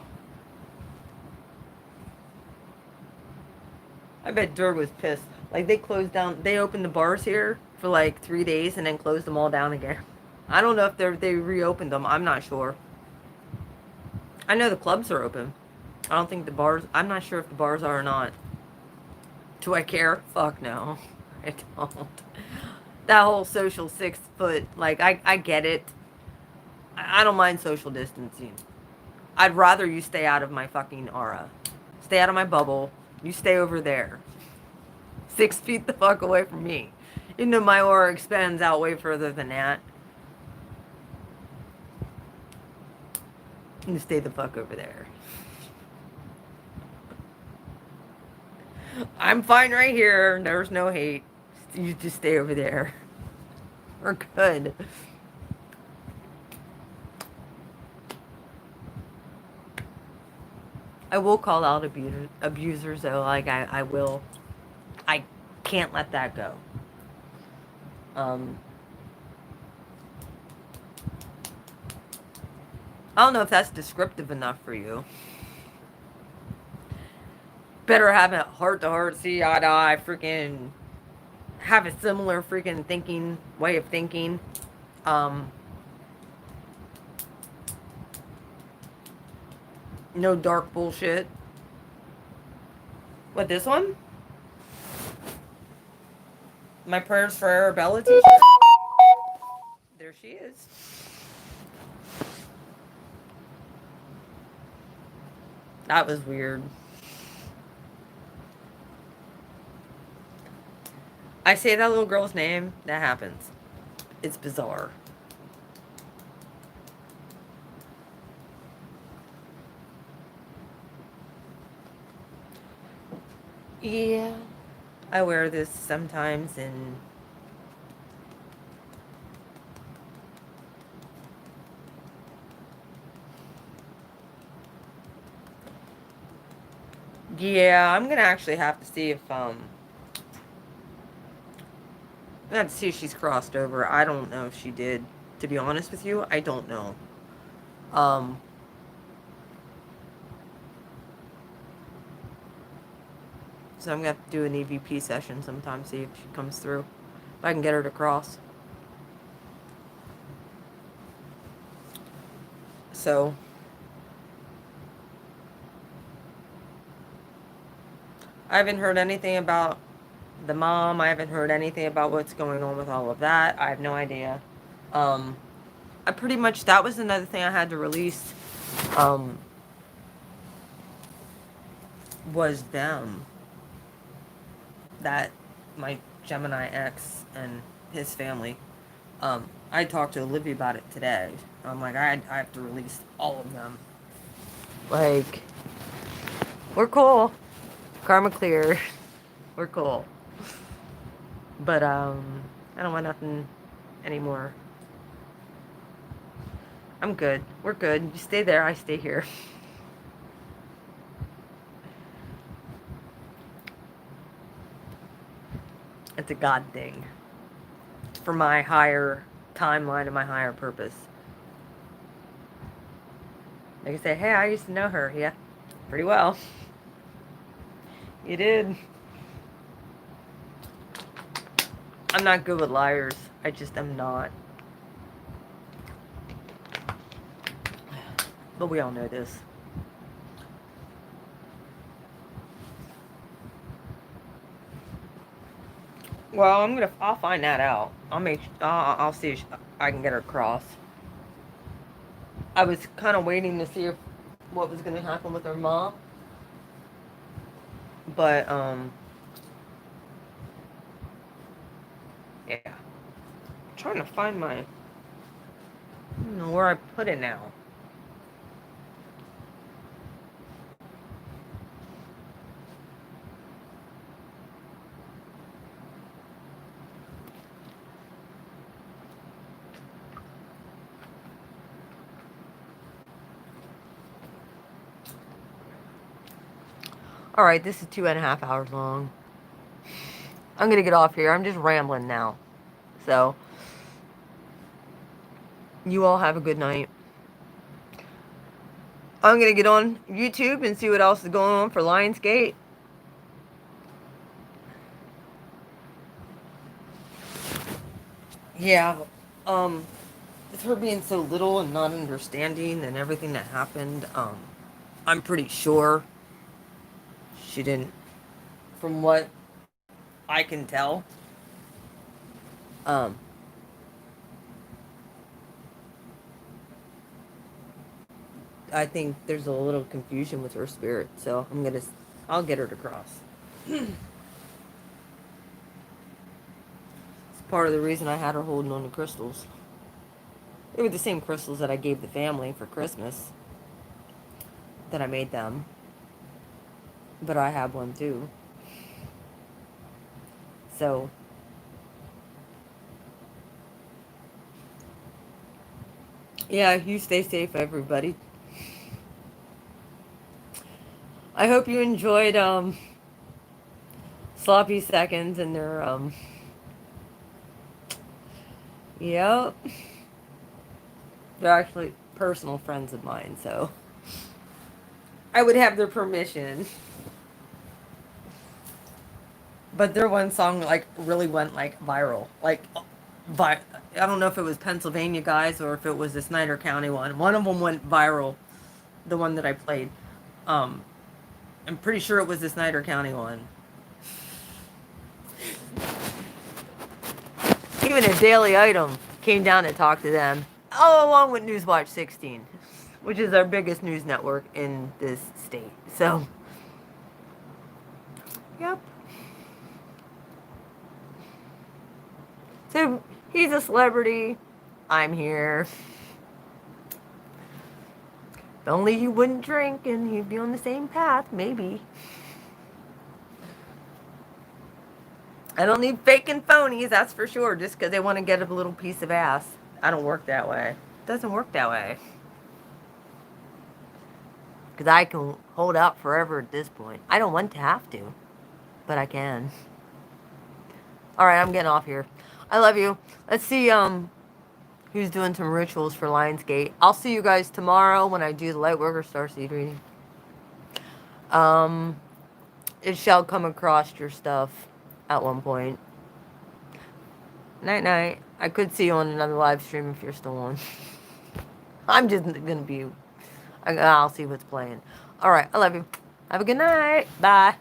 I bet Dirk was pissed. Like, they closed down, they opened the bars here for like 3 days and then closed them all down again. I don't know if they reopened them. I'm not sure. I know the clubs are open. I don't think the bars, I'm not sure if the bars are or not. Do I care? Fuck no. I don't. That whole social 6 foot, like, I get it. I don't mind social distancing. I'd rather you stay out of my fucking aura. Stay out of my bubble. You stay over there. 6 feet the fuck away from me. Even though my aura expands out way further than that. You stay the fuck over there. I'm fine right here. There's no hate. You just stay over there. We're good. I will call out abusers though. Like, I will. I can't let that go. I don't know if that's descriptive enough for you. Better have a heart to heart, see eye to eye, freaking have a similar freaking thinking, way of thinking. No dark bullshit. What, this one? My prayers for Arabella t-shirt? There she is. That was weird. I say that little girl's name, that happens. It's bizarre. Yeah, I wear this sometimes and yeah, I'm gonna actually have to see if I'm gonna have to see if she's crossed over. I don't know if she did. To be honest with you, I don't know. So I'm gonna have to do an EVP session sometime, see if she comes through. If I can get her to cross. So I haven't heard anything about the mom. I haven't heard anything about what's going on with all of that. I have no idea. I pretty much, that was another thing I had to release, was them. That, my Gemini ex and his family. I talked to Olivia about it today. I'm like, I have to release all of them. Like, we're cool. Karma clear. We're cool. But, I don't want nothing anymore. I'm good. We're good. You stay there, I stay here. It's a God thing. It's for my higher timeline and my higher purpose. Like I say, hey, I used to know her. Yeah, pretty well. You did. I'm not good with liars. I just am not. But we all know this. Well, I'll find that out. I'll see if I can get her across. I was kind of waiting to see what was going to happen with her mom. But, yeah. I'm trying to find my, I don't know where I put it now. Alright, this is 2.5 hours long. I'm gonna get off here. I'm just rambling now. So, you all have a good night. I'm gonna get on YouTube and see what else is going on for Lionsgate. Yeah, with her being so little and not understanding and everything that happened, I'm pretty sure she didn't, from what I can tell. Um, I think there's a little confusion with her spirit, so I'll get her to cross. It's part of the reason I had her holding on to crystals. They were the same crystals that I gave the family for Christmas, that I made them. But I have one too. So, yeah, you stay safe, everybody. I hope you enjoyed Sloppy Seconds and their yep. They're actually personal friends of mine, so I would have their permission. But their one song like really went like viral. Like I don't know if it was Pennsylvania guys or if it was the Snyder County one. One of them went viral, the one that I played. I'm pretty sure it was the Snyder County one. Even a Daily Item came down to talk to them, all along with Newswatch 16, which is our biggest news network in this state. So, yep. So, he's a celebrity. I'm here. If only he wouldn't drink and he'd be on the same path, maybe. I don't need fake and phonies, that's for sure, just because they want to get a little piece of ass. I don't work that way. It doesn't work that way. Because I can hold out forever at this point. I don't want to have to, but I can. Alright, I'm getting off here. I love you. Let's see who's doing some rituals for Lionsgate. I'll see you guys tomorrow when I do the Lightworker Starseed reading. It shall come across your stuff at one point. Night night. I could see you on another live stream if you're still on. I'm just gonna be. I'll see what's playing. Alright, I love you. Have a good night. Bye.